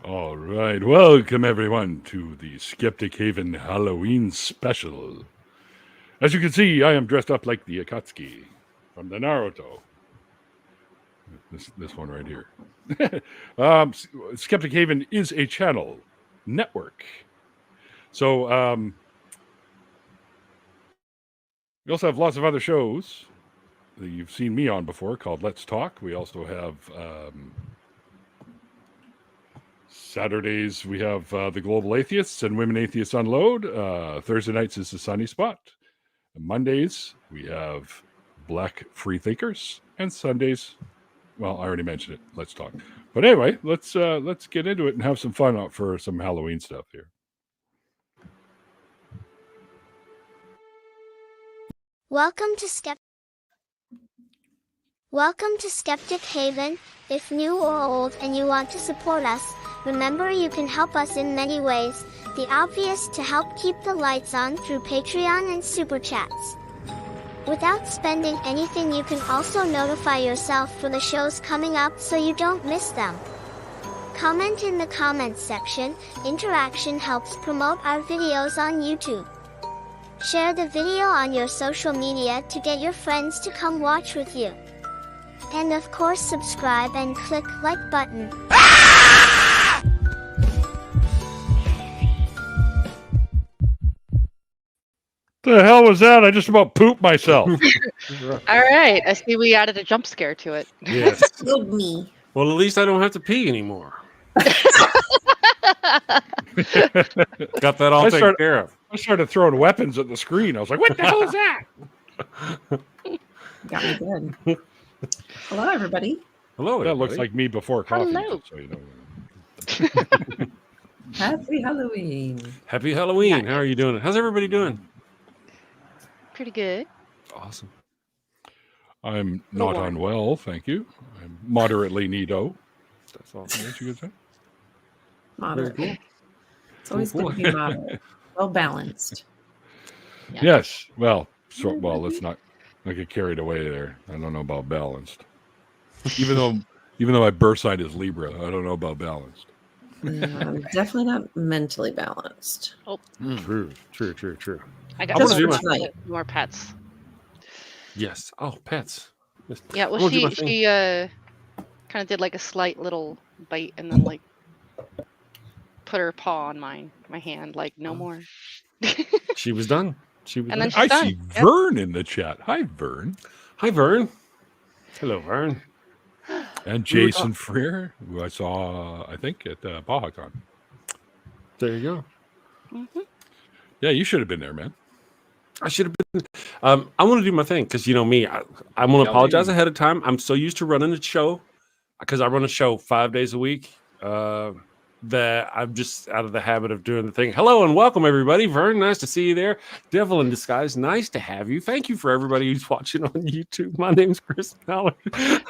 All right, welcome everyone to the Skeptic Haven Halloween special. As you can see, I am dressed up like the Akatsuki from the Naruto. This one right here. Skeptic Haven is a channel network. So we also have lots of other shows that you've seen me on before called Let's Talk. We also have Saturdays, we have the Global Atheists and Women Atheists Unload. Thursday nights is the Sunny Spot. Mondays, we have Black Free Thinkers. And Sundays, well, I already mentioned it. Let's talk. But anyway, let's get into it and have some fun out for some Halloween stuff here. Welcome to Skeptic Haven. If new or old and you want to support us, remember you can help us in many ways. The obvious to help keep the lights on through Patreon and Super Chats. Without spending anything, you can also notify yourself for the shows coming up so you don't miss them. Comment in the comments section. Interaction helps promote our videos on YouTube. Share the video on your social media to get your friends to come watch with you. And of course, subscribe and click like button. The hell was that? I just about pooped myself. All right. I see we added a jump scare to it. Yes. Killed me. Well, at least I don't have to pee anymore. Got that all taken care of. I started throwing weapons at the screen. I was like, what the hell is that? Got me good. Hello, everybody. Hello, That looks like me before coffee. Hello. So you know. Happy Halloween. Happy Halloween. How are you doing? How's everybody doing? Pretty good. Awesome. I'm not unwell, thank you. I'm moderately neato. That's all. What you could say? Moderate. Very cool. It's always Cool. good to be moderate. Well balanced. Yeah. Yes. Well, let's not get carried away there. I don't know about balanced. Even though my birth sign is Libra, I don't know about balanced. I'm definitely not mentally balanced. True. I got Just for tonight. more pets. Yes. Oh, pets. Yes. Yeah, I well, wanna do my she kind of did like a slight little bite and then like put her paw on my hand, like no more. She was done. She was And then done. I done. see Yep. Vern in the chat. Hi, Vern. Hi, Vern. Hello, Vern. And Jason Freer, who I saw, I think, at BajaCon. There you go. Mhm. Yeah, you should have been there, man. I should have been. I want to do my thing because you know me. I want to apologize ahead of time. I'm so used to running a show because I run a show 5 days a week that I'm just out of the habit of doing the thing. Hello and welcome, everybody. Vern, nice to see you there. Devil in disguise, nice to have you. Thank you for everybody who's watching on YouTube. My name's Chris Mallard.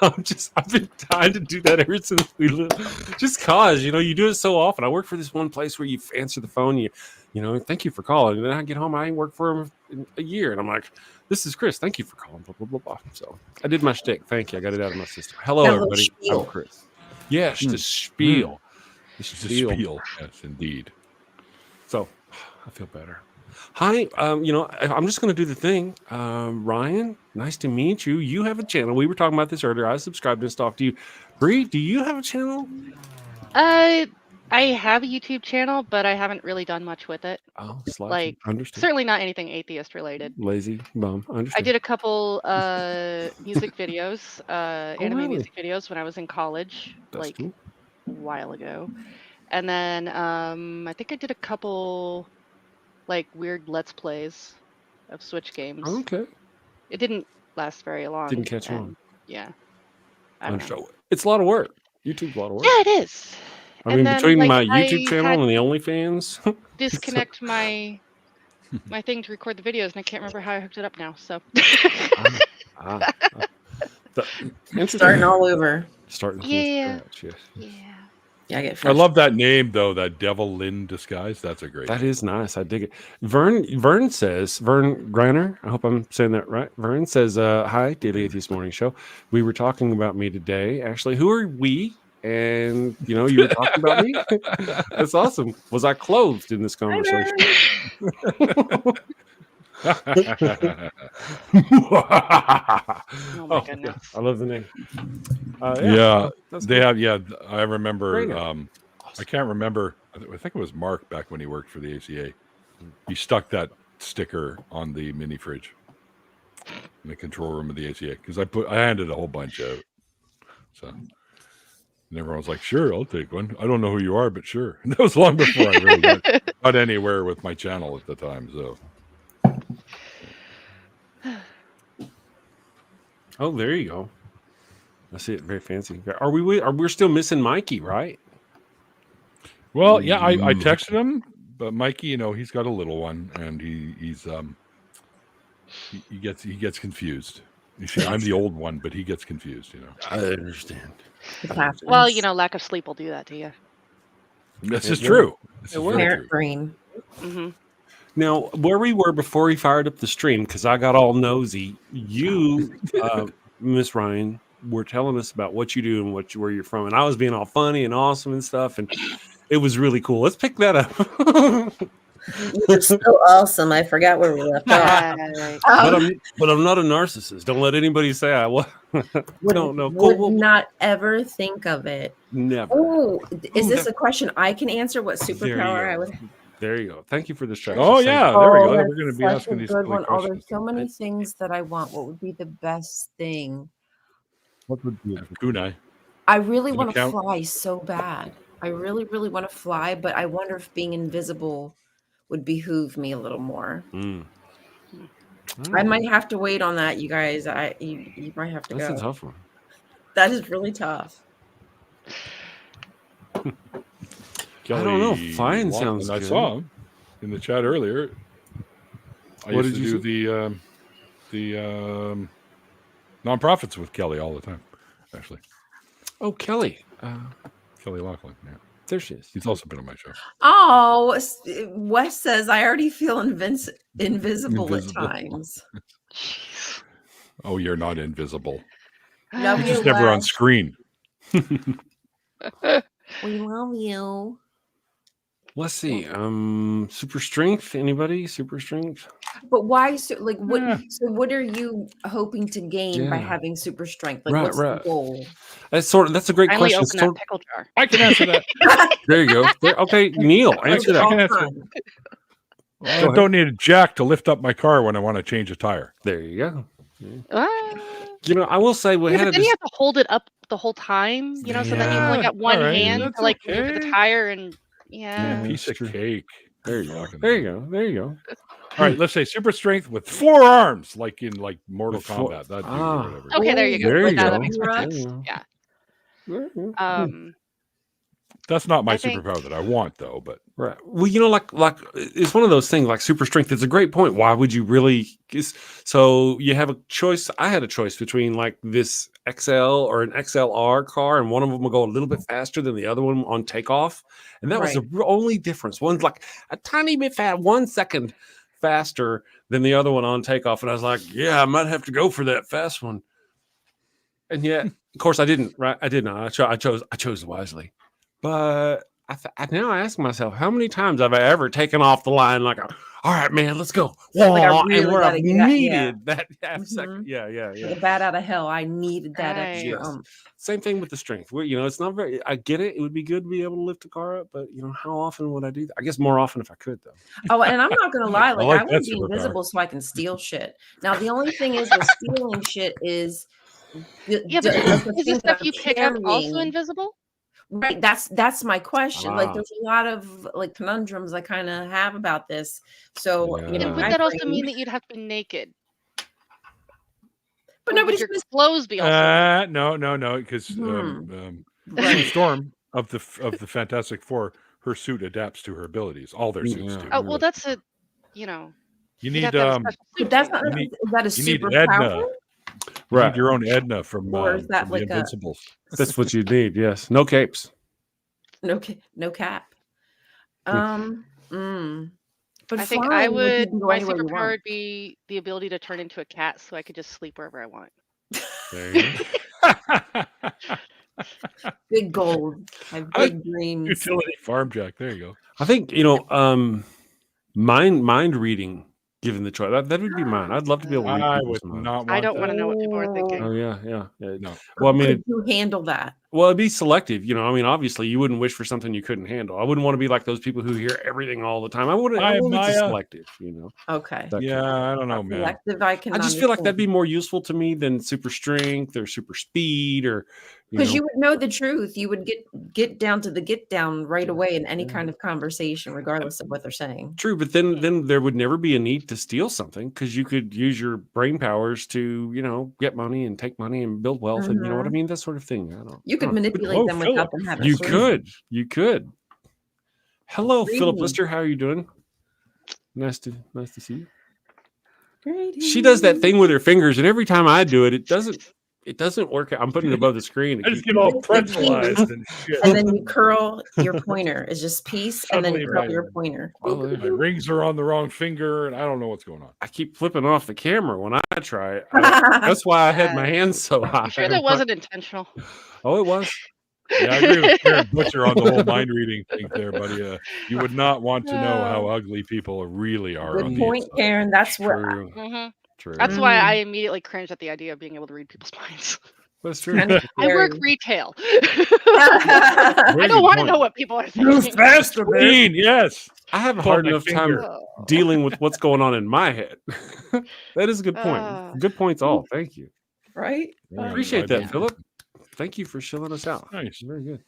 I've been trying to do that ever since we lived. Just cause you do it so often. I work for this one place where you answer the phone. You know, thank you for calling. And then I get home, I ain't worked for them in a year. And I'm like, this is Chris. Thank you for calling. Blah, blah, blah, blah. So I did my shtick. Thank you. I got it out of my system. Hello, That little everybody. spiel. I'm Chris. Yes, the spiel. The The spiel. spiel. Yes, indeed. So I feel better. Hi. I'm just going to do the thing. RIon, nice to meet you. You have a channel. We were talking about this earlier. I subscribed and stuff to you. Bree, do you have a channel? I have a YouTube channel, but I haven't really done much with it. Oh, slide. Like, Understood. certainly not anything atheist related. Lazy bum. Understood. I did a couple music videos, anime really? music videos when I was in college, That's like cool. a while ago. And then I think I did a couple like weird Let's Plays of Switch games. Okay. It didn't last very long. Didn't catch on. and, Yeah. I don't know. Understood. It's a lot of work. YouTube's a lot of work. Yeah, it is. I And mean, then, between like, my I YouTube channel had- and the OnlyFans. Disconnect my thing to record the videos, and I can't remember how I hooked it up now. So Starting all over. Starting from Yeah. scratch, yes. yeah. Yeah, I get I fresh. love that name, though, that Devil in Disguise. That's a great That name. is nice. I dig it. Vern Greiner, I hope I'm saying that right. Vern says, hi, Daily Atheist Morning Show. We were talking about me today. Actually, who are we? and you were talking about me. That's awesome. Was I clothed in this conversation? Oh my goodness. I love the name. They have. Yeah, I remember. Great. I can't remember. I think it was Mark back when he worked for the ACA. He stuck that sticker on the mini fridge in the control room of the ACA because I handed a whole bunch out. So and everyone was like, "Sure, I'll take one." I don't know who you are, but sure. And that was long before I really got anywhere with my channel at the time. So. Oh, there you go. I see it. Very fancy. Are we still missing Mikey, right? Well, yeah, I texted him, but Mikey, he's got a little one, and he gets confused. You see, I'm the old one, but he gets confused. I understand. Well, lack of sleep will do that to you. This is true. Parent brain. Mm-hmm. Now, where we were before we fired up the stream, because I got all nosy, you, Miss RIon, were telling us about what you do and where you're from, and I was being all funny and awesome and stuff, and it was really cool. Let's pick that up. You're so awesome. I forgot where we left off. But I'm not a narcissist. Don't let anybody say I was. Don't know. Would not ever think of it. Never. Oh, is this a question I can answer? What superpower I would? There you go. Thank you for this. Oh yeah, there we go. That's We're going to be such asking a these good silly one. Oh, questions. there's so many things that I want. What would be the best thing? What would be Kunai? I really want to count? fly so bad. I really, really want to fly, but I wonder if being invisible would behoove me a little more. I might have to wait on that, you guys. You might have to go. That's a tough one. That is really tough. Kelly I don't know. Flying Watson, sounds I good. saw him in the chat earlier. What used did to you do the nonprofits with Kelly all the time, actually. Oh, Kelly. Kelly Laughlin, yeah. There she is. He's also been on my show. Oh, Wes says I already feel invisible at times. Oh, you're not invisible. Love You're you, just never on Wes. screen. We love you. Let's see. Super strength. Anybody? Super strength. But why? So, what? Yeah. So, what are you hoping to gain by Yeah. having super strength? Right, What's right. the goal? That's a great Finally question. open that pickle jar. I can answer that. There you go. Okay, Neil, answer that. All can answer time. I don't need a jack to lift up my car when I want to change a tire. There you go. Ah. I will say we Yeah, had but a then you have to hold it up the whole time, so then you've only got one all right, hand that's to move the okay. tire, and yeah. Piece of cake. There you go. Fucking- There you go. There you go. All right, let's say super strength with 4 arms, like in Mortal With four- Kombat. That dude Ah. or whatever. Okay, there you go. There you That go. makes more There sense. you go. Yeah. There you go. That's not my I think- superpower that I want, though. But Right. Well, like it's one of those things like super strength. It's a great point. Why would you really? So you have a choice. I had a choice between like this XL or an XLR car, and one of them will go a little bit faster than the other one on takeoff, and that was the only difference. One's like a tiny bit 1 second faster than the other one on takeoff, and I was like, yeah, I might have to go for that fast one. And yet, of course, I didn't. Right? I did not. I chose wisely. But now I ask myself, how many times have I ever taken off the line like, all right, man, let's go. Like, I really and where gotta I get out- needed that half Mhm. second. Yeah. The bat out of hell. I needed that Right. extra. Yes. Same thing with the strength. Where it's not very. I get it. It would be good to be able to lift a car up, but how often would I do that? I guess more often if I could, though. Oh, and I'm not gonna lie, I like like I that want to be superpower. invisible so I can steal shit. Now the only thing is with stealing shit is Yeah, but like the is the things stuff I'm you pick up also carrying. invisible? Right, that's my question. Like, Ah. there's a lot of like conundrums I kind of have about this. So Yeah. And would my that also brain- mean that you'd have to be naked? But Or would nobody's your gonna clothes be also. no, because Right. Storm of the Fantastic Four, her suit adapts to her abilities. All their suits Yeah. do. Oh well, that's a You you'd need have to have a special suit But that's for not that. You need- is that a you need superpower? Edna. You need your own Edna from, Or is that from like the a- Invincibles. That's what you need. Yes. No capes. No cap. But I think flying, I you would. can go My anywhere you superpower want. would be the ability to turn into a cat, so I could just sleep wherever I want. There you go. Big gold. Have big dreams. Utility farm jack. There you go. I think, mind reading, given the choice. That would be mine. I'd love to be able to read I people's would minds. not want I don't that. want to know what people are thinking. Oh, yeah. No. Well, I mean, Could you handle that? well, it'd be selective. Obviously, you wouldn't wish for something you couldn't handle. I wouldn't want to be like those people who hear everything all the time. I want it to selective, Okay. that Yeah, kind of- I don't know, man. Selective, I can I just feel like that'd understand. be more useful to me than super strength or super speed or Because you would know the truth. You would get down to the get down right away in any Yeah. kind of conversation, regardless of what they're saying. True, but then there would never be a need to steal something because you could use your brain powers to get money and take money and build wealth and you know what I mean, that sort of thing. I don't. You could I don't- manipulate Hello, them Philip. without them having. You to. could. Hello, Philip Greene. Lister. How are you doing? Nice to see you. Great. She does that thing with her fingers, and every time I do it, it doesn't work. I'm putting it above the screen. I just get all pretzelized and shit. And then you curl your pointer. It's just peace, and then Suddenly you curl my- your pointer. Oh, My rings are on the wrong finger, and I don't know what's going on. I keep flipping off the camera when I try it. That's why I had my hands so high. You sure that wasn't intentional? Oh, it was. Yeah, I agree with Karen Butcher on the whole mind reading thing there, buddy. You would not want to know how ugly people really are. on Good the point, inside. Karen. That's what. True. Hmm. True. That's why I immediately cringed at the idea of being able to read people's minds. That's true. Kind of I work scary. retail. I I don't want to know what people are thinking. faster, Greene. Yes. I have a Pull hard my enough finger. time dealing with what's going on in my head. That is a good point. Good points all. Thank you. Right? Yeah, Appreciate I that, do. Philip. Thank you for shilling us out. Nice. Very good.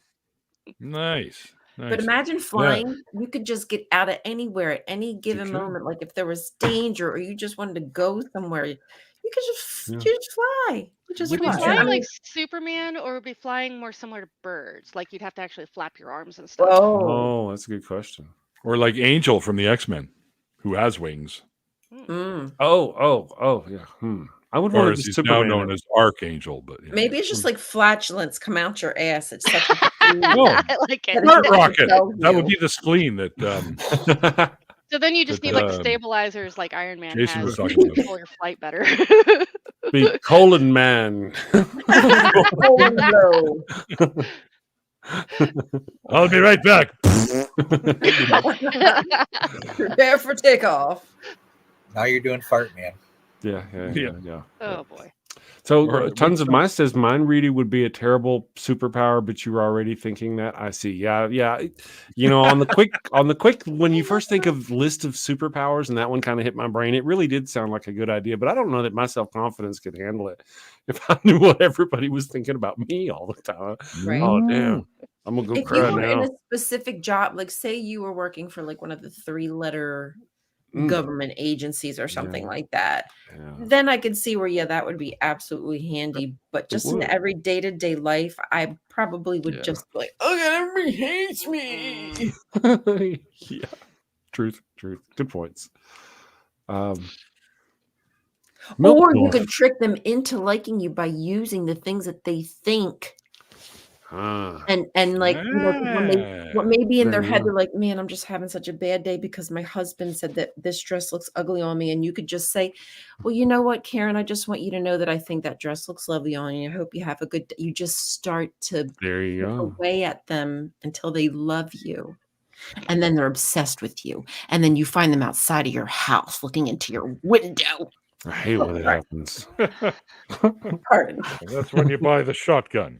Nice. But imagine flying. You could just get out of anywhere at any given could. moment. Like if there was danger or you just wanted to go somewhere, you could just Yeah. you just fly. You just Would fly. be I flying mean, like Superman, or would be flying more similar to birds? Like you'd have to actually flap your arms and stuff. whoa. Oh, that's a good question. Or like Angel from the X-Men, who has wings. Mm. Oh, yeah. I would want Or to as be he's now Superman. known as Archangel. But yeah. Maybe it's just like flatulence come out your ass. It's such a Oh, I like it. Heart rocket. Tell That would you. be the spleen that So then you just But, need like stabilizers, like Iron Man Jason has, was to talking about. control your flight better. be Colon Man. Oh, no. I'll be right back. Prepare for takeoff. Now you're doing fart, man. Yeah. Oh boy. So Or Tons of Mice says mind reading would be a terrible superpower, but you were already thinking that. I see. Yeah. On the quick, when you first think of list of superpowers, and that one kind of hit my brain, it really did sound like a good idea. But I don't know that my self confidence could handle it if I knew what everybody was thinking about me all the time. Right. Oh damn! I'm gonna go If you cry were in now. a specific job, like say you were working for like one of the 3-letter Mm. government agencies or something like that, Yeah. then I could see where that would be absolutely handy. But just in would. every day-to-day life, I probably would Yeah. just be like, oh, everybody hates me. Yeah. Truth. Good points. Or Milk you North. could trick them into liking you by using the things that they think. Ah. And like, what may be in their There you head, go. they're like, man, I'm just having such a bad day because my husband said that this dress looks ugly on me. And you could just say, well, you know what, Karen, I just want you to know that I think that dress looks lovely on you. I hope you have a good day. You just start to There you chip go. away at them until they love you. And then they're obsessed with you. And then you find them outside of your house looking into your window. I hate when it happens. Pardon. That's when you buy the shotgun.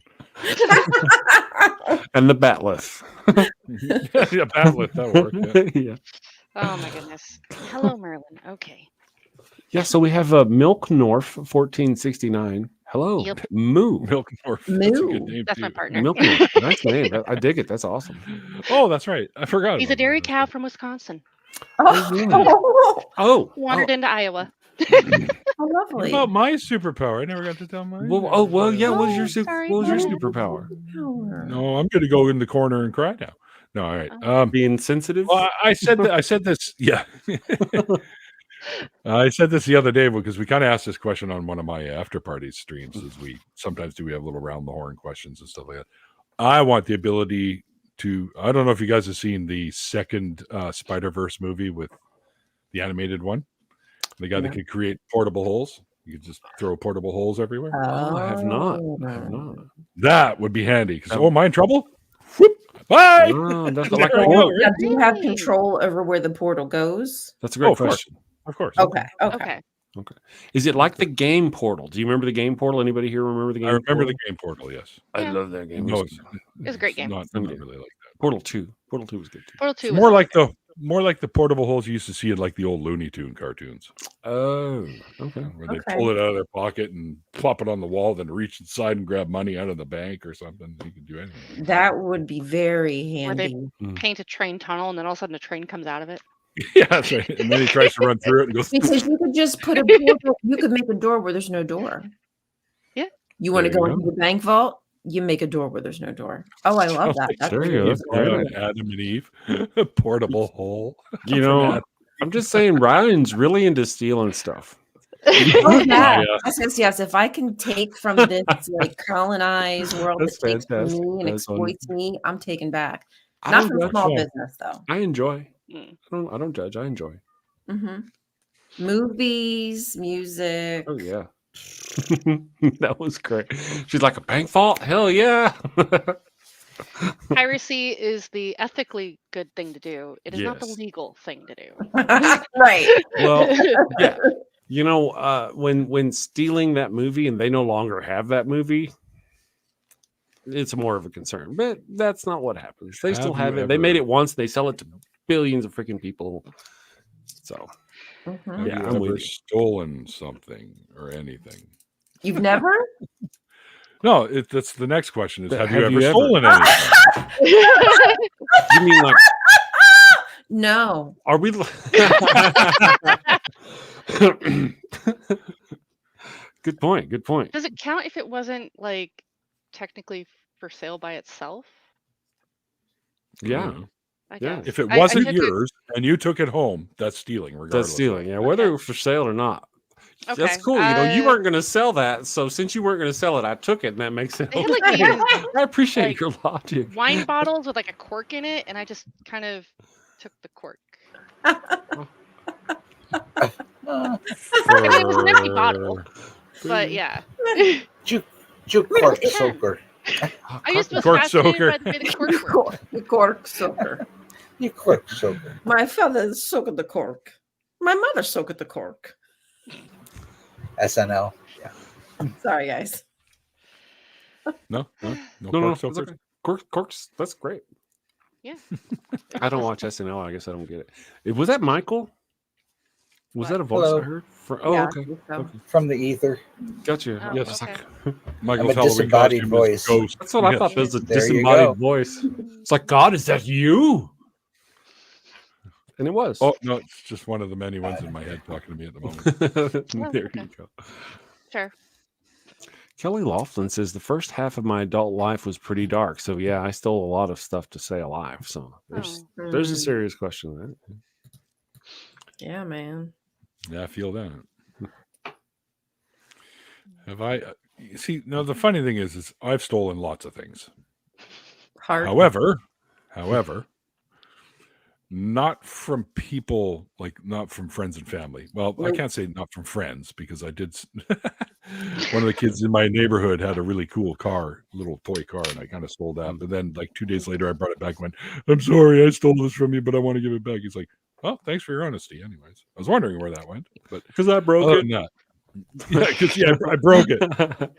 And the batleth. Yeah, Batlet, that'll work. Yeah. Yeah. Oh my goodness. Hello, Merlin. Okay. Yeah, so we have Milk North 1469. Hello. Yep. Moo. Milk North. That's a good Moo. name, That's my too. partner. Milk North. Nice name. I dig it. That's awesome. Oh, that's right. I forgot. He's a about dairy that. cow from Wisconsin. Oh, Oh. Wandered into Iowa. how What lovely. about my superpower? I never got to tell mine. Well, yeah. What was your Oh, sorry. what was your Go ahead. superpower? No, I'm going to go in the corner and cry now. No, all right. Being sensitive. Well, I said that. I said this. Yeah. I said this the other day because we kind of asked this question on one of my after party streams. As we sometimes do, we have little round the horn questions and stuff like that. I want the ability to. I don't know if you guys have seen the second Spider-Verse movie with the animated one, the guy that could create portable holes. You could just throw portable holes everywhere. Oh, I have not. I have not. That would be handy. Because am I in trouble? Whoop, bye. Oh, that's There like we go, right? Now, do you have Really? control over where the portal goes? That's a great Of course. question. Of course. Okay. Okay. Okay. Is it like the game Portal? Do you remember the game Portal? Anybody here remember the game? I remember Portal? the game Portal. Yes. I Yeah. love that game. No, It was It's a great game. Not really like that. Portal 2. Portal 2 was good too. Portal 2 It's was more like the portable holes you used to see in like the old Looney Tune cartoons, Oh, okay. where they Okay. pull it out of their pocket and plop it on the wall, then reach inside and grab money out of the bank or something. You can do anything. That would be very Where they- handy. paint a train tunnel, and then all of a sudden a train comes out of it. Yeah, that's right. And then he tries to run through it and goes. Because you could just put a portal, you could make a door where there's no door. Yeah. You want to There you go into the bank vault? You make a door where there's no door. Oh, I love that. That's There you go. really That's cool. great. Adam and Eve, a portable hole. You know, I'm just saying, Ryan's really into stealing stuff. Oh, yeah. Yeah. Yes. If I can take from this like colonized world That's that takes from fantastic. me and That's fun. exploits me, I'm taking back. I Not don't from judge. small business though. I enjoy. Mm. I don't judge. I enjoy. Hmm. Movies, music. Oh yeah. That was great. She's like, a bank vault? Hell yeah. Piracy is the ethically good thing to do. It is not the Yes. legal thing to do. Right. Well, yeah. You know, when stealing that movie and they no longer have that movie, it's more of a concern. But that's not what happens. They still Have have you it. They made ever- it once. They sell it to billions of freaking people. So Mhm. Have Yeah, you I'm ever with you. stolen something or anything? You've never? No, that's the next question. Is But have have you ever you ever? stolen anything? you mean like, No. are we? Good point. Good point. Does it count if it wasn't like technically for sale by itself? Yeah, I Yeah. guess. If it I wasn't took it- yours and you took it home, that's stealing. Regardless. that's stealing. Yeah, whether it was for sale or not. That's Okay, cool. You know, you weren't going to sell that, so since you weren't going to sell it, I took it, and that makes it. They had, Okay. like, these, I appreciate like, your logic. wine bottles with like a cork in it, and I just kind of took the cork. I mean, it was an empty bottle, but yeah. Juke cork soaker. I used to Cork was fascinated soaker. by the bit of cork work. The cork soaker. You cork soaker. My father soaked the cork. My mother soaked the cork. SNL. Sorry, guys. No, No, cork it's soakers? okay. Corks. That's great. Yeah. I don't watch SNL. I guess I don't get it. Was that Michael? Was What? that a voice Hello. I heard? Yeah, Oh, I okay. think so. Okay. From the ether. Gotcha. Oh, Yeah, Yes. just okay. like Michael's I'm a Halloween disembodied costume is voice. Ghost. that's what I Yes. thought. There's a There you disembodied go. voice. It's like, God, is that you? And it was. Oh no, it's just one of the many ones in my head talking to me at the moment. There okay. you go. Sure. Kelly Laughlin says the first half of my adult life was pretty dark. So yeah, I stole a lot of stuff to stay alive. So there's a Mm. serious question there. Yeah, man. Yeah, I feel that. Have I? You see, now the funny thing is I've stolen lots of things. Heart. However, not from people, like not from friends and family. Well, I Nope. can't say not from friends because I did. One of the kids in my neighborhood had a really cool car, little toy car, and I kind of stole that. But then, like 2 days later, I brought it back and went, "I'm sorry, I stole this from you, but I want to give it back." He's like, "Well, thanks for your honesty." Anyways, I was wondering where that went, but Because I broke other it. than that, yeah, because I broke it.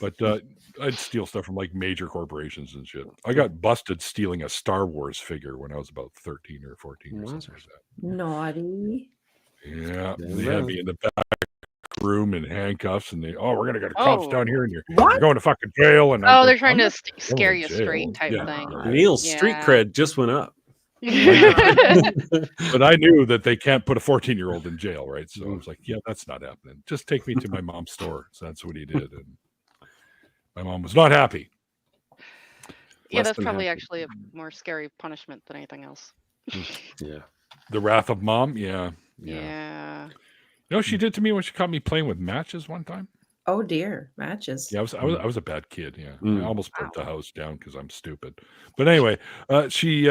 But I'd steal stuff from like major corporations and shit. I got busted stealing a Star Wars figure when I was about 13 or 14 or something like that. Naughty. Yeah, Yeah, they man. had me in the back room in handcuffs, and we're gonna get cops Oh. down here, and you're What? going to fucking jail. And Oh, I'm they're like, trying "I'm to not scare going you to jail." straight type Yeah. thing. Neil's street Yeah. cred just went up. But I knew that they can't put a 14-year-old in jail, right? So I was like, yeah, that's not happening. Just take me to my mom's store. So that's what he did, and my mom was not happy. Yeah, Less that's than probably happy. actually a more scary punishment than anything else. Yeah. The wrath of mom, yeah. Yeah. You know what she did to me when she caught me playing with matches one time? Oh dear. Matches. Yeah, I was a bad kid. Yeah, Mm. I almost burnt the house down because I'm stupid. But anyway, she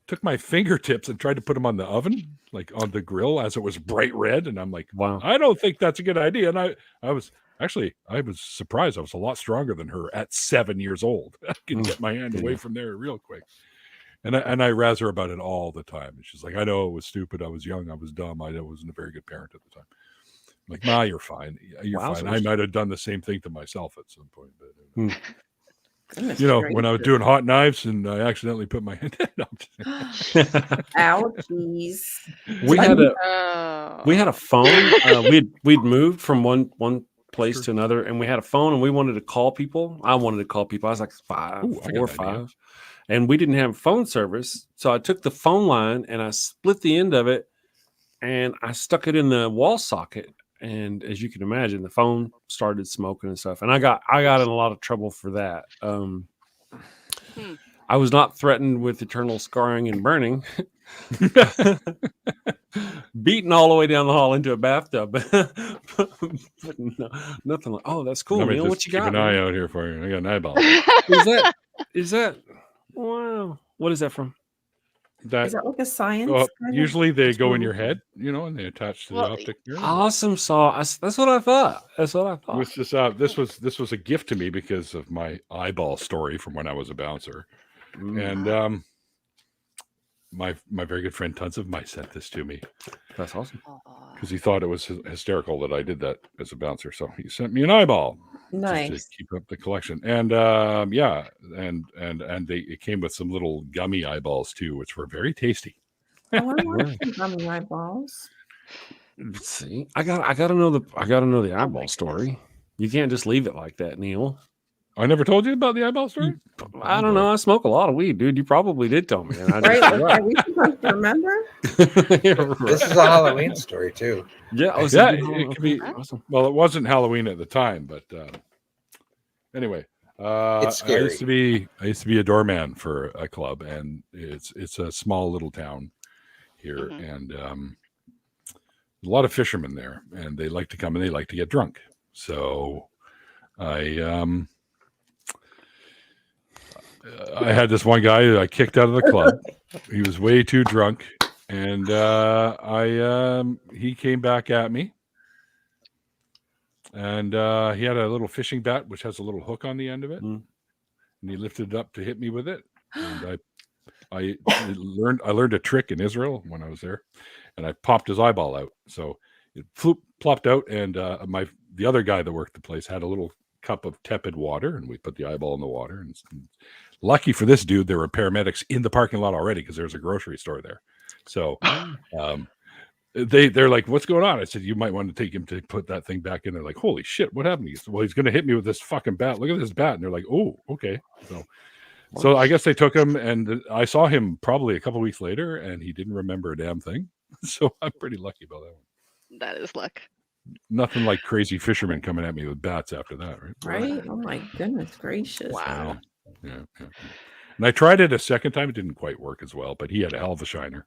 took my fingertips and tried to put them on the oven, like on the grill, as it was bright red. And I'm like, Wow. I don't think that's a good idea. And I was surprised. I was a lot stronger than her at 7 years old. I could get my hand away from there real quick. And I razz her about it all the time. And she's like, I know it was stupid. I was young. I was dumb. I wasn't a very good parent at the time. I'm like, Ma, you're fine. You're fine. I might have done the same thing to myself at some point. But, when I was doing hot knives and I accidentally put my hand in. Ouchies. We had a phone. We'd moved from one place to another, and we had a phone, and we wanted to call people. I wanted to call people. I was like 4 or 5. And we didn't have phone service. So I took the phone line and I split the end of it and I stuck it in the wall socket. And as you can imagine, the phone started smoking and stuff. And I got in a lot of trouble for that. I was not threatened with eternal scarring and burning. Beaten all the way down the hall into a bathtub. But no, nothing like, oh, that's cool. Neil, what you got? Keep an eye out here for you. I got an eyeball. Is that? Wow. What is that from? Is that like a science? Well, usually they go in your head, and they attach to the optic nerve. Awesome saw. That's what I thought. This was a gift to me because of my eyeball story from when I was a bouncer. And my very good friend Tons of Mice sent this to me. That's awesome. Because he thought it was hysterical that I did that as a bouncer. So he sent me an eyeball. Nice. Just to keep up the collection. And it came with some little gummy eyeballs too, which were very tasty. I want some gummy eyeballs. Let's see. I gotta know the eyeball story. You can't just leave it like that, Neil. I never told you about the eyeball story? I don't know. I smoke a lot of weed, dude. You probably did tell me. And I right? Are we supposed to remember? This is a Halloween story too. Yeah, it could be. Awesome. Well, it wasn't Halloween at the time, but anyway, it's scary. I used to be a doorman for a club, and it's a small little town here, and a lot of fishermen there, and they like to come and they like to get drunk. So I had this one guy that I kicked out of the club. He was way too drunk, and he came back at me, and he had a little fishing bat which has a little hook on the end of it, and he lifted it up to hit me with it. And I learned a trick in Israel when I was there, and I popped his eyeball out. So it plopped out, and the other guy that worked the place had a little cup of tepid water, and we put the eyeball in the water. And lucky for this dude, there were paramedics in the parking lot already because there's a grocery store there. So they're like, "What's going on?" I said, "You might want to take him to put that thing back in." They're like, "Holy shit, what happened?" He said, "Well, he's going to hit me with this fucking bat. Look at this bat." And they're like, "Oh, okay." So I guess they took him, and I saw him probably a couple weeks later, and he didn't remember a damn thing. So I'm pretty lucky about that one. That is luck. Nothing like crazy fishermen coming at me with bats after that, right? Right? Oh my goodness gracious! Wow. Yeah. And I tried it a second time; it didn't quite work as well. But he had a hell of a shiner.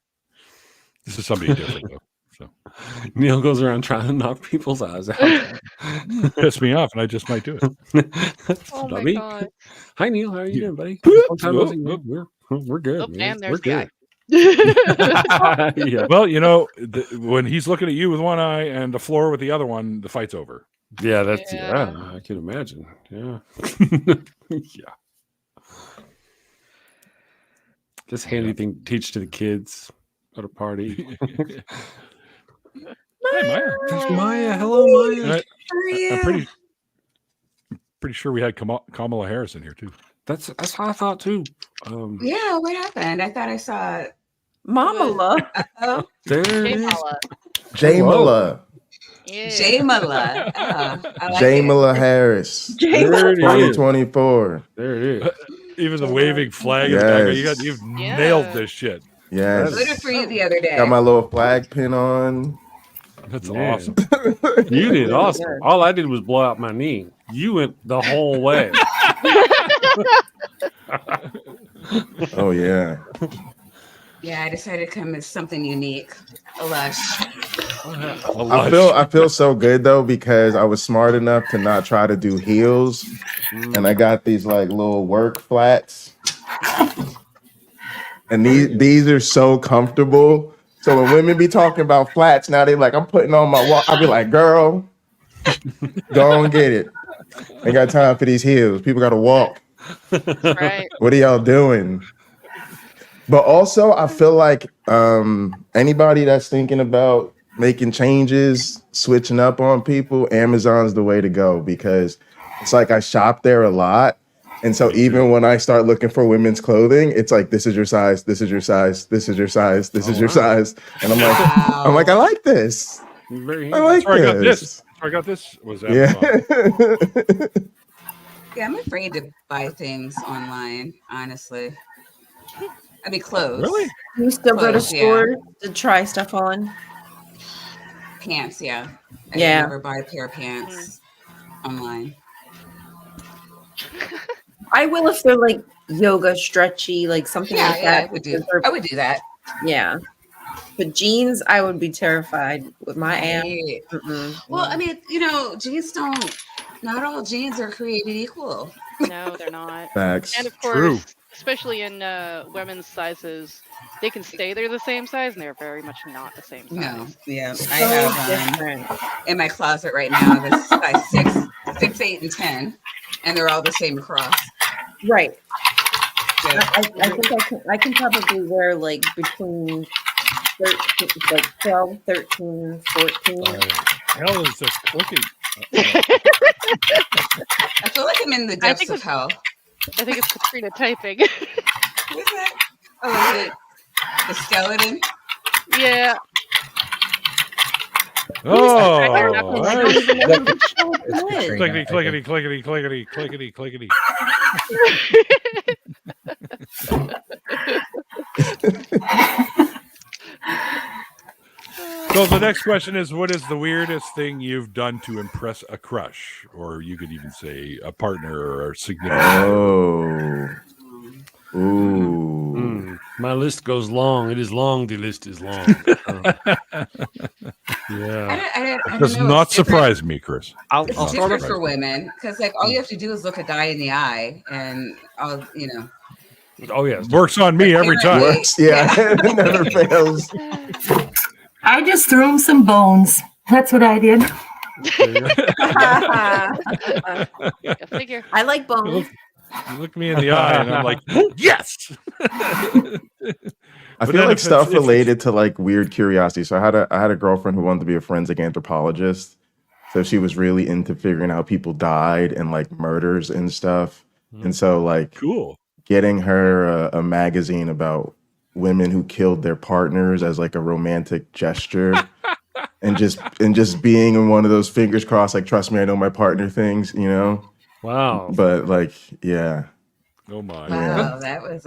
This is somebody different, though. So Neil goes around trying to knock people's eyes out. Piss me off, and I just might do it. Oh my God. Hi, Neil. How are you doing, buddy? We're good. Oh, man. and there's We're the good. eye. Well, when he's looking at you with one eye and the floor with the other one, the fight's over. Yeah, I can imagine. Yeah. Yeah. Just handy thing to teach to the kids at a party. Hi, Maya. There's Maya. Hello, Maya. I'm pretty sure we had Kamala Harris in here too. That's how I thought too. Yeah, what happened? I thought I saw Mama. There it Hey, is. Paula. Jamala. Yeah. Jamala. Jamala Harris. There it is. 2024. There it is. Even the waving flag. Yes. You've nailed this shit. Yes. Voted for you the other day. Got my little flag pin on. That's Yeah. awesome. You did awesome. All I did was blow out my knee. You went the whole way. Oh yeah. Yeah, I decided to come as something unique. A lush. I feel so good though because I was smart enough to not try to do heels, and I got these like little work flats. And these are so comfortable. So when women be talking about flats, now they like, I'm putting on my walk. I'll be like, girl, go and get it. Ain't got time for these heels. People got to walk. Right. What are y'all doing? But also, I feel like anybody that's thinking about making changes, switching up on people, Amazon's the way to go, because it's like I shop there a lot. And so even when I start looking for women's clothing, it's like, this is your size, this is your size, this is your size, this is your size. And I'm like, I like this. I like this. I got this. Was Amazon. Yeah, I'm afraid to buy things online, honestly. I mean, clothes. Really? You still go to stores to try stuff on? Pants, yeah. I never buy a pair of pants online. I will if they're like yoga, stretchy, like something like that. I would do that. Yeah. But jeans, I would be terrified with my ass. Well, I mean, jeans not all jeans are created equal. No, they're not. Facts. And of course, especially in women's sizes, they can stay they're the same size, and they're very much not the same size. No, yeah. I have in my closet right now the size 6, 8, and 10, and they're all the same across. Right. Yeah. I think I can probably wear like between 13, like 12, 13, 14. Hell is just clicking. I feel like I'm in the depths of hell. I think it's Katrina typing. Who's that? Oh, is it the skeleton? Yeah. Oh, Clickety, clickety, clickety, clickety, clickety, clickety. So the next question is, what is the weirdest thing you've done to impress a crush? Or you could even say a partner or a significant other. Ooh. My list goes long. It is long. The list is long. Yeah. I Does don't know, not it's surprise me, Chris. I'll It's start different off. for women because, like, all you have to do is look a guy in the eye, and Oh yeah, Works on me every time. Works, yeah. It never fails. I just threw him some bones. That's what I did. Go figure. I like bones. You look me in the eye, and I'm like, yes. I feel like stuff related to like weird curiosity. So I had a girlfriend who wanted to be a forensic anthropologist. So she was really into figuring out how people died and like murders and stuff. And so like cool. Getting her a magazine about women who killed their partners as like a romantic gesture. and just being in one of those fingers crossed, like, trust me, I know my partner things, Wow. But like, yeah. Oh my. wow, that was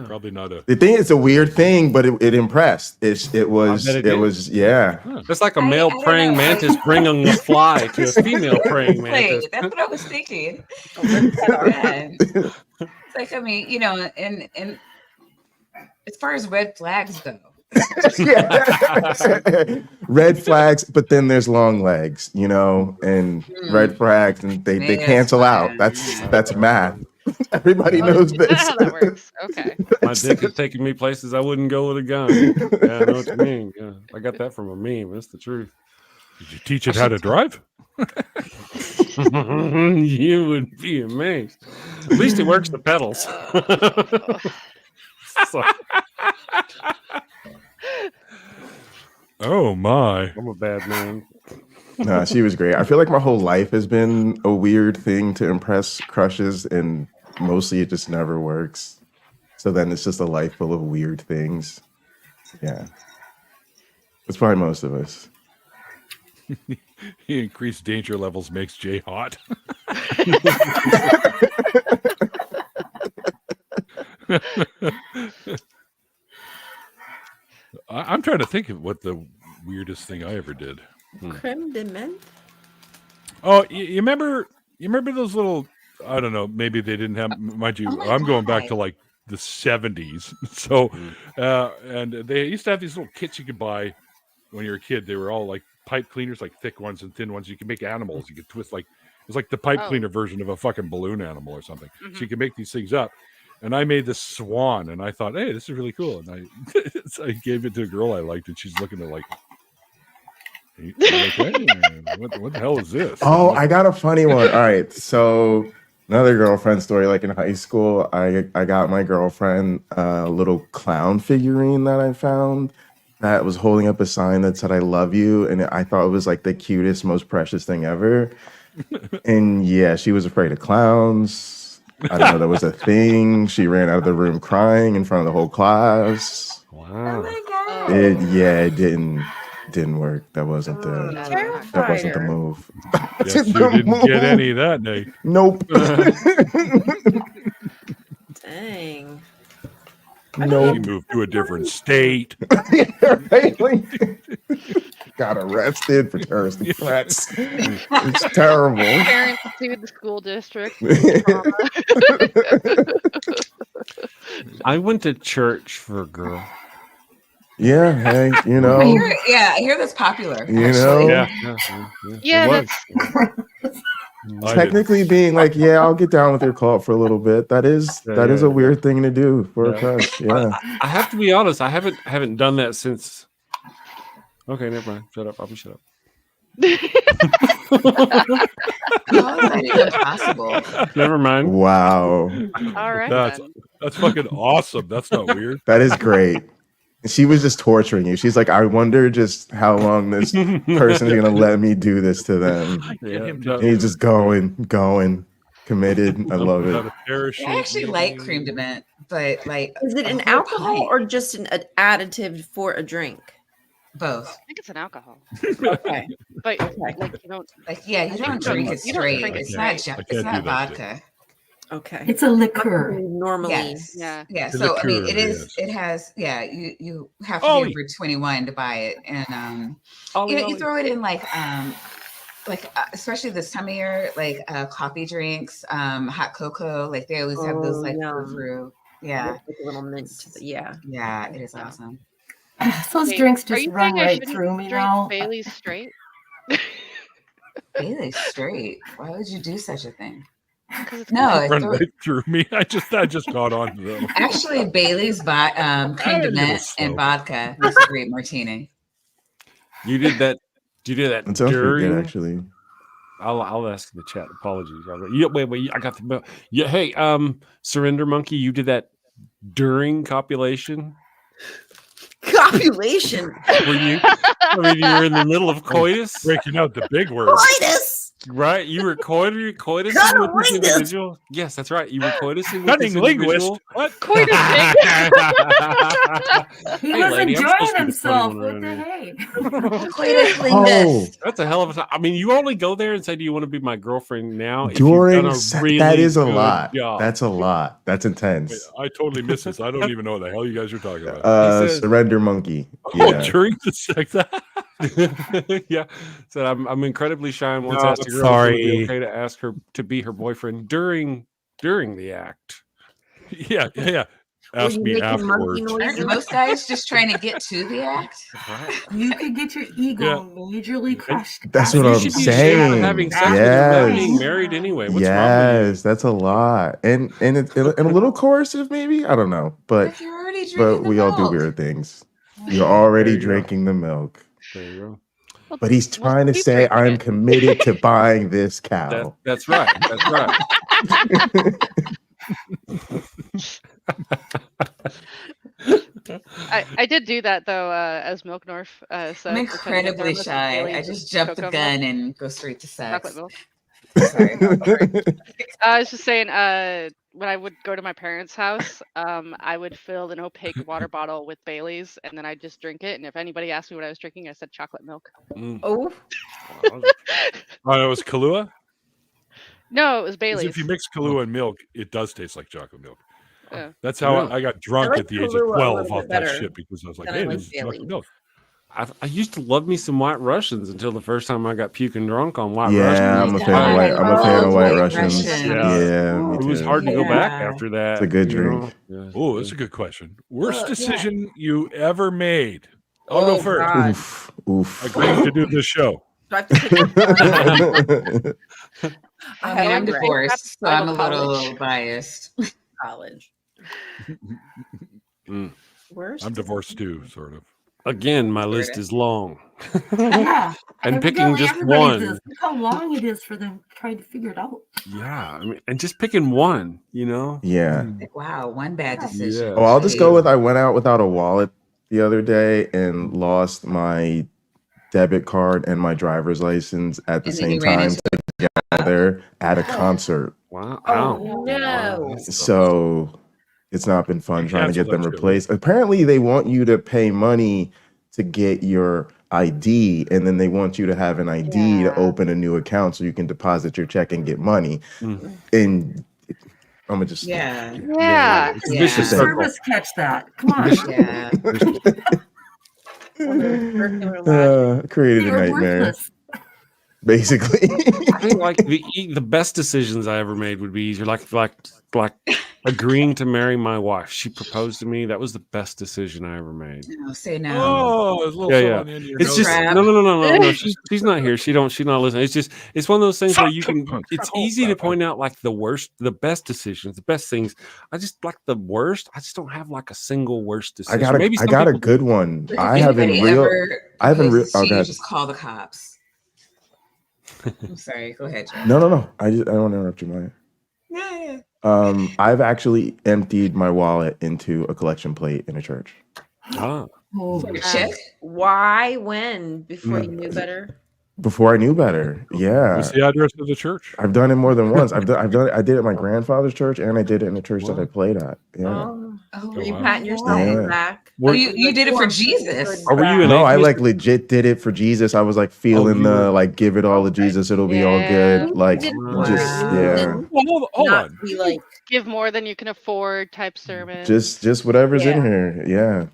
Probably not a. The thing, it's a weird thing, but it impressed. It was yeah. It's like a male praying mantis bringing a fly to a female praying mantis. That's what I was thinking. It's like, I mean, and as far as red flags go. Red flags, but then there's long legs, and red flags, and they cancel out. That's math. Everybody knows this. That's how that works. Okay. My dick is taking me places I wouldn't go with a gun. Yeah, I know what you mean. Yeah, I got that from a meme. That's the truth. Did you teach it how to drive? You would be amazed. At least it works the pedals. So, oh my. I'm a bad man. No, she was great. I feel like my whole life has been a weird thing to impress crushes, and mostly it just never works. So then it's just a life full of weird things. Yeah. It's probably most of us. Increased danger levels makes Jay hot. I'm trying to think of what the weirdest thing I ever did. Creme de menthe? Oh, you remember those little, I don't know, maybe they didn't have, mind you, I'm going back to like the 70s. So, and they used to have these little kits you could buy when you were a kid. They were all like pipe cleaners, like thick ones and thin ones. You can make animals. You could twist like, it was like the pipe cleaner version of a fucking balloon animal or something. So you can make these things up. And I made this swan, and I thought, hey, this is really cool. And I gave it to a girl I liked, and she's looking at like, okay, what the hell is this? Oh, I got a funny one. All right, so another girlfriend story. Like in high school, I got my girlfriend a little clown figurine that I found that was holding up a sign that said "I love you," and I thought it was like the cutest, most precious thing ever. And yeah, she was afraid of clowns. I didn't know that was a thing. She ran out of the room crying in front of the whole class. Wow. It didn't work. That wasn't the move. Yes, you didn't get any of that, Nate. Nope. Dang. Nope. She moved to a different state. Got arrested for terroristic threats. It's terrible. Parents sued the school district. I went to church for a girl. Yeah, hey, you know. I hear that's popular. You know. Yeah, Technically being like, yeah, I'll get down with your cult for a little bit. That is a weird thing to do for a crush. Yeah. I have to be honest, I haven't done that since. Okay, never mind. Shut up. I'll be shut up. How is that even possible? Never mind. Wow. all right. That's fucking awesome. That's not weird. That is great. She was just torturing you. She's like, I wonder just how long this person is gonna let me do this to them. And he's just going, committed. I love it. I actually like cream de mint, but like, Is it an alcohol or just an additive for a drink? both? I think it's an alcohol. Okay. But like you don't you don't drink it straight. It's not vodka. Okay. It's a liquor. Normally. Yes. Yeah. Yeah. It's a So I mean, liqueur, it is. yes. It has. Yeah. You have to be over 21 to buy it, and you throw it in like especially this time of year, like coffee drinks, hot cocoa. Like they always have those like brew. Yeah. Like a little mint. Yeah. Yeah. It is awesome. Those Wait, drinks are just you run saying I right shouldn't through me drink now. Bailey's straight? Bailey's straight. Why would you do such a thing? It's No, Run right through me. I just caught on to them. actually, Bailey's cream de mint and vodka makes a great martini. You did that. You did that It sounds pretty during. good, actually. I'll ask in the chat. Apologies. Wait. I got the. Yeah. Hey, Surrender Monkey. You did that during copulation. Copulation. Were you? I mean, you were in the middle of coitus. Breaking out the big words. Coitus. Right, you were coitusing with this individual. Yes, that's right. You were coitusing with this linguist. individual. What? He Hey, was lady, I'm supposed to enjoying be the himself. funny one What the around hey? Coitus Oh, linguist. That's a hell of a time. I mean, you only go there and say, "Do you want to be my girlfriend now?" If during you've done a really that is a good lot. job. That's a lot. That's intense. Wait, I totally missed this. I don't even know what the hell you guys are talking about. He says- Surrender Monkey. Oh, Yeah. during the sex. Yeah. So I'm incredibly shy and once No, asked a girl if it would be sorry. okay to ask her to be her boyfriend during the act. Yeah. Ask you me making monkey afterwards. noises? Aren't most guys just trying to get to the act? Right. You could get your ego majorly crushed. That's after what You I'm should be ashamed of saying. having sex with her, not Yes. being married anyway. What's wrong with Yes, that's a lot, and it's and a little coercive, maybe. I don't know, but If you're already drinking we all do milk. weird things. You're already There you go. drinking the milk, you? There you go. Well, but he's well, trying to keep say, drinking "I'm it. committed to buying this cow." That's right. That's right. I did do that though, as Milknorf said. I'm pretending incredibly that shy. Bailey's I is just jump the cocoa gun milk, and go straight to sex. chocolate milk. Sorry. I was just saying, when I would go to my parents' house, I would fill an opaque water bottle with Bailey's, and then I'd just drink it. And if anybody asked me what I was drinking, I said chocolate milk. Mm. Oh, Oh, it was Kahlua? No, it was 'Cause Bailey's. if you mix Kahlua and milk, it does taste like chocolate milk. Yeah. That's how Yeah. I got drunk like at the age Kahlua of a 12 little off bit that better shit because I was like, than I hey, like this is chocolate Bailey's. milk. I used to love me some White Russians until the first time I got puking drunk on White Yeah, Russians. I'm a fan of white. I'm a fan of Oh, White White Russians. Russians. Yeah, me It was too. hard to go back Yeah. after that. It's a good you know? drink. Yeah. Oh, that's a good question. Worst Yeah. decision you ever made? I'll go first. God. Oof, oof. Agreeing to do this show. Do I have to pick I mean, I'm Right. divorced, so I'm a College. little biased. college? Worst. I'm divorced too, sort of. Again, my list is long. Yeah. And picking evidently just everybody one. does. Look how long it is for them trying to figure it out. Yeah, I mean, and just picking one, you know? Yeah. Like, wow, one bad decision. Yeah. Oh, I'll just go Jeez. with I went out without a wallet the other day and lost my debit card and my driver's license at the And then you same ran time into together at a concert. Wow. Oh, no. Wow. So it's not been fun trying to Cancel get them that shit, replaced. Apparently, they want you to pay money to get your ID, and then they want you to have an ID to open a new account so you can deposit your check and get money. And I'm gonna just Yeah. It's a vicious Yeah. circle. Service catch that. Come on. Yeah. Created a You're nightmare, worthless. basically. I think like the best decisions I ever made would be easier. Like agreeing to marry my wife. She proposed to me. That was the best decision I ever made. No, say no. Oh, there's a little Yeah, something on the end of your It's nose. just Crap. no. She's not here. She's not listening. It's one of those things where you can. It's Oh, easy to point out like the best decisions, the best things. I just like the worst. I just don't have like a single worst decision. Maybe I some got a people good do. one. If I haven't anybody real. ever I haven't real. proposes Oh, to you, God. just call the cops. I'm sorry. Go ahead, Joe. No. I don't want to interrupt you, Maya. Yeah. I've actually emptied my wallet into a collection plate in a church. Ah. For a check. Why? When? Before you knew better? Before I knew better. Yeah. What's the address of the church? I've done it more than once. I did it at my grandfather's church, and I did it in the church that I played at. Yeah. Were you wow. patting yourself Yeah. on the back? Oh, you did it for Jesus. Or were you an No, I atheist? like legit did it for Jesus. I was like feeling you the were- like give it all to Jesus, it'll be all good. Like Wow. just yeah. Well, hold Not on. be like, Give more than you can afford type sermon. Just whatever's in here. Yeah.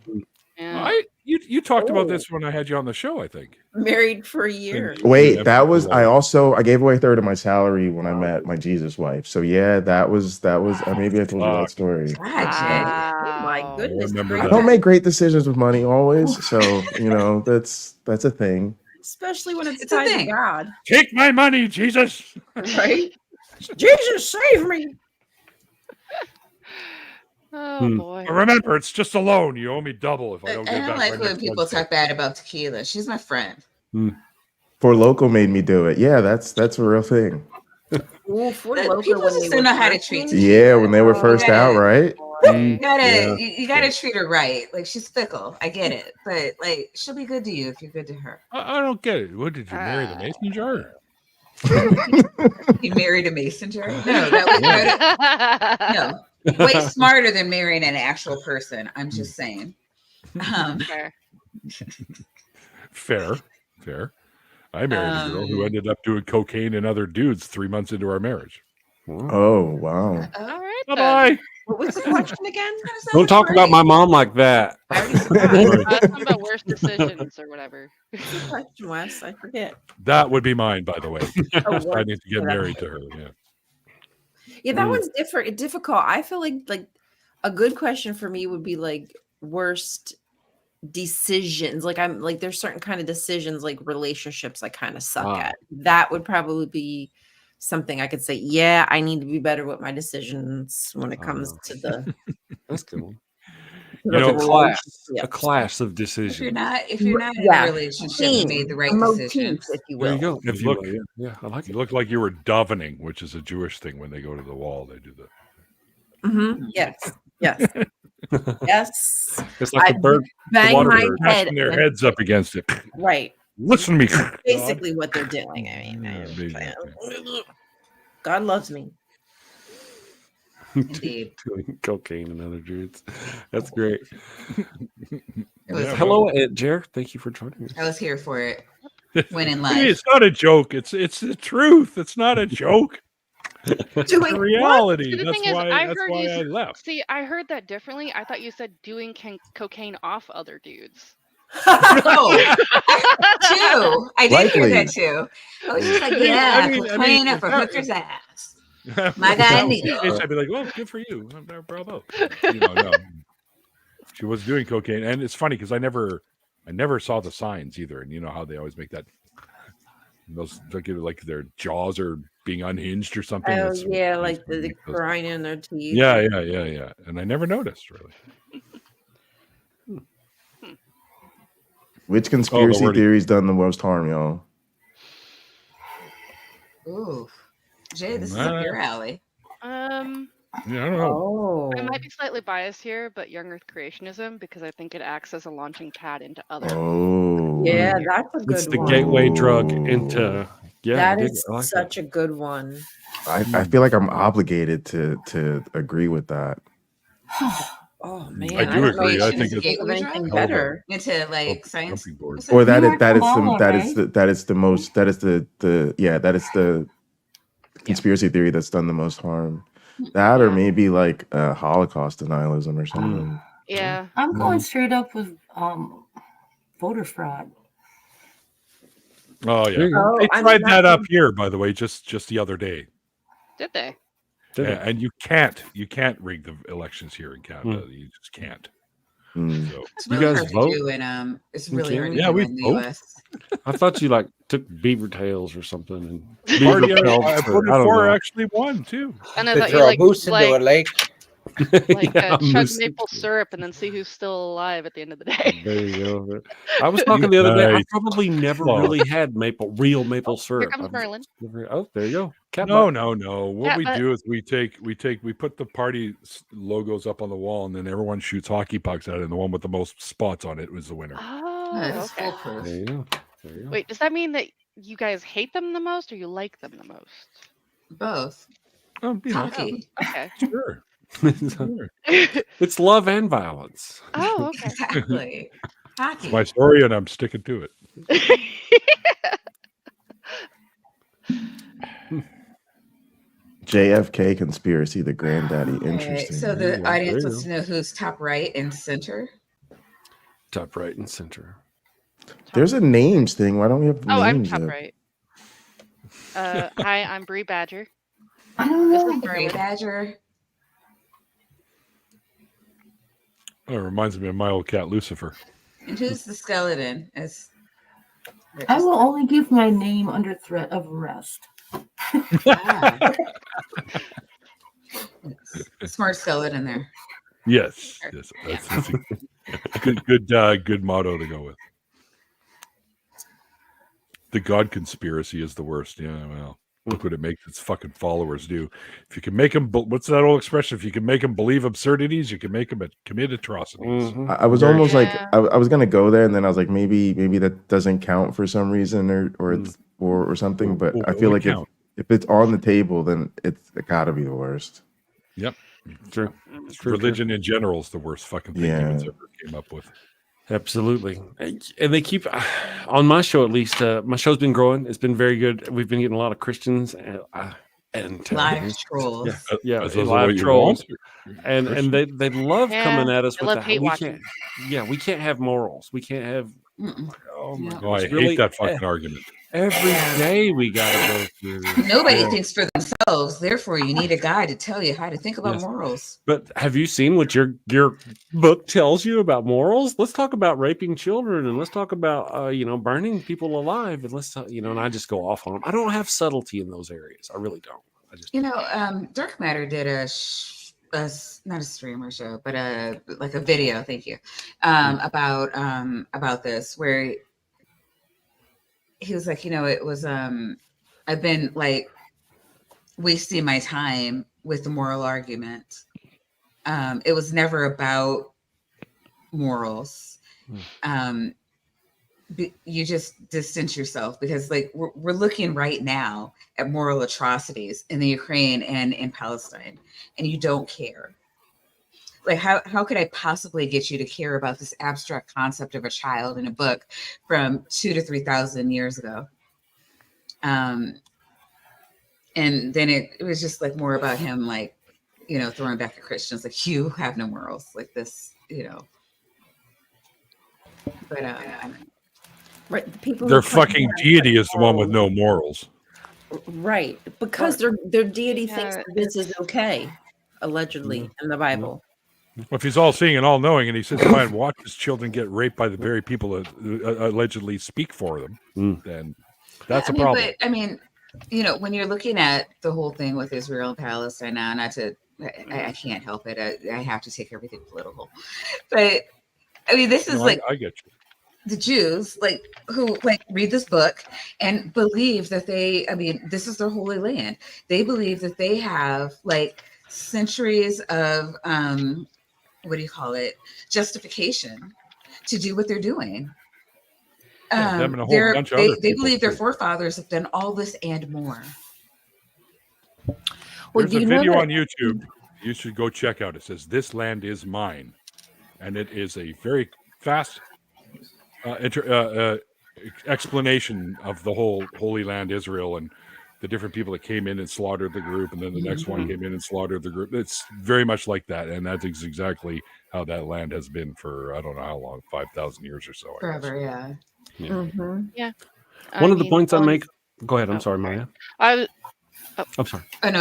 Yeah. You talked about this when I had you on the show, I think. married for a year. Wait, that was I gave away a third of my salary when I met my Jesus wife. So yeah, that was maybe I told you that story. God, oh my goodness. remember I that. don't make great decisions with money always, so that's a thing. Especially when it's It's a tied to thing. God. Take my money, Jesus. Right? Jesus, save me. Oh boy. But remember, it's just a loan. You owe me double if I don't I get don't back like my when next people blood talk bad about tequila. She's my friend. For Local made me do it. Yeah, that's a real thing. Ooh, for But local people when just they don't were know how to first treat ones. tequila. Yeah, when they were first out, right? You gotta treat her right. Like she's fickle. I get it, but like she'll be good to you if you're good to her. I don't get it. What did you marry the mason jar? You married a mason jar? No, that was no. Way smarter than marrying an actual person. I'm just saying. Fair. I married a girl who ended up doing cocaine and other dudes 3 months into our marriage. Oh wow. All right. Bye-bye. What was the question again? Don't talk about my mom like that. Something about worst decisions or whatever. What's the question, Wes? I forget. That would be mine, by the way. Oh, I need to get married to her. Yeah. Yeah, that one's difficult. I feel like a good question for me would be like worst decisions. Like I'm like there's certain kind of decisions like relationships I kind of suck at. That would probably be something I could say, yeah, I need to be better with my decisions when it comes to the That's a good one. the A class of decisions. If you're not in a relationship, you made the right decisions. if you There will. you go. You If you look, will, yeah, I like you it. look like you were davening, which is a Jewish thing. When they go to the wall, they do that. Mm-hmm. Yes. Yes. It's like I the bird, bang water my bird. head. Smashing their heads up against it. Right. Listen to me. Basically what they're doing. I mean, God loves me. Indeed. doing cocaine and other dudes. That's great. It was, Hello, Aunt Jer. Thank you for joining us. I was here for it. When in Hey, life. it's not a joke. It's the truth. It's not a joke. It's Doing the reality. See, the That's thing is, why. I That's heard why you. I left. See, I heard that differently. I thought you said doing cocaine off other dudes. Oh, too. I did hear Likely. that too. I was just like, yeah, clean up if a that- hooker's ass. If My that guy was the Neil. case, I'd be like, well, good for you. Bravo. No. She was doing cocaine. And it's funny because I never saw the signs either. And you know how they always make that those like their jaws are being unhinged or something. Oh That's what yeah, these like the make those- grinding in their teeth. Yeah. And I never noticed really. Which conspiracy Lordy. theory's done the most harm, y'all? Ooh, Jay, this is up your alley. Yeah, I don't know. I might be slightly biased here, but young Earth creationism, because I think it acts as a launching pad into other. Oh, Yeah, that's a good It's the one. gateway drug into. Yeah, That I dig is it. I like such a good one. I feel like I'm obligated to agree with that. Oh man, I do don't know agree. if I you think can it's think of anything hell of a- better. Into like science. Jumping board. Or that You is that is are the Kabbalah, that is right? the that is the most that is the conspiracy theory that's done the most harm. That or maybe like Holocaust denialism or something. Yeah. I'm going straight up with voter fraud. Oh There yeah, you go. they I mean, tried that that's up here, by the way, just the other day. Did they? Did Yeah, it? and you can't rig the elections here in Canada. You just can't. Mm. So It's You really guys hard vote? to do in it's You really can? hard to Yeah, do we in the vote. US. I thought you like took beaver tails or something and the beaver party I pelts. voted I don't for know. actually won too. And I They thought you throw a like moose into a lake. Yeah, chug moose. maple syrup and then see who's still alive at the end of the day. There you go. I was talking the other day. I Nice. probably never Well- really had real maple Here syrup. comes I've Merlin. Oh, there you go. Cat No. What Cat we butt. do is we put the party logos up on the wall, and then everyone shoots hockey pucks at it, and the one with the most spots on it was the winner. Oh, No, this is okay. foolproof. There you go. There you go. Wait, does that mean that you guys hate them the most or you like them the most? Both. You know, Hockey. Okay. sure. It's love and violence. Oh, okay. Exactly. Hockey. It's my story, and I'm sticking to it. JFK conspiracy, the granddaddy. Okay, Interesting. so There you the go, audience there you wants to know who's top right and center. Top right and center. There's a names thing. Why don't we have Oh, I'm names? top up? right. Hi, I'm Bree Badger. I don't This know. is Gray Merlin. Badger. Oh, it reminds me of my old cat Lucifer. And who's the skeleton? I will only give my name under threat of arrest. Ah. Smart skeleton there. Yes, that's a good motto to go with. The God conspiracy is the worst. Yeah, well, look what it makes its fucking followers do. If you can make them, what's that old expression? If you can make them believe absurdities, you can make them commit atrocities. Mhm. I was Very almost true. like I was gonna go there, and then I was like, maybe that doesn't count for some reason, or something. But Well, I feel what like count? if it's on the table, then it gotta be the worst. Yep, True. It's true. religion in general is the worst fucking thing humans ever came up with. Absolutely. And they keep, on my show at least, my show's been growing. It's been very good. We've been getting a lot of Christians and Live trolls. yeah, Is those live what you trolls. want? And they love Yeah, coming at us they with love hate we watching. can't. Yeah, we can't have morals. We can't have. Mm-mm. Oh my Yeah. Oh, I gosh, really, hate that fucking argument. Every day we gotta go through this. Nobody Yeah. thinks for themselves. Therefore, you need a guy to tell you how to think about Yes. morals. But have you seen what your book tells you about morals? Let's talk about raping children, and let's talk about burning people alive, and let's and I just go off on them. I don't have subtlety in those areas. I really don't. I just Dark Matter did not a streamer show, but like a video. Thank you. About this, where he was like, it was I've been like wasting my time with the moral argument. It was never about morals. You just distance yourself because like we're looking right now at moral atrocities in the Ukraine and in Palestine, and you don't care. Like how could I possibly get you to care about this abstract concept of a child in a book from 2,000 to 3,000 years ago? And then it was just like more about him, like, throwing back at Christians, like, you have no morals, like this, But Right, the people Their who claim fucking to have deity is the one with morals. no morals. Right, because their deity thinks Yeah, that this is okay, allegedly in the Bible. Well, if he's all seeing and all knowing, and he sits by and watches children get raped by the very people that allegedly speak for them, then that's a problem. But you know, when you're looking at the whole thing with Israel and Palestine now, I can't help it. I have to take everything political. But I mean, this is like I get you. The Jews, like, who like read this book and believe that this is their holy land. They believe that they have like centuries of justification to do what they're doing. Them and a whole bunch of other they people, believe their too. forefathers have done all this and more. Well, There's a video on YouTube you should go check out. It says, "This land is mine." And it is a very fast explanation of the whole Holy Land Israel and the different people that came in and slaughtered the group. And then the next one came in and slaughtered the group. It's very much like that. And that is exactly how that land has been for, I don't know how long, 5,000 years or so. Forever, yeah. Yeah. One of the points I make. Go ahead. I'm sorry, Maya. I'm sorry. Oh no,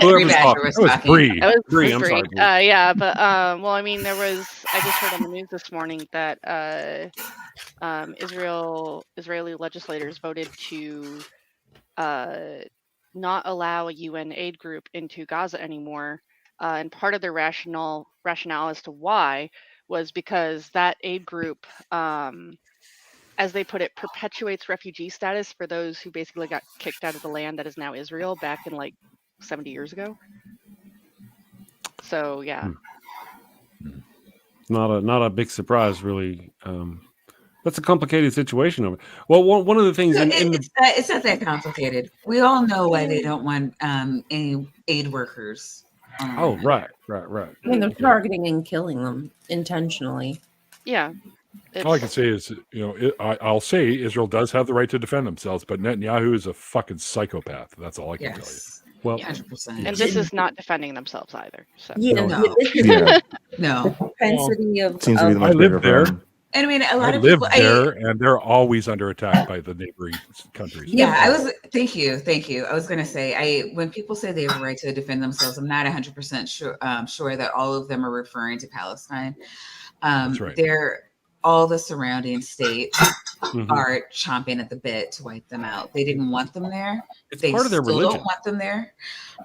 Whoever's talking. That was Bree. Bree, I'm sorry. Yeah, but well, I mean, I just heard on the news this morning that Israeli legislators voted to not allow a UN aid group into Gaza anymore, and part of their rationale as to why was because that aid group, as they put it, perpetuates refugee status for those who basically got kicked out of the land that is now Israel back in like 70 years ago. So yeah. Not a big surprise, really. That's a complicated situation. Well, one of the things it's not that complicated. We all know why they don't want any aid workers. Right. I mean, they're targeting and killing them intentionally. Yeah. All I can say is, I'll say Israel does have the right to defend themselves, but Netanyahu is a fucking psychopath. That's all I can tell you. Well, 100%. And this is not defending themselves either. So No. Propensity of Seems to be the much I live bigger there. problem. And I mean, a lot I of live people there, and they're always under attack by the neighboring countries. Yeah, thank you. I was going to say, when people say they have a right to defend themselves, I'm not 100% sure that all of them are referring to Palestine. That's right. All the surrounding states are chomping at the bit to wipe them out. They didn't want them there. It's They part of their still religion. don't want them there.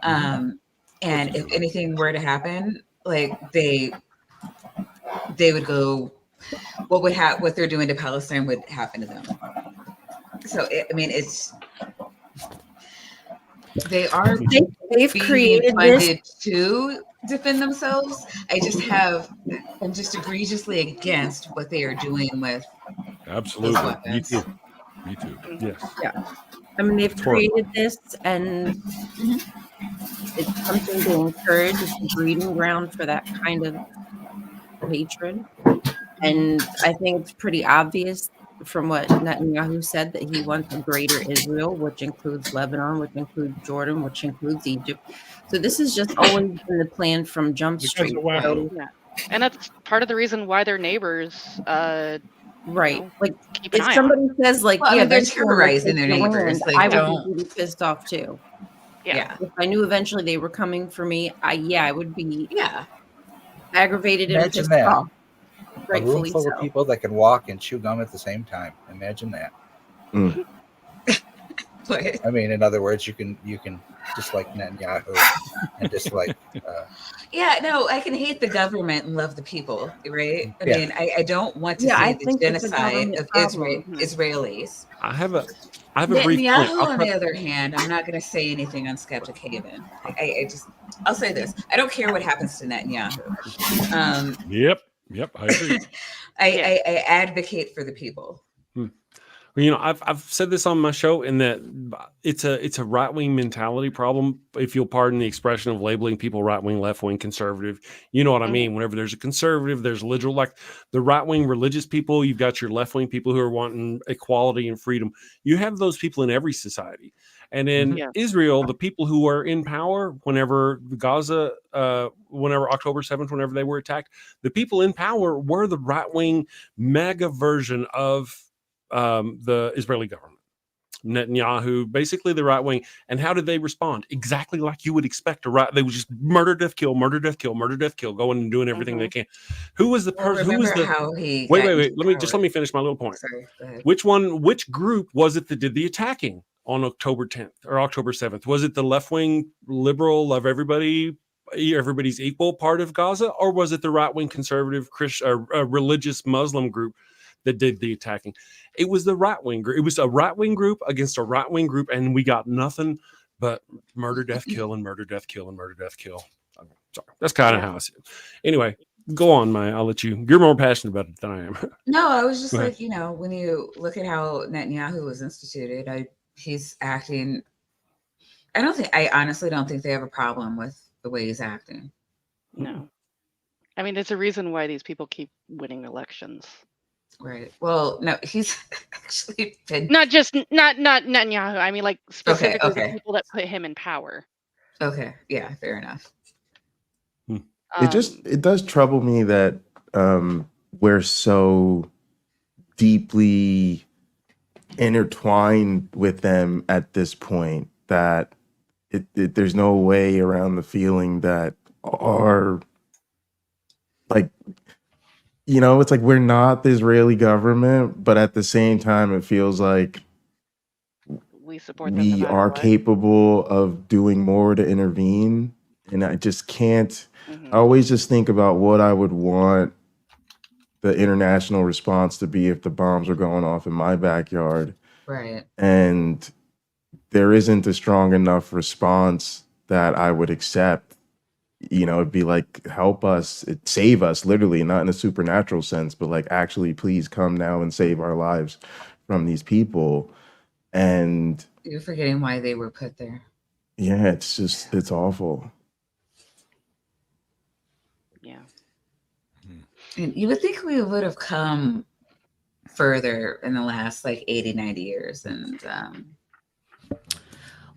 And if anything were to happen, like they would go. What they're doing to Palestine would happen to them. So they've created funded to defend themselves. I'm just egregiously against what they are doing with Absolutely. weapons. Me too. Yes. Yeah. I mean, they've created this, and it's something to encourage. It's a breeding ground for that kind of hatred. And I think it's pretty obvious from what Netanyahu said that he wants a greater Israel, which includes Lebanon, which includes Jordan, which includes Egypt. So this has just always been the plan from Jump Street. So, and that's part of the reason why their neighbors right. Like keep an if eye somebody on. says like, Well, I mean, they're eventually terrorizing they'll their take the neighbors. land, Like, I don't- would be really pissed off too. Yeah. If I knew eventually they were coming for me, I would be aggravated and Imagine pissed that. off. A room Rightfully full so. of people that can walk and chew gum at the same time. Imagine that. I mean, in other words, you can dislike Netanyahu and dislike. I can hate the government and love the people, right? I mean, I don't want to I see the think it's a genocide of government Israelis. I have a brief point. Netanyahu, on the other hand, I'm not going to say anything on Skeptic Haven. I'll say this: I don't care what happens to Netanyahu. Yep, I agree. I advocate for the people. Well, I've said this on my show in that it's a right-wing mentality problem, if you'll pardon the expression of labeling people right-wing, left-wing, conservative. You know what I mean? Whenever there's a conservative, there's literal, like the right-wing religious people, you've got your left-wing people who are wanting equality and freedom. You have those people in every society. And in Israel, the people who are in power, whenever Gaza, whenever October 7th, whenever they were attacked, the people in power were the right-wing mega version of the Israeli government. Netanyahu, basically the right wing. And how did they respond? Exactly like you would expect they would just murder, death, kill, murder, death, kill, murder, death, kill, going and doing everything they can. Who was the person? Wait. Let me finish my little point. Sorry, go ahead. Which group was it that did the attacking? on October 10th or October 7th? Was it the left-wing liberal love everybody's equal part of Gaza, or was it the right-wing conservative Christian religious Muslim group that did the attacking? It was the right-wing group. It was a right-wing group against a right-wing group, and we got nothing but murder, death, kill, and murder, death, kill, and murder, death, kill. Sorry. That's kind of how I see it. Anyway, go on, Maya. I'll let you. You're more passionate about it than I am. No, I was just like, when you look at how Netanyahu was instituted, he's acting. I honestly don't think they have a problem with the way he's acting. No. I mean, there's a reason why these people keep winning elections. Right. Well, no, he's actually been not Netanyahu. I mean, like specifically okay. the people that put him in power. Okay. Yeah, fair enough. It does trouble me that we're so deeply intertwined with them at this point that there's no way around the feeling that our, like, it's like we're not the Israeli government, but at the same time it feels like we support them we are capable of doing more to intervene. And I just can't. I always just think about what I would want the international response to be if the bombs are going off in my backyard. Right. And there isn't a strong enough response that I would accept. It'd be like, help us, save us, literally, not in a supernatural sense, but like, actually, please come now and save our lives from these people. And you're forgetting why they were put there. Yeah, it's awful. Yeah. And you would think we would have come further in the last 80, 90 years. And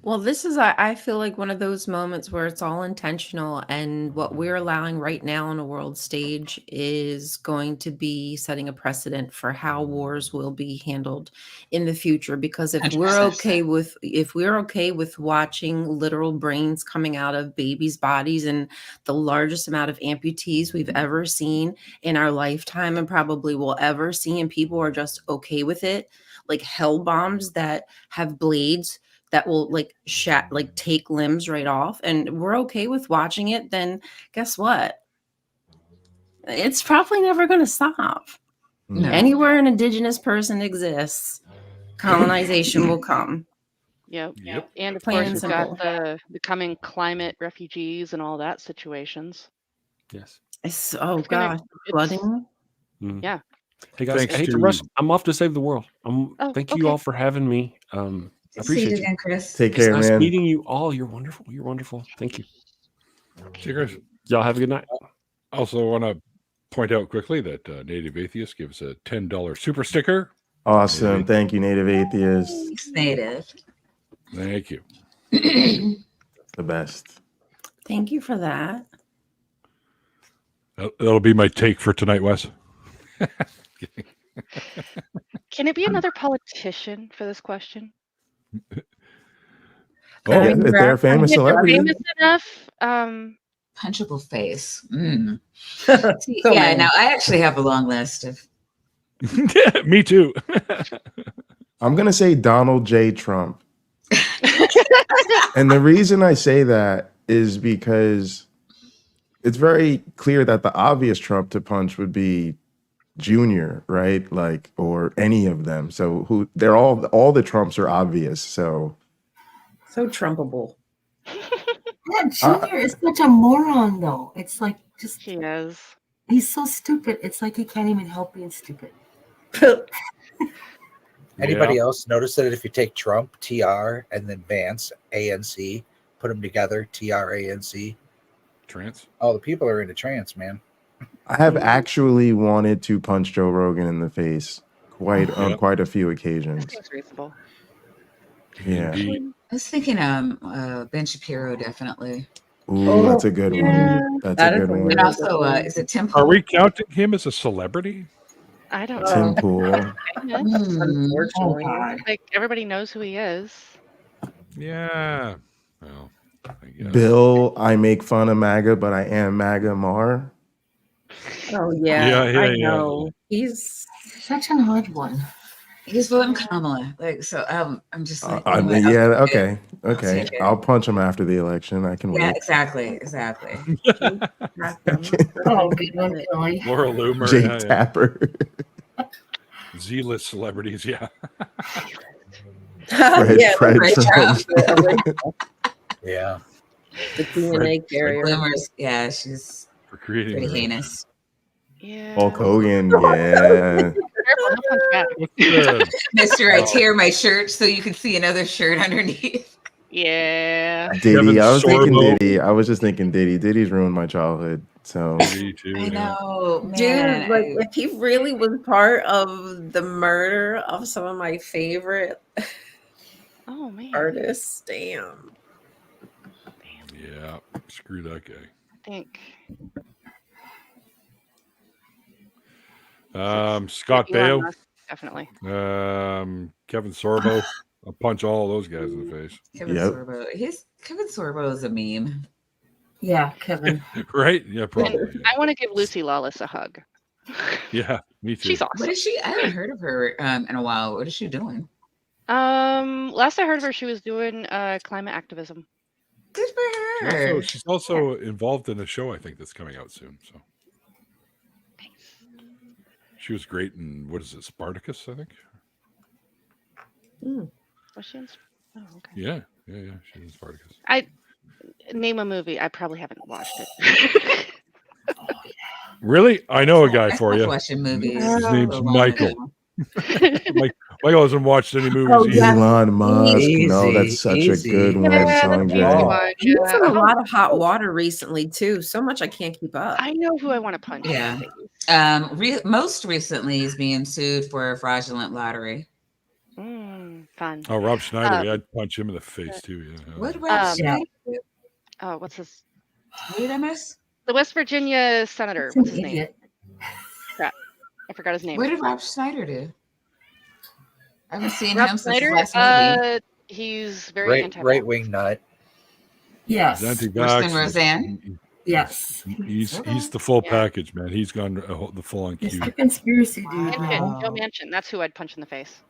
well, this is, I feel like, one of those moments where it's all intentional, and what we're allowing right now on a world stage is going to be setting a precedent for how wars will be handled in the future. Because if we're okay with watching literal brains coming out of babies' bodies and the largest amount of amputees we've ever seen in our lifetime and probably will ever see, and people are just okay with it, like hell bombs that have blades that will take limbs right off, and we're okay with watching it, then guess what? It's probably never going to stop. No. Anywhere an indigenous person exists, colonization will come. Yep. And of course, we've got the becoming climate refugees and all that situations. Yes. Flooding. Yeah. Hey guys, I hate to rush. I'm off to save the world. Thank you all for having me. I appreciate it. Chris. Take care, nice man. Meeting you all. You're wonderful. You're wonderful. Thank you. Cheers. Y'all have a good night. Also want to point out quickly that Native Atheist gives a $10 super sticker. Awesome. Thank you, Native Atheist. Thanks, Native. Thank you. The best. Thank you for that. That'll be my take for tonight, Wes. Can it be another politician for this question? If they're a famous celebrity. Famous enough. Punchable face. Yeah, now I actually have a long list of. Me too. I'm going to say Donald J. Trump. And the reason I say that is because it's very clear that the obvious Trump to punch would be Junior, right? Or any of them. So they're all the Trumps are obvious. So Trumpable. Yeah, Junior is such a moron, though. It's like just he is. He's so stupid. It's like he can't even help being stupid. Anybody else notice that if you take Trump, TR, and then Vance, ANC, put them together, TR, ANC? Trance? Oh, the people are into trance, man. I have actually wanted to punch Joe Rogan in the face on quite a few occasions. That's reasonable. Yeah. I was thinking Ben Shapiro, definitely. Ooh, that's a good one. That's a good one. And also, is it Tim Pool? Are we counting him as a celebrity? I don't know. Tim Pool. Unfortunately. Like everybody knows who he is. Yeah. Well, I guess. Bill, I make fun of MAGA, but I am MAGA Mar. Oh yeah, Yeah, I know. He's such an odd one. He's voting Kamala. Like, so I'm just like, I mean, I'll yeah, take it. okay. take it. I'll punch him after the election. I can Yeah, wait. exactly. Oh, good one, Billy. Laura Loomer. Jake yeah. Tapper. Z-list celebrities, yeah. Fred Trump. Yeah. The DNA carrier. Bloomers, yeah, she's For creating pretty her- heinous. Yeah. Hulk Hogan, yeah. Careful, he'll punch back. What's the- Mister, I tear my shirt so you can see another shirt underneath. Yeah. Diddy. Kevin I was thinking Sorbo. Diddy. I was just thinking Diddy. Diddy's ruined my childhood. So Me too, I yeah. know, man. Dude, like if he really was part of the murder of some of my favorite Oh man. artists, damn. Yeah, screw that guy. I think. Scott Elon Baio, Musk, definitely. Kevin Sorbo. I'll punch all those guys in the face. Kevin Yep. Sorbo. Kevin Sorbo is a meme. Yeah, Kevin. Right? Yeah, probably. And I want to give Lucy Lawless a hug. Yeah, me too. She's What awesome. is she? I haven't heard of her in a while. What is she doing? Last I heard of her, she was doing climate activism. Good for her. She's also involved in a show, I think, that's coming out soon. So she was great in, what is it, Spartacus, I think? Was she in? Oh, okay. Yeah. She's in Spartacus. Name a movie. I probably haven't watched it. Really? I know a guy I for stopped you. watching movies. His name's so long Michael. ago. Michael hasn't watched any movies Oh, either. yeah. Elon Musk. No, Easy, that's such easy. a good one, Yeah, that's Sanjay. easy one, He's yeah. in a lot of hot water recently too. So much I can't keep up. I know who I want to punch. in the Yeah. face. Most recently, he's being sued for a fraudulent lottery. Fun. Oh, Rob Schneider. Yeah, I'd punch him in the face too. Yeah. What Rob Yeah. Schneider do? Oh, what's his? What did I miss? The West Virginia senator. It's an What's his name? idiot. Crap. I forgot his name. What did Rob Schneider do? I haven't seen Rob him since Schneider? his last movie. He's very anti. Right wing nut. Yes. He's anti-vax. Worse than Roseanne? Yes. He's the full Yeah. package, man. He's gone the full on He's cue. the conspiracy dude Manchin, now. Joe Manchin. That's who I'd punch in the face.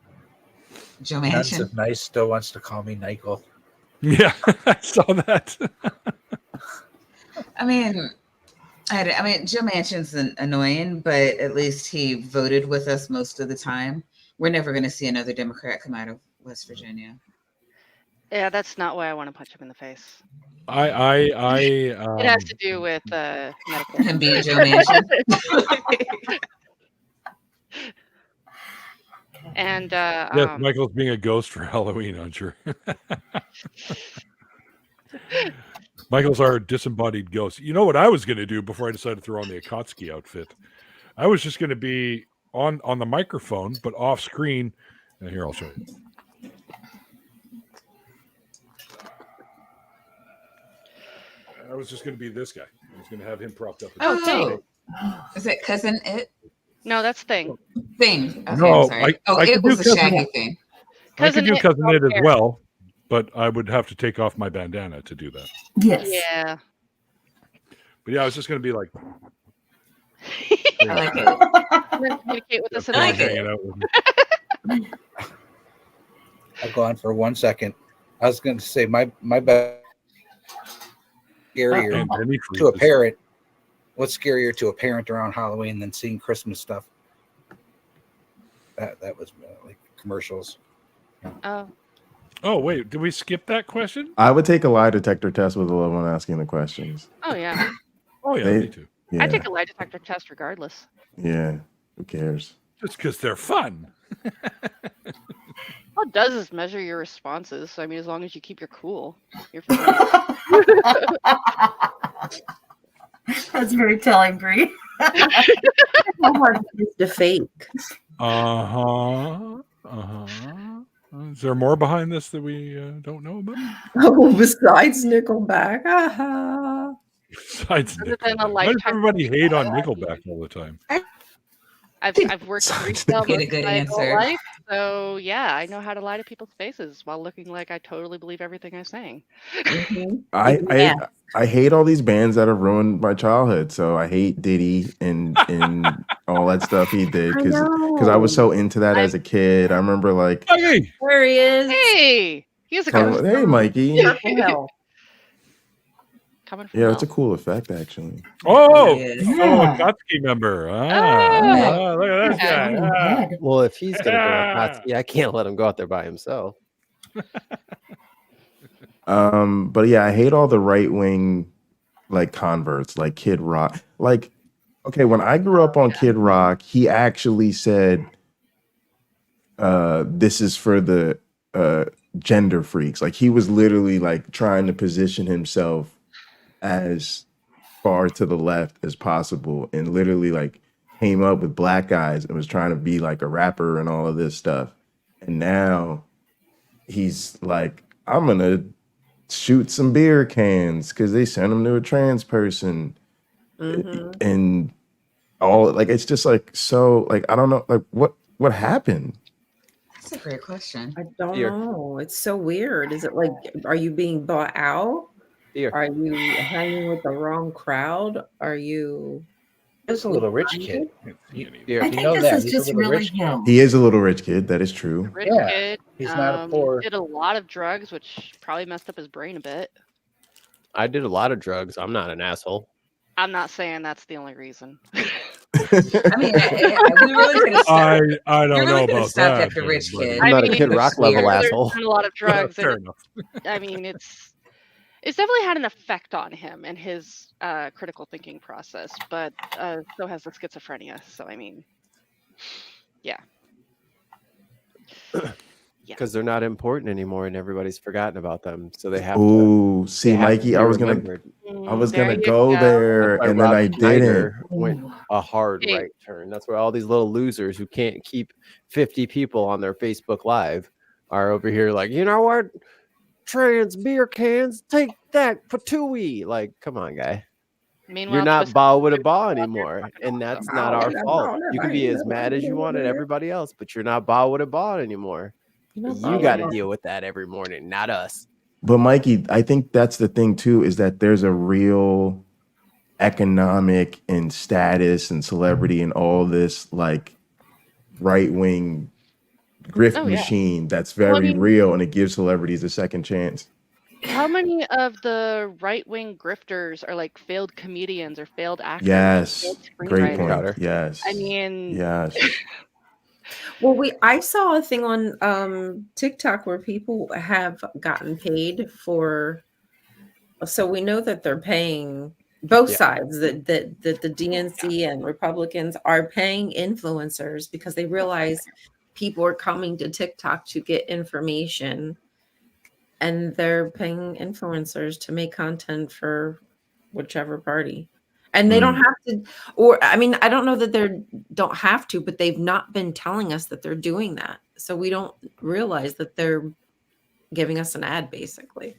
Joe Nuts Manchin. of Nice still wants to call me Nykel. Yeah, I saw that. I mean, Joe Manchin's annoying, but at least he voted with us most of the time. We're never going to see another Democrat come out of West Virginia. Yeah, that's not why I want to punch him in the face. It It has to do with medical. Him being Joe Manchin. And yes, Michael's being a ghost for Halloween, I'm sure. Michael's our disembodied ghost. You know what I was going to do before I decided to throw on the Akatsuki outfit? I was just going to be on the microphone, but off screen. And here, I'll show you. I was just going to be this guy. I was going to have him propped up. Oh, is it Cousin It? No, that's Thing. Thing. Okay, No, I'm sorry. I It could was do a Cousin shaggy It. thing. I could do It, Cousin It as fair. well, but I would have to take off my bandana to do that. Yes. Yeah. But yeah, I was just going to be like, I like it. Communicate with us in I like that. it. hanging out with me. I'll go on for 1 second. I was going to say my bad. Scarier And any to a creases. parent. What's scarier to a parent around Halloween than seeing Christmas stuff? That was like commercials. Oh, Oh, wait, did we skip that question? I would take a lie detector test with the loved one asking the questions. oh yeah. Oh, yeah, They- me too. Yeah, I take a lie detector test regardless. yeah. Who cares? Just because they're fun. All it does is measure your responses. So, I mean, as long as you keep your cool, you're fine. That's very telling, Bree. It's the fake. Uh-huh. Is there more behind this that we don't know about? Oh, besides Nickelback. Besides Other than a Nickelback. Why does lifetime- everybody hate on Nickelback all the time? I've worked in retail Get a most of good my whole answer. life, so yeah, I know how to lie to people's faces while looking like I totally believe everything I'm saying. Yeah. I hate all these bands that have ruined my childhood. So I hate Diddy and all that stuff he did, I because I was know. so into that as a kid. I remember like, Hey, There he is. Hey, he's a ghost. hey, Mikey. Purple hell. Coming from Yeah, it's a hell. cool effect actually. oh, Yes. fellow Yeah. Akatsuki member. Oh. Look at this Yeah. guy. Oh, Ah. head. Well, if he's gonna go Akatsuki, I can't let him go out there by himself. But yeah, I hate all the right wing like converts, like Kid Rock. Like, okay, when I grew up on Kid Rock, he actually said, this is for the gender freaks. Like he was literally like trying to position himself as far to the left as possible, and literally like came up with black guys and was trying to be like a rapper and all of this stuff. And now he's like, I'm gonna shoot some beer cans because they sent him to a trans person. And all like it's just like, so like I don't know, like what happened? That's a great question. I don't Fear. know. It's so weird. Is it like, are you being bought out? Fear. Are you hanging with the wrong crowd? Are you? He's a little rich kid. Fear. I You think know this that. is He's a just little really rich kid. him. He is a little rich kid, that is true. Rich Yeah, kid. he's not a poor. Did a lot of drugs, which probably messed up his brain a bit. I did a lot of drugs. I'm not an asshole. I'm not saying that's the only reason. I mean, we really could have stopped. I don't You really know could have about stopped that. at the rich buddy. kid. I'm not a mean, Kid Rock level There's asshole. done a lot of drugs. Fair and enough. I mean, it's definitely had an effect on him and his critical thinking process, but so has the schizophrenia. So I mean, yeah. Because they're not important anymore and everybody's forgotten about them. So they have Ooh, to. see, they have to Mikey, be I was remembered. gonna you go there, That's why and then I Robin didn't. Schneider went a hard Hey. right turn. That's where all these little losers who can't keep 50 people on their Facebook Live are over here like, you know what? Trans beer cans, take that patooey. Like, come on, guy. Meanwhile, You're not Twisted ba with a Sister ba is anymore. fucking And that's awesome. not our No, fault. no, You can be as mad as you want at everybody else, but you're not ba with a ba anymore. You got to deal with that every morning, not us. But Mikey, I think that's the thing too, is that there's a real economic and status and celebrity and all this like right wing grift Oh, yeah. machine that's Well, I very mean- real, and it gives celebrities a second chance. How many of the right wing grifters are like failed comedians or failed actors? or Yes, failed great screenwriters? point. Yes, I mean, yes. Well, I saw a thing on TikTok where people have gotten paid for. So we know that they're paying both Yeah. sides. That the DNC and Republicans are paying influencers because they realize people are coming to TikTok to get information, and they're paying influencers to make content for whichever party. And they don't have to, or I mean, I don't know that they don't have to, but they've not been telling us that they're doing that. So we don't realize that they're giving us an ad, basically.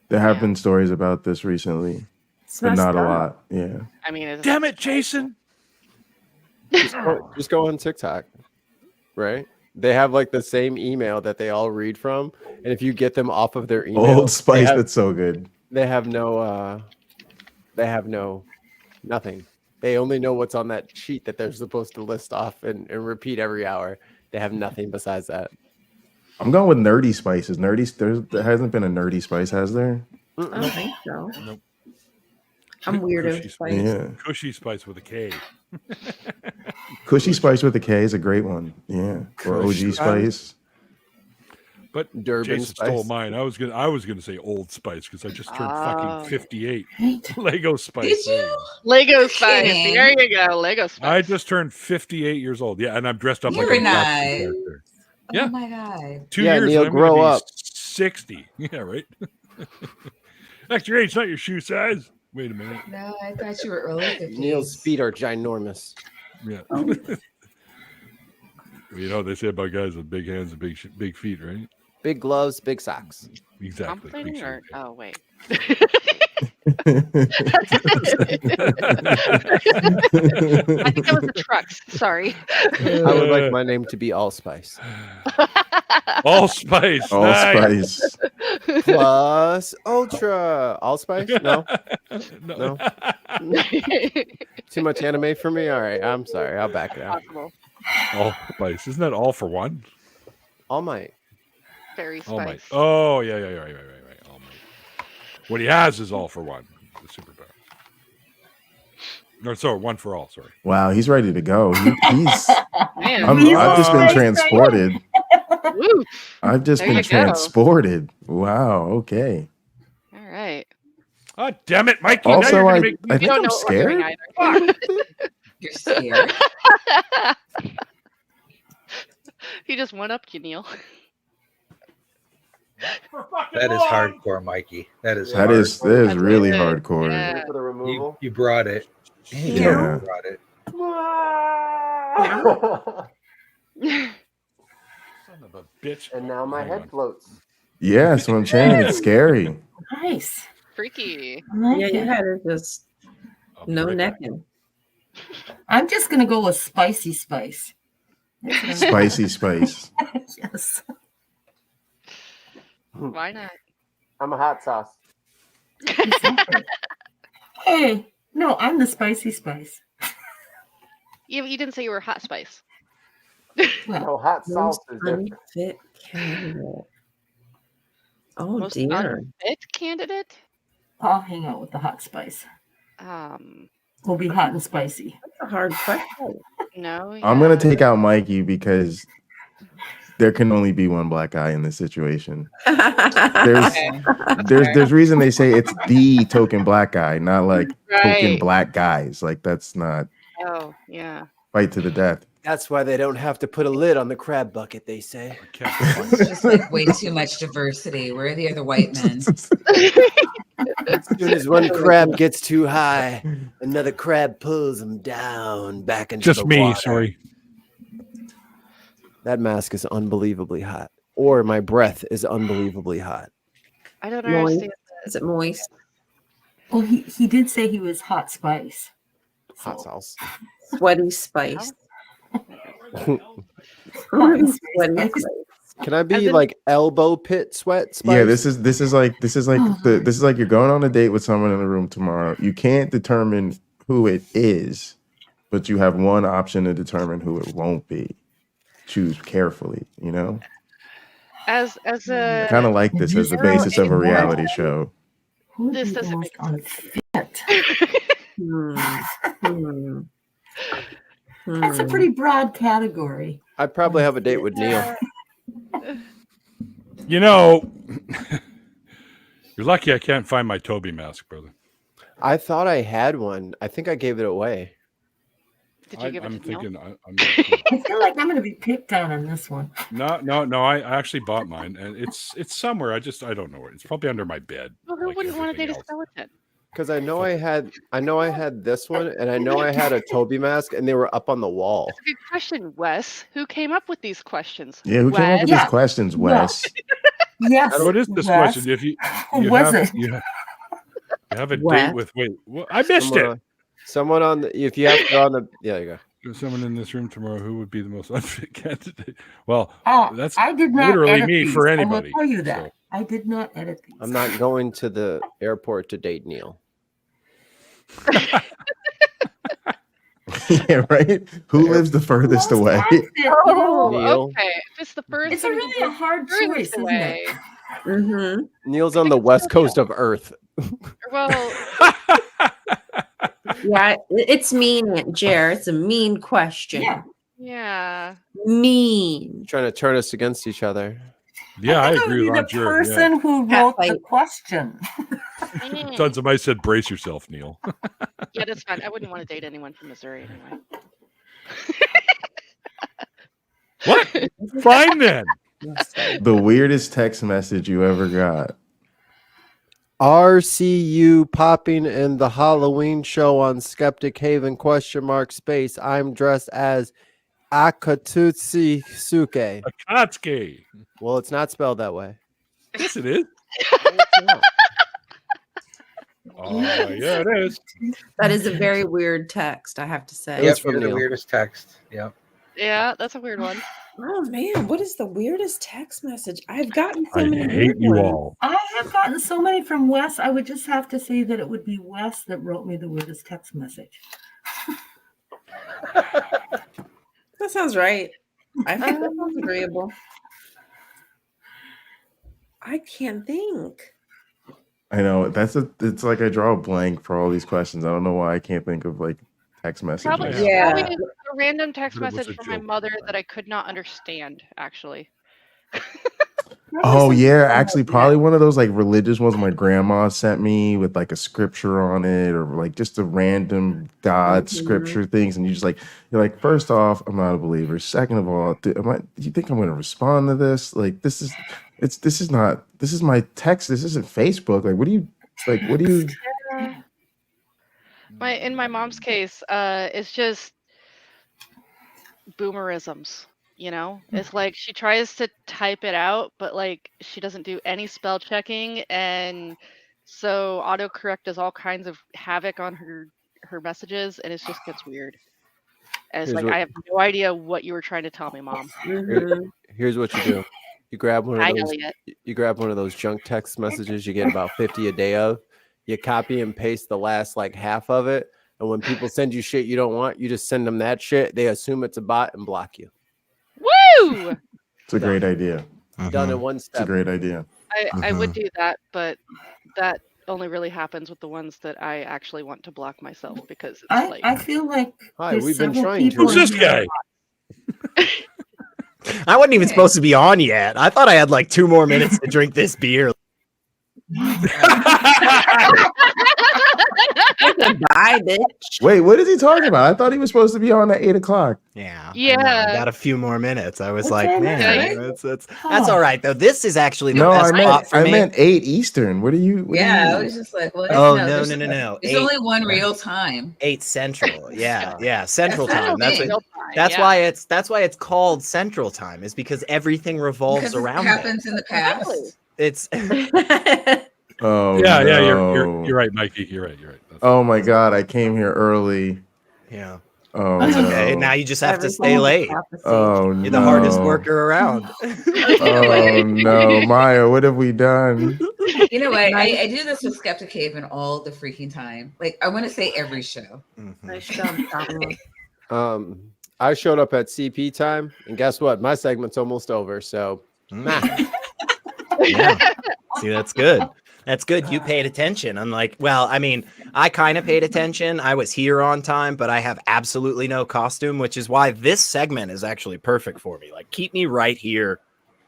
There have been stories about this recently, It's but messed not a up. lot. Yeah. I mean, it's, Damn it, Jason! Just go on TikTok, right? They have like the same email that they all read from. And if you get them off of their email, Old Spice, they have, that's so good. they have no nothing. They only know what's on that sheet that they're supposed to list off and repeat every hour. They have nothing besides that. I'm going with Nerdy Spices. There hasn't been a Nerdy Spice, has there? I don't think so. Nope. I'm weirdo. Cushy Spice. Yeah. Cushy Spice with a K. Cushy Spice with a K is a great one. Yeah. Or Cushy OG Spice. But Durban Jason stole Spice. mine. I was gonna say Old Spice because I just turned fucking 58. Right? Lego Spice. Did you? Lego Spice. kidding. There you go. Lego Spice. I just turned 58 years old. Yeah, and I'm dressed up like You're a Nazi not. character. Oh Yeah. my god. 2 Yeah, years Neil, and I'm gonna grow be up. 60. Yeah, right. Next your age, not your shoe size. Wait a minute. No, I thought you were early 50s. Neil's feet are ginormous. Yeah. Oh. You know what they say about guys with big hands and big feet, right? Big gloves, big socks. Exactly. Big Complaining or shoes. oh wait. Yeah. I think that was the trucks. Sorry. I would like my name to be Allspice. Allspice. All nice. Spice. Plus Ultra. Allspice? No. No. Too much anime for me? All right, I'm sorry. I'll back it out. Possible. All spice. Isn't that all for one? All Might. Fairy All Might. spice. Oh, yeah. Right. All Might. What he has is all for one. The superpower. No, sorry, one for all. Sorry. Wow, he's ready to go. He's. Man. I've just been transported. Woo. I've just There been you go. transported. Wow. Okay. All right. Oh, damn it, Mikey. Also, now you're I gonna make me think I'm scared. You're scared. He just went up you, Neil. That is hardcore, Mikey. That is That is really good. hardcore. Yeah. For the removal. You brought it. Yeah. You brought it. Son of a bitch. And now my Hang head on. floats. Yeah, that's what I'm saying. It's scary. Nice. Freaky. I like Yeah, it. you had it just I'll be no right back. necking. I'm just gonna go with spicy spice. That's what I'm- Spicy spice. Yes. Why not? I'm a hot sauce. Hey, no, I'm the spicy spice. You didn't say you were hot spice. Well, No, hot sauce is different. Unfit candidate. Oh Most dear. unfit candidate? I'll hang out with the hot spice. We'll be hot and spicy. That's a hard question. No. I'm gonna take out Mikey because there can only be one black guy in this situation. There's reason they say it's the token black guy, not like token Right. black guys. Like that's not Oh, yeah. fight to the death. That's why they don't have to put a lid on the crab bucket, they say. It's just like way too much diversity. Where are the other white men? As soon as one crab gets too high, another crab pulls him down back into Just the me, water. sorry. That mask is unbelievably hot. Or my breath is unbelievably hot. I don't Moist. understand. Is it moist? Well, he did say he was hot spice. Hot sauce. Sweaty spice. Hot and Sweaty spice. spice. Can I be like elbow pit sweat spice? Yeah, this is like you're going on a date with someone in the room tomorrow. You can't determine who it is, but you have one option to determine who it won't be. Choose carefully, you know? As I a kind of like this as the basis of a reality show. Who would This be the doesn't most make unfit? Hmm. That's a pretty broad category. I'd probably have a date with Neil. You know, you're lucky I can't find my Toby mask, brother. I thought I had one. I think I gave it away. Did you give it I'm to Neil? thinking. I'm I feel like I'm going to be picked on this one. no. I actually bought mine, and it's somewhere. I don't know where. It's probably under my bed. Well, who like wouldn't want to date everything a else. skeleton? Because I know I had this one, and I know I had a Toby mask, and they were up on the wall. That's a good question, Wes. Who came up with these questions? Yeah, who came up with Wes? these questions, Wes? Yes. What is this Wes. question? If you Who was have, it? you have a Wes. date with I missed Someone on the, if you have to on the, yeah, there you go. There's someone in this room tomorrow who would be the most unfit candidate. Well, Oh, that's I did not literally edit me these. for I will anybody. tell you that. so. I did not edit these. I'm not going to the airport to date Neil. Yeah, right. Who lives the furthest Most away? unfit, you know, Oh, Neil. okay. If it's the first, It's a really a hard choice, isn't away. it? Mm-hmm. Neil's on the west coast of Earth. Well, Yeah, it's mean, Aunt Jer. It's a mean question. Yeah. yeah. Mean. Trying to turn us against each other. Yeah, I think it agree would with be the Ron Jer, person who wrote the question. Mm. Tons of mice said, "Brace yourself, Neil." Yeah, that's fine. I wouldn't want to date anyone from Missouri anyway. What? Fine then. The weirdest text message you ever got. RCU popping in the Halloween show on Skeptic Haven ? Space. I'm dressed as Akatsuki Suke. Akatsuki. Well, it's not spelled that way. Yes, it is. Oh, yeah, it is. That is a very weird text, I have to say. Yep. Yep, from you're the Neil. weirdest text. Yep. Yeah, that's a weird one. Oh man, what is the weirdest text message? I've gotten so I many. hate weird you ones. all. I have gotten so many from Wes. I would just have to say that it would be Wes that wrote me the weirdest text message. That sounds right. I think that sounds agreeable. I can't think. I know it's like I draw a blank for all these questions. I don't know why I can't think of like text messages. Probably a random text message from my mother that I could not understand, actually. Oh yeah, actually probably one of those like religious ones my grandma sent me with like a scripture on it, or like just a random God scripture things, and you're like, first off, I'm not a believer. Second of all, do you think I'm going to respond to this? Like this is my text. This isn't Facebook. Like what do you In my mom's case, it's just boomerisms. It's like she tries to type it out, but like she doesn't do any spell checking, and so autocorrect does all kinds of havoc on her messages, and it just gets weird. And it's I have no idea what you were trying to tell me, Mom. Here's what you do: you grab one of those. You grab one of those junk text messages. You get about 50 a day of. You copy and paste the last like half of it, and when people send you shit you don't want, you just send them that shit. They assume it's a bot and block you. Woo! It's a great idea. Done in one step. It's a great idea. I would do that, but that only really happens with the ones that I actually want to block myself, because it's I feel like we've been trying to. Who's this guy? I wasn't even supposed to be on yet. I thought I had like 2 more minutes to drink this beer. Bye, bitch. Wait, what is he talking about? I thought he was supposed to be on at 8:00. Yeah. Yeah. I got a few more minutes. I was That's like, all man, right. that's all right though. This is actually the No, best spot for I me. meant 8 Eastern. What are you? I was just like, what? Oh, no. No. There's only one real time. 8 Central. Yeah, Central time. That's why it's called Central Time, is because everything revolves Because around it happens in the past. It's Oh yeah, no. you're right, Mikey. You're right. Oh my God, I came here early. Yeah. Oh That's no. okay. Now you just have to stay late. Oh You're the hardest worker around. Oh no, Maya, what have we done? You know what? I do this with Skeptic Haven all the freaking time. Like I want to say every show. Nice job, Pablo. I showed up at CP time, and guess what? My segment's almost over. So, Yeah. See, that's good. That's good. You paid attention. I'm like, well, I mean, I kind of paid attention. I was here on time, but I have absolutely no costume, which is why this segment is actually perfect for me. Like, keep me right here.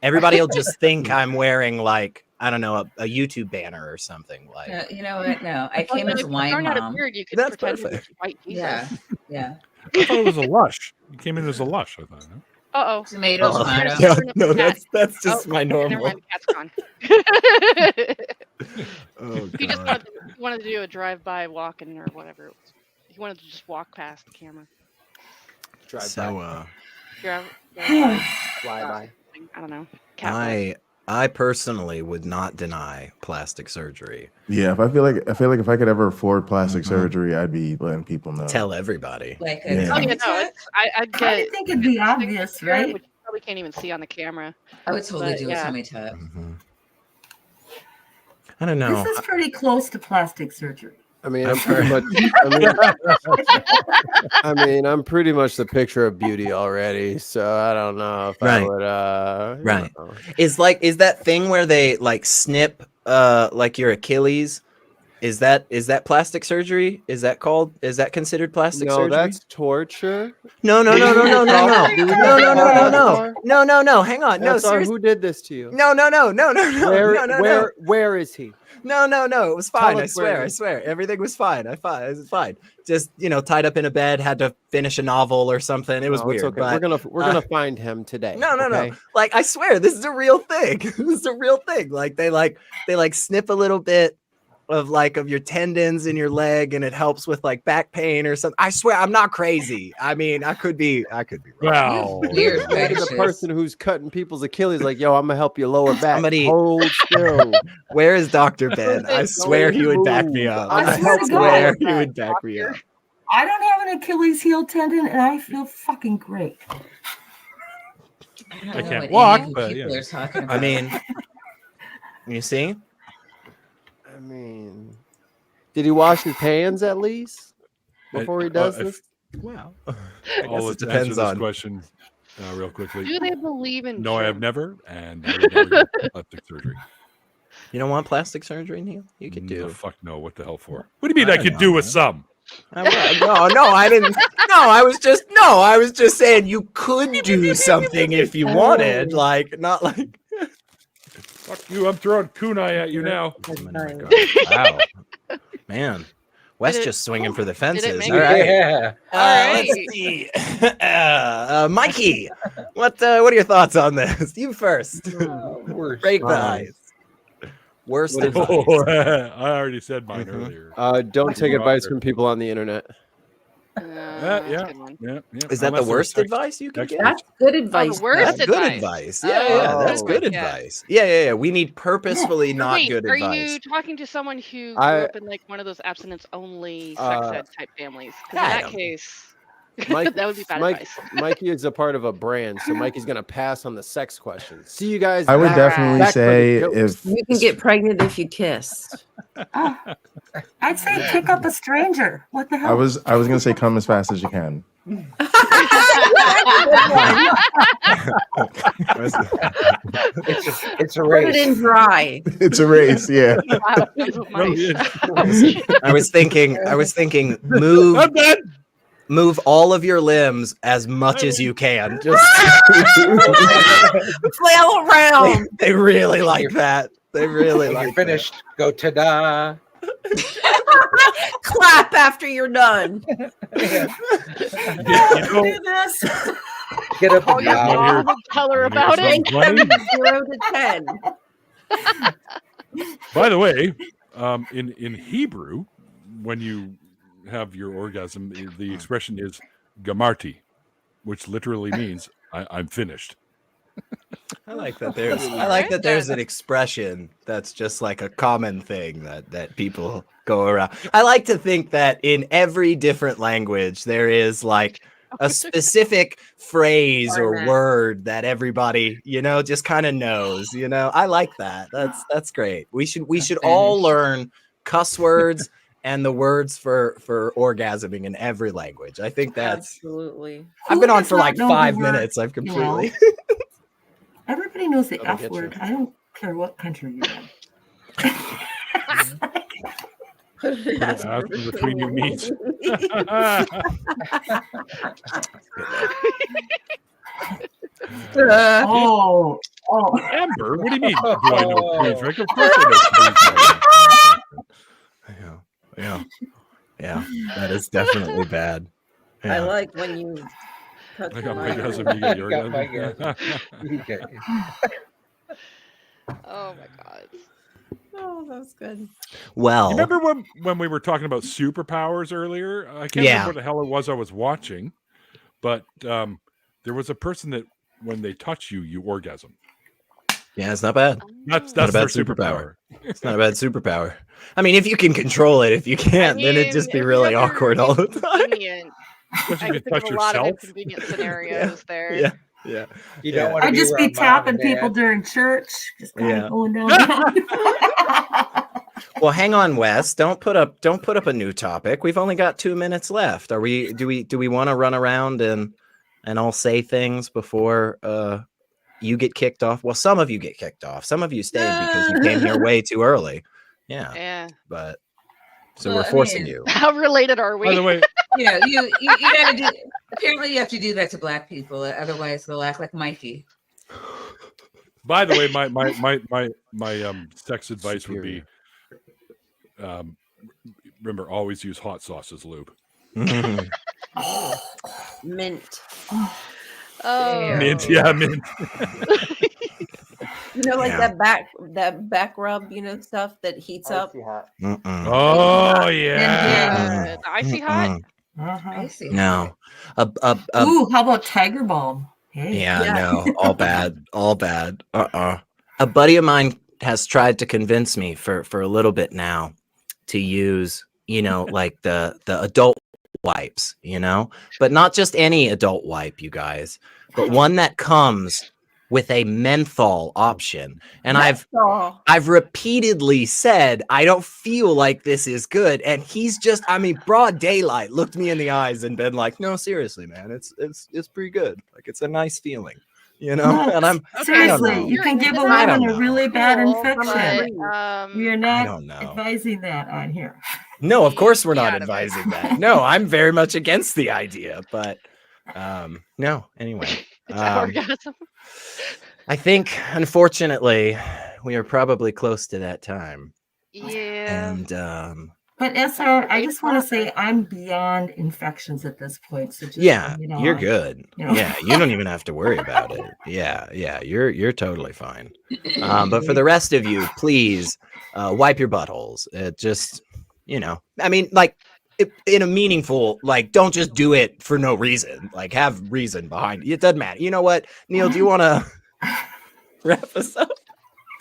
Everybody will just think I'm wearing, like, I don't know, a YouTube banner or something. Like, You know what? No, I came as wine mom. You could That's pretend perfect. you're white Jesus. Yeah. I thought it was a lush. You came in as a lush, I thought. No? Uh-oh. Tomatoes, tomato. Yeah, no, that's just my Never normal. mind, the cat's gone. Oh, He just God. wanted to do a drive-by walking or whatever it was. He wanted to just walk past the camera. So, fly by. I don't know. I personally would not deny plastic surgery. Yeah, I feel like if I could ever afford plastic surgery, I'd be letting people know. Tell everybody. Like Yeah. Oh, yeah, no, I'd get. I think it'd be obvious, right? Which you probably can't even see on the camera. I would totally But, do yeah. a tummy tuck. I don't know. This is pretty close to plastic surgery. I mean, I'm pretty much. I'm pretty much the picture of beauty already. So I don't know if I Right. would. Right. Is that thing where they like snip like your Achilles? Is that plastic surgery? Is that considered plastic No, surgery? that's torture. No. Hang on. No, seriously. Who did this to you? No. Where is he? No. It was fine. Tell I us where swear. Everything was fine. It was fine. Just, tied up in a bed, had to finish a novel or something. It was No, weird. it's okay. But, We're gonna find him today. No. okay? Like, I swear, this is a real thing. This is a real thing. Like, they snip a little bit of your tendons in your leg, and it helps with like back pain or something. I swear, I'm not crazy. I mean, I could be wrong. Wow. Weird Maybe the fetishes. person who's cutting people's Achilles, like, yo, I'm gonna help your lower back. Somebody- Hold still. Where is Dr. Ben? I swear he would back me up. I swear to swear God. he would back me up. I don't have an Achilles heel tendon, and I feel fucking great. don't I know can't what walk, any but people yeah. are talking I about. mean, you see? I mean, did he wash his hands at least before he does this? Wow. Let's depends answer this on question real quickly. Do they believe in? No, I have germs? never, and I would never get plastic surgery. You don't want plastic surgery, Neil? You could do. No, fuck no. What the hell for? What do you mean I could do with some? No, I didn't. No, I was just saying you could do something if you wanted. Like, not like. Fuck you! I'm throwing kunai at you now. Oh my God. Wow, man. Wes just swinging for the fences. make All it? right. Yeah. All right. Let's see. Mikey, what are your thoughts on this? You first. Break the ice. Worst advice. Oh, I already said mine earlier. Don't take advice from people on the internet. Yeah. Is that the worst advice you can get? That's good advice. the worst That's good advice. advice. Yeah, Oh, that's good yeah. advice. Yeah. We need purposefully not Wait, good are advice. you talking to someone who grew up in like one of those abstinence-only sex ed type families? 'Cause in that case, Mike, that would be bad advice. Mikey is a part of a brand, so Mikey's gonna pass on the sex questions. See you guys. I would back- definitely back for the say jokes. if You can get pregnant if you kiss. I'd say pick up a stranger. What the hell? I was gonna say come as fast as you can. It's a Put race. it in dry. It's a race, yeah. Wow, that's what mine is. I was thinking, move all of your limbs as much as you can. Just Flail around. they really like that. They really When like you're finished, go ta-da. Clap after you're done. Yeah. Do this. Get up Oh, and your down. mom would tell her about it. Rank them 0 to 10. By the way, in Hebrew, when you have your orgasm, the expression is gamarti, which literally means I'm finished. I like that there's an expression that's just like a common thing that people go around. I like to think that in every different language there is like a specific phrase or word that everybody, just kind of knows, I like that. That's great. We should all learn cuss words and the words for orgasming in every language. I think that's absolutely. I've been Who on does for not like know the 5 word, minutes. I've completely Everybody knows the That'll F get word. you. I don't care what country you're in. Ask between you meat. Oh. Amber, what do you mean? Do I know Queen's drink? Of course I know Queen's drink. Yeah, that is definitely bad. I like when you touch I got my my orgasm, you get your Got my orgasm. Okay. Oh my god. Oh, that's good. Well, You remember when we were talking about superpowers earlier? I can't remember what the hell it was I was watching, but there was a person that when they touch you, you orgasm. yeah, it's not bad. That's Not a their bad superpower. superpower. It's not a bad superpower. I mean, if you can control it, if you can't, then it'd just be if really you're ever awkward all the time. inconvenient, Especially I if you can think touch of a lot of yourself. inconvenient scenarios there. Yeah. You don't want to I'd be just be around mom tapping and people dad. during church, just kind Yeah. of going down. Well, hang on, Wes. Don't put up a new topic. We've only got 2 minutes left. Do we want to run around and all say things before you get kicked off? Well, some of you get kicked off. Some of you stayed because you came here way too early. Yeah. Yeah. But so Well, we're I forcing mean- you. How related are we? By the way, You gotta do. Apparently, you have to do that to Black people, otherwise they'll act like Mikey. my sex advice would be remember always use hot sauce as lube. Mint. Oh. Mint, yeah, mint. Like Yeah. that back rub, stuff that heats up. Oh yeah. The icy hot. I see. No. Ooh, how about Tiger Balm? Hey. Yeah, no, all bad, all bad. A buddy of mine has tried to convince me for a little bit now to use, like the adult wipes, but not just any adult wipe, you guys, but one that comes with a menthol option. And Menthol. I've repeatedly said, I don't feel like this is good. And he's just, I mean, broad daylight looked me in the eyes and been like, no, seriously, man, it's pretty good. Like, it's a nice feeling, you know? No, And seriously, you can give a woman a really bad infection. We're I not don't know. advising that on here. No, of course we're not advising that. No, I'm very much against the idea, but no, anyway. It's orgasm. I think, unfortunately, we are probably close to that time. Yeah. And But SR, I just want to say I'm beyond infections at this point. So just, yeah, you know, you're good. you know. Yeah, you don't even have to worry about it. Yeah, you're totally fine. But for the rest of you, please wipe your buttholes. Just, you know, I mean, like, in a meaningful, like, don't just do it for no reason. Like, have reason behind it. It doesn't matter. You know what, Neil? Do you want to wrap us up?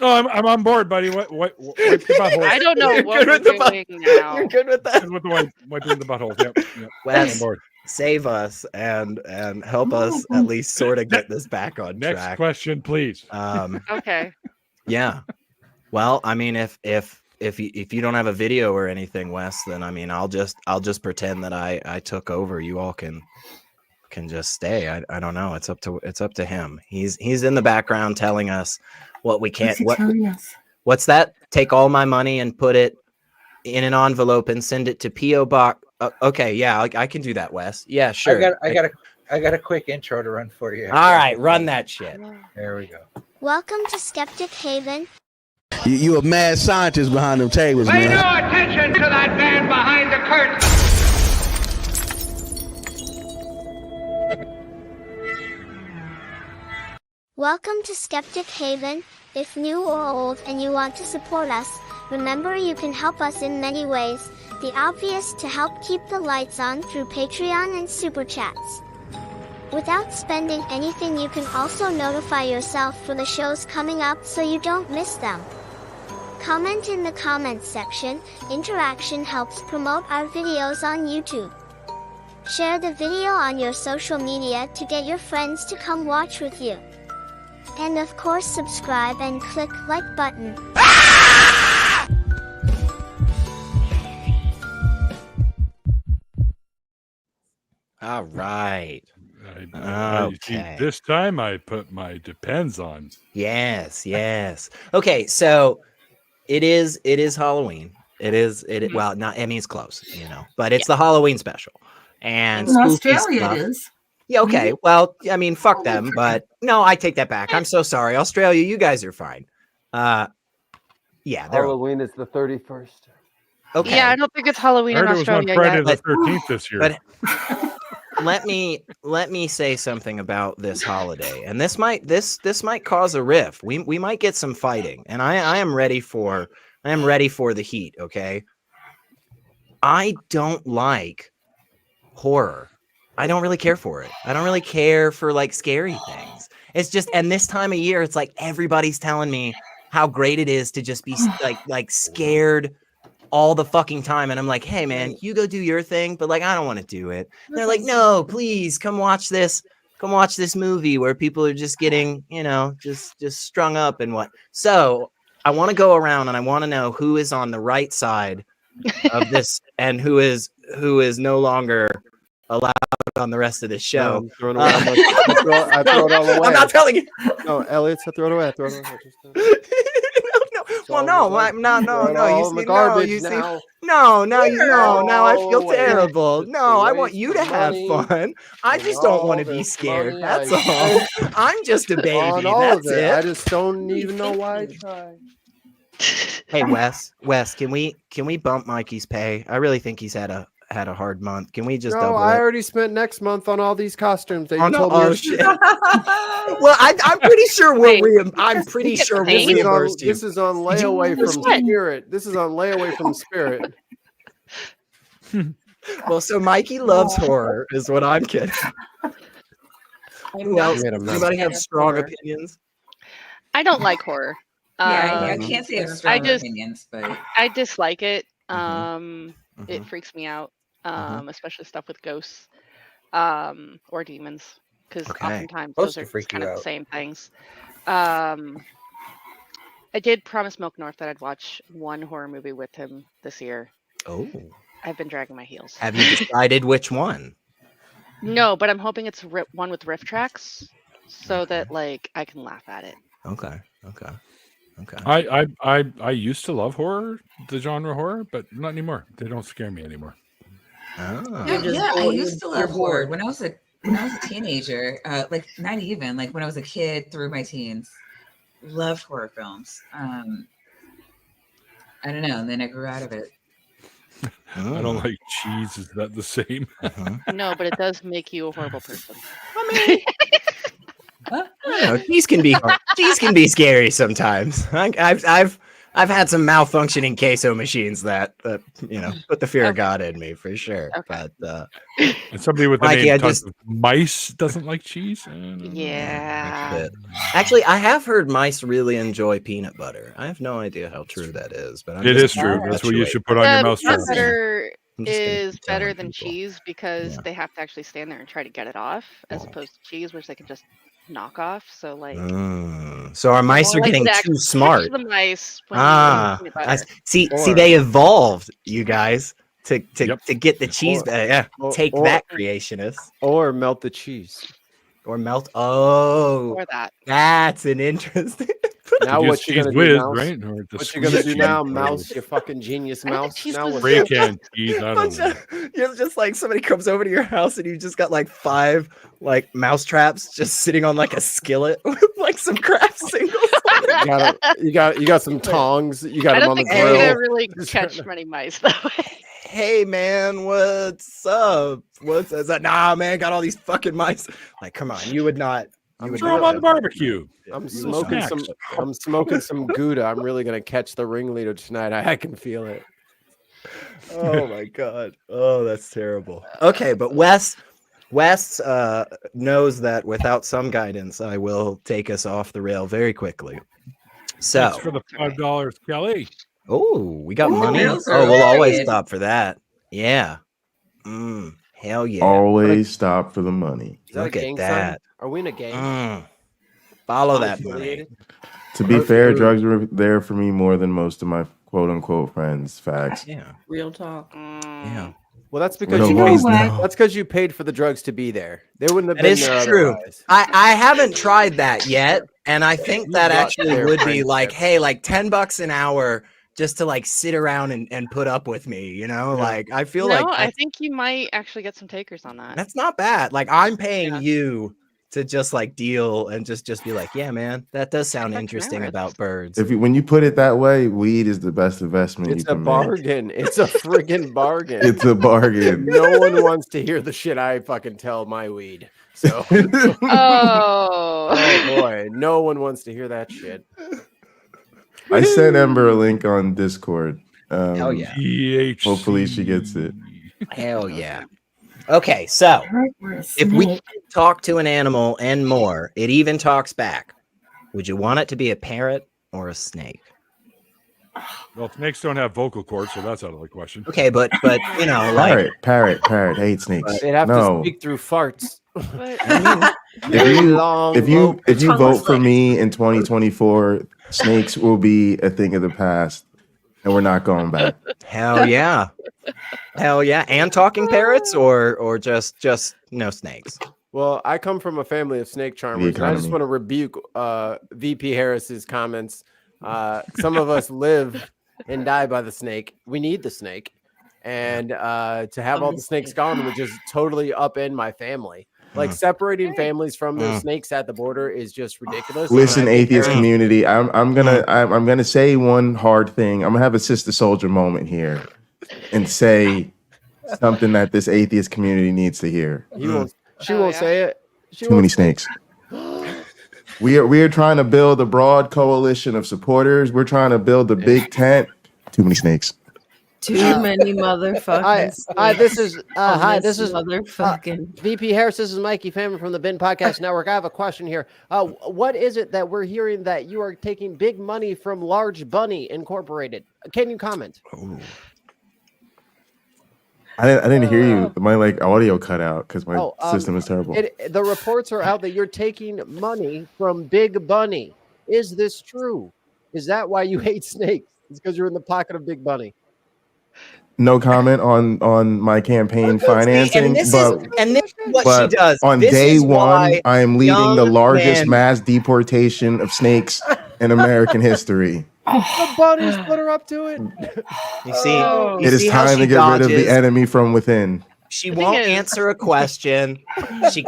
Oh, I'm on board, buddy. Wipe the butthole. I don't know what we're doing now. You're good with that. With the wiping the buttholes. Yep. Wes, On board. save us and help us at least sort of get this back on Next track. question, please. Okay. Yeah. Well, I mean, if you don't have a video or anything, Wes, then I mean, I'll just pretend that I took over. You all can just stay. I don't know. It's up to him. He's in the background telling us what we can't. What's that? Take all my money and put it in an envelope and send it to P.O. Box. Okay, yeah, I can do that, Wes. Yeah, sure. I got a quick intro to run for you. All right, run that shit. There we go. Welcome to Skeptic Haven. You a mad scientist behind them tables, Pay man. no attention to that man behind the curtain. Welcome to Skeptic Haven. If new or old and you want to support us, remember you can help us in many ways. The obvious to help keep the lights on through Patreon and Super Chats. Without spending anything, you can also notify yourself for the shows coming up so you don't miss them. Comment in the comments section. Interaction helps promote our videos on YouTube. Share the video on your social media to get your friends to come watch with you. And of course, subscribe and click like button. All right. Okay. This time I put my depends on. Yes. Okay, so it is Halloween. Well, not, I mean, it's close, you know, but it's the Halloween special. And in Australia it is. Yeah, okay. Well, I mean, fuck them, but no, I take that back. I'm so sorry. Australia, you guys are fine. Yeah, Halloween is the 31st. Okay. Yeah, I don't think it's Halloween in Australia. It was on Friday yet. the 13th this year. But let me say something about this holiday, and this might cause a rift. We might get some fighting, and I am ready for the heat. Okay, I don't like horror. I don't really care for it. I don't really care for like scary things. It's just, and this time of year, it's like everybody's telling me how great it is to just be like scared all the fucking time. And I'm like, hey man, you go do your thing, but like, I don't want to do it. And they're like, no, please come watch this movie where people are just getting, you know, just strung up and what. So I want to go around and I want to know who is on the right side of this and who is no longer allowed on the rest of the show. No, I throw it all away. I'm not telling you. No, Elliot, I throw it away. Well, no. You see, garbage now. Now I feel terrible. No, I want you to have fun. I just don't want to be scared. That's all. I'm just a baby. That's it. I just don't even know why I tried. Hey, Wes, can we bump Mikey's pay? I really think he's had a hard month. Can we just double it? I already spent next month on all these costumes that you told me. Shit. Well, I'm pretty sure I'm pretty sure we'll reimburse you. This is on layaway from Spirit. This is on layaway from Spirit. Well, so Mikey loves horror, is what I'm kidding. Who else? Anybody have strong opinions? I don't like horror. I can't say I have strong opinions, but I dislike it. It freaks me out, especially stuff with ghosts or demons. because Okay. oftentimes Supposed those to are freak kind you of the out. same things. I did promise Milk North that I'd watch one horror movie with him this year. Oh. I've been dragging my heels. Have you decided which one? No, but I'm hoping it's one with riff tracks so that like I can laugh at it. Okay. I used to love horror, the genre horror, but not anymore. They don't scare me anymore. Oh. Yeah, I used to love horror when I was a teenager. Like not even like when I was a kid through my teens. Loved horror films. I don't know, and then I grew out of it. I don't like cheese. Is that the same? No, but it does make you a horrible person. I don't know. Cheese can be scary sometimes. I've had some malfunctioning queso machines that put the fear of God in me for sure. Okay. But And somebody with the Mikey, name I Tons of Mice doesn't like cheese. Yeah. actually, I have heard mice really enjoy peanut butter. I have no idea how true that is, but It is true. That's what you should put on your mouse Peanut traps. butter I'm just gonna is keep better telling than people. cheese because they have to actually stand there and try to get it off, as opposed to cheese, which they can just knock off. So like, So our mice more are getting likely to too actually smart. catch the mice when you eat peanut butter. See, they evolved, you guys, to get the cheese. Take that, creationists. Or melt the cheese. Or melt. Oh, Or that. That's an interesting. Now what you gonna do, mouse? right? Or What you gonna do now, mouse? You fucking genius mouse. Now what's Spray can cheese. I don't know. You're just like somebody comes over to your house and you just got like 5 like mouse traps just sitting on like a skillet with like some craft singles. you got some tongs. You got I them don't on the think I'm gonna grill. really catch many mice that way. Hey man, what's up? What's that? Nah, man, got all these fucking mice. Like, come on, you would not. You would Throw them on the barbecue. I'm smoking some Gouda. I'm really gonna catch the ringleader tonight. I can feel it. Oh my god. Oh, that's terrible. Okay, but Wes knows that without some guidance, I will take us off the rail very quickly. So Thanks for the $5, Kelly. Oh, we got money. those are Oh, we'll always good. stop for that. Yeah. Hell yeah. Always stop for the money. Is that Look a at gang that. sign? Are we in a gang? Follow that money. Unaffiliated? To be fair, drugs were there for me more than most of my quote unquote friends. Facts. Yeah. Real talk. Yeah. Well, that's because You you know paid, what? that's because you paid for the drugs to be there. They wouldn't have That been is there true. otherwise. I haven't tried that yet, and I think You that got actually their would be friendship. like, hey, like $10 an hour just to like sit around and put up with me, you know? Yeah. Like I feel No, like I think you might actually get some takers on that. that's not bad. Like I'm paying Yeah. you to just like deal and just be like, yeah, man, that does sound That's interesting merits. about birds. When you put it that way, weed is the best investment It's you a can make. bargain. It's a friggin' bargain. It's a bargain. No one wants to hear the shit I fucking tell my weed. So, Oh. oh boy, no one wants to hear that shit. I sent Ember a link on Discord. Hell yeah. THC. Hopefully she gets it. Hell yeah. Okay, so if we talk to an animal and more, it even talks back. Would you want it to be a parrot or a snake? Well, snakes don't have vocal cords, so that's out of the question. Okay, but you know, like Parrot. Hate snakes. They'd have No. to speak through farts. If you vote for me in 2024, snakes will be a thing of the past, and we're not going back. hell yeah. Hell yeah. And talking parrots or just no snakes? Well, I come from a family of snake charmers, and I just economy. want to rebuke VP Harris's comments. Some of us live and die by the snake. We need the snake, and to have all the snakes gone would just totally upend my family. Like separating families from their snakes at the border is just ridiculous. Listen, And I think atheist Harris- community, I'm gonna say one hard thing. I'm gonna have a sister soldier moment here, and say something that this atheist community needs to hear. He won't. She won't say it. She Too many won't say it. snakes. We are trying to build a broad coalition of supporters. We're trying to build a big tent. Too many snakes. Too many motherfuckers. Hi, this is motherfucking VP Harris. This is Mikey F from the Bin Podcast Network. I have a question here. What is it that we're hearing that you are taking big money from Large Bunny Incorporated? Can you comment? I didn't hear you. My audio cut out because my system is terrible. The reports are out that you're taking money from Big Bunny. Is this true? Is that why you hate snakes? It's because you're in the pocket of Big Bunny. No comment on my campaign financing, and this is what she does. On This day is one, why I am leading the young largest men- mass deportation of snakes in American history. The bunnies put her up to it. You see, It is time to get rid of the enemy from within. She won't answer a question. She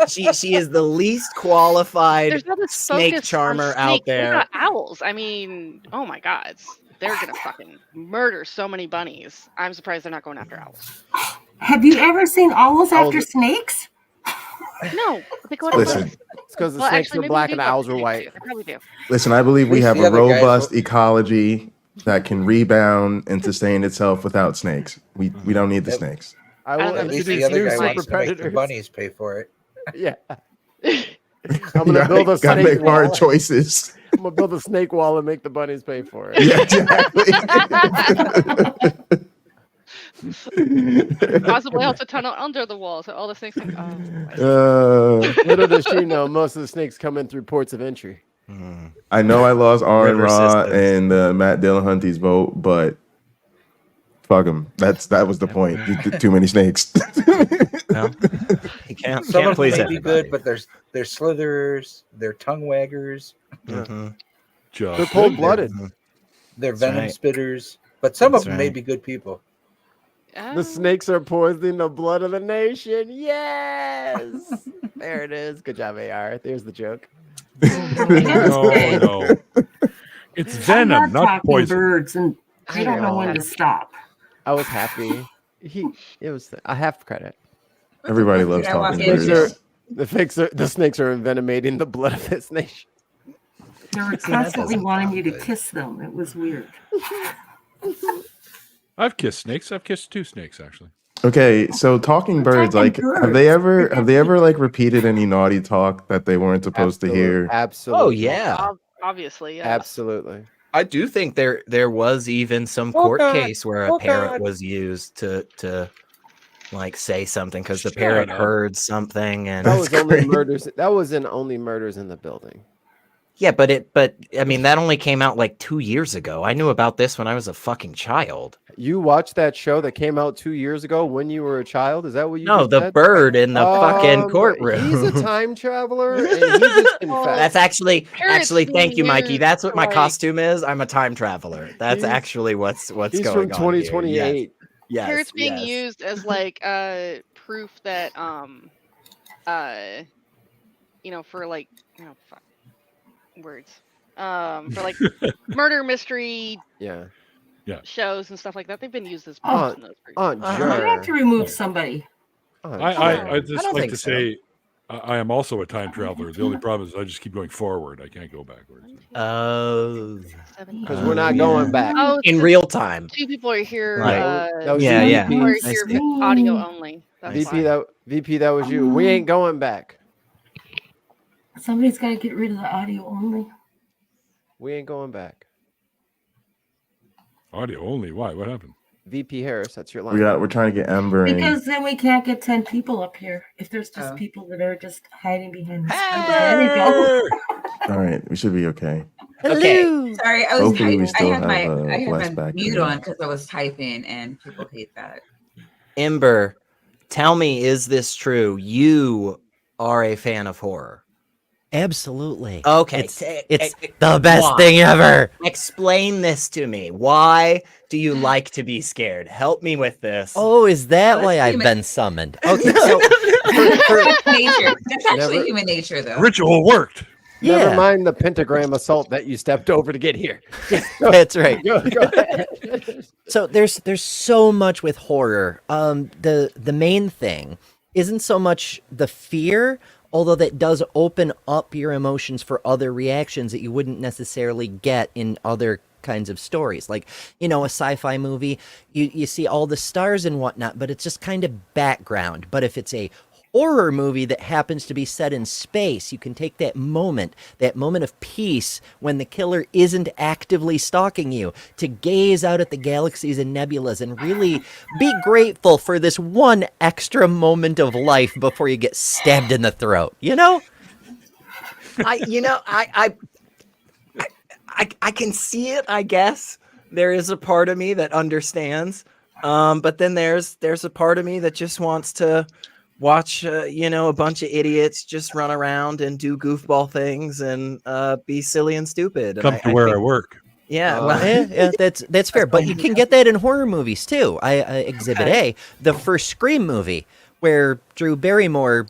is the least qualified There's no this snake focus charmer on out snakes. What there. about owls? I mean, oh my God, they're gonna fucking murder so many bunnies. I'm surprised they're not going after owls. Have you ever seen owls after snakes? No, they go after Listen. bunnies. It's because the Well, snakes actually, are maybe black they and do go owls after are snakes, white. too. They probably do. Listen, I believe we At least have the a other guys robust ecology that can rebound and sustain itself without snakes. We don't need the snakes. I will At least the introduce other new guy super wants to make the predators. bunnies pay for it. Yeah. I'm gonna build a Gotta snake make hard wall. choices. I'm gonna build a snake wall and make the bunnies pay for it. Yeah, exactly. Possibly also tunnel under the wall, so all the snakes can. Oh, Little does she know, most of the snakes come in through ports of entry. I know I lost Aaron River Ra systems. and Matt Dillahunty's vote, but fuck them. That was the point. Too many snakes. No, you can't Some of them please may be everybody. good, but they're slitherers, they're tongue waggers, Mhm. They're cold-blooded. they're That's venom right. spitters, but some of That's them may right. be good people. The snakes are poisoning the blood of the nation. Yes. There it is. Good job, AR. There's the joke. No. It's I'm venom, not talking poison. birds, and I don't know when to stop. I was happy. It was a half credit. Everybody loves I walk talking in birds. The snakes are envenomating the blood of this nation. They were constantly wanting you to kiss them. It was weird. I've kissed snakes. I've kissed 2 snakes actually. Okay, so talking birds, talking like have they ever like repeated any naughty talk that they weren't supposed to hear? Absolutely. Oh yeah, obviously, yeah. Absolutely. I do think there was even some court case where a parrot was used to like say something because the parrot up. heard something and That was only murders. That was in only murders in the building. yeah, but I mean that only came out like 2 years ago. I knew about this when I was a fucking child. You watched that show that came out 2 years ago when you were a child? Is that what you No, just the said? bird in the fucking courtroom. He's a time traveler and he just confessed. That's actually Parrots thank you, being Mikey. used That's what my like- costume is. I'm a time traveler. That's He's- actually what's He's going from on. 2028. Yes. Parrots being yes. used as like proof that for like fuck words for like murder mystery Yeah. shows and stuff like that. They've been used as Aunt- proofs in those proofs. Aunt You Jer. have to remove somebody. I just don't like think to so. say I am also a time traveler. The only problem is I just keep going forward. I can't go backwards. Oh. Because we're not going back. Oh, in so real time. 2 people are here. Right. That was Yeah, you, yeah. VP. Or I here see. audio only. That's VP, why. VP, that was you. We ain't going back. Somebody's got to get rid of the audio only. We ain't going back. Audio only. Why? What happened? VP Harris, that's your line. We're trying to get Ember in. Because then we can't get 10 people up here if there's just people that are just hiding behind the screen. There we go. All right, we should be okay. Okay. Sorry, I was Hopefully we typing. I still had my have, I had less my back mute there. on because I was typing, and people hate that. Ember, tell me, is this true? You are a fan of horror. Absolutely. Okay. It's the best thing ever. Explain this to me. Why do you like to be scared? Help me with this. Oh, is that That's why I've human. been summoned? Okay, so That's nature. That's actually Never- human nature, though. Ritual worked. Never Yeah. mind the pentagram assault that you stepped over to get here. That's right. Go ahead. So there's so much with horror. The main thing isn't so much the fear, although that does open up your emotions for other reactions that you wouldn't necessarily get in other kinds of stories. Like, a sci-fi movie, you see all the stars and whatnot, but it's just kind of background. But if it's a horror movie that happens to be set in space. You can take that moment of peace when the killer isn't actively stalking you, to gaze out at the galaxies and nebulas and really be grateful for this one extra moment of life before you get stabbed in the throat, you know? I can see it, I guess. There is a part of me that understands. But then there's a part of me that just wants to watch, a bunch of idiots just run around and do goofball things and be silly and stupid. Come to where I work. Yeah, well, yeah, that's fair. But you can get that in horror movies too. Exhibit A, the first Scream movie, where Drew Barrymore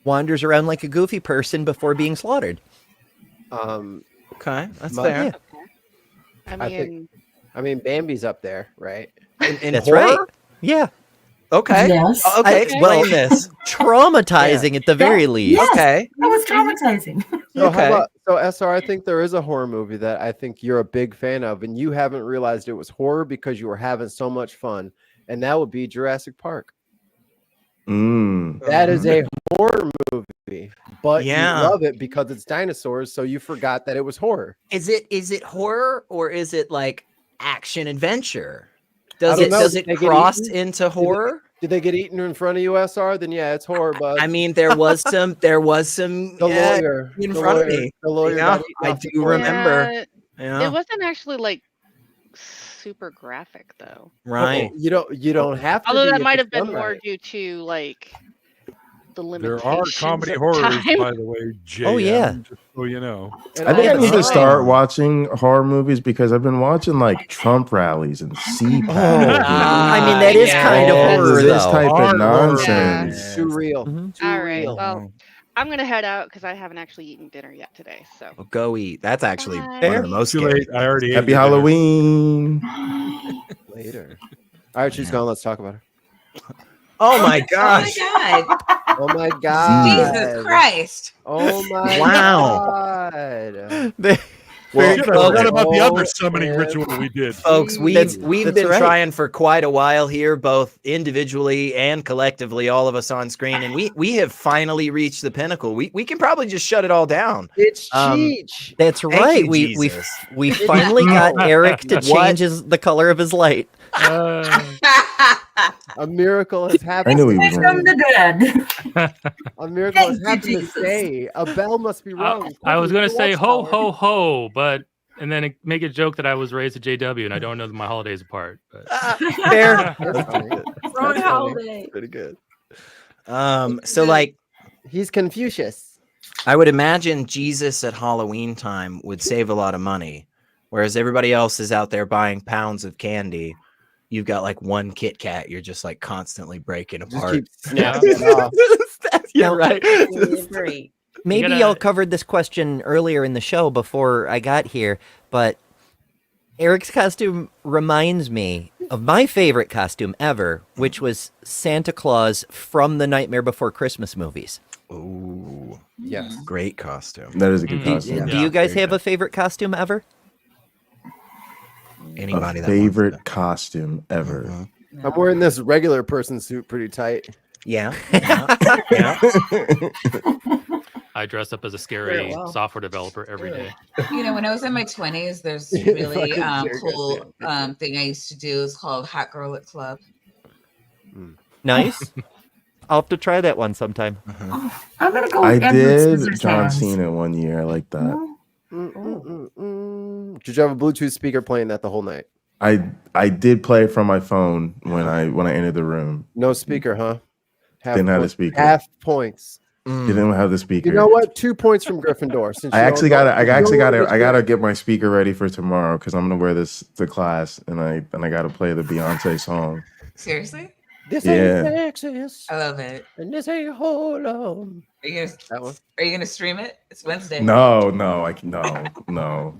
wanders around like a goofy person before being slaughtered. Okay, that's fair. Yeah. I mean, Bambi's up there, right? In That's horror? right. Yeah. Okay. Yes. Okay, explain this. Traumatizing at the very least. Yes, Okay. that was traumatizing. So Okay. SR, I think there is a horror movie that I think you're a big fan of, and you haven't realized it was horror because you were having so much fun, and that would be Jurassic Park. That is a horror movie, but you love it because it's dinosaurs, so you forgot that it was horror. Is it horror or is it like action adventure? I don't know. Does Did it they get cross eaten? into horror? Did they get eaten in front of you, SR? Then yeah, it's horror, bud. I mean, there was some The lawyer in front of me. The lawyer. Yeah, got eaten I off the do court. remember. Yeah. It wasn't actually like super graphic though. Right. You don't have to. Although be that if might have it's been done more right. due to like the There limitations. are comedy of horrors, time. by the way. JM, Oh, yeah. just so you know. I think I need to start watching horror movies because I've been watching like Trump rallies and CPAC. I mean, that is kind of horror, this though. type Hard of horror. nonsense. Too real. Too All right. real. Well, I'm gonna head out because I haven't actually eaten dinner yet today. So Well, go eat. That's actually Bye. one of the most Too scary. late. I already ate Happy your dinner. Halloween. Later. All right, she's gone. Let's talk about her. Oh my Oh gosh. my God. Oh my god. Jesus Christ. Oh my Wow. god. Well, shit, I forgot about the other Oh, summoning man. ritual we did. Folks, we've That's been right. trying for quite a while here, both individually and collectively, all of us on screen, and we have finally reached the pinnacle. We can probably just shut it all down. It's Um, Cheech. That's Thank right. you, we Jesus. finally got Eric to What? change the color of his light. A miracle has I happened. knew he was From wrong. the dead. A miracle has Thank you, happened Jesus. today. A bell must be rung. I was going to say ho, Watchtower. ho, ho, but and then make a joke that I was raised at JW and I don't know my holidays apart. But. Fair. That's funny. Wrong That's funny. holiday. Pretty good. So like He's Confucius. I would imagine Jesus at Halloween time would save a lot of money, whereas everybody else is out there buying pounds of candy. You've got like one Kit Kat. You're just like constantly breaking Just apart. keep snapping it off. Yeah, Now- right. Great. Maybe gotta- y'all covered this question earlier in the show before I got here, but Eric's costume reminds me of my favorite costume ever, which was Santa Claus from the Nightmare Before Christmas movies. Ooh, Yes. great costume. That is a good Do, costume. do you guys have a favorite costume ever? Anybody A that wants favorite to. costume ever. Mhm. I'm wearing this regular person suit pretty tight. Yeah. Yeah. I dress up as a scary well. software developer every day. You know, when I was in my 20s, there's Yeah, really fucking very cool good. thing I used to do. It's called Hot Girl at Club. Nice. I'll have to try that one sometime. I'm gonna go. I with Edward did Scissorhands. John Cena one year. I like that. Did you have a Bluetooth speaker playing that the whole night? I did play from my phone when I entered the room. No speaker, huh? Didn't have a points. speaker. Half points. Didn't have the speaker. You know what? 2 points from Gryffindor. Since I you actually don't got know- to. I actually got to. you I got to get my speaker ready for tomorrow because I'm gonna wear this to class, and I got to play the Beyonce song. Seriously? This Yeah. ain't Texas, I love it. and this ain't hold on. Are you That gonna one. Are you gonna stream it? It's Wednesday. No, I can no.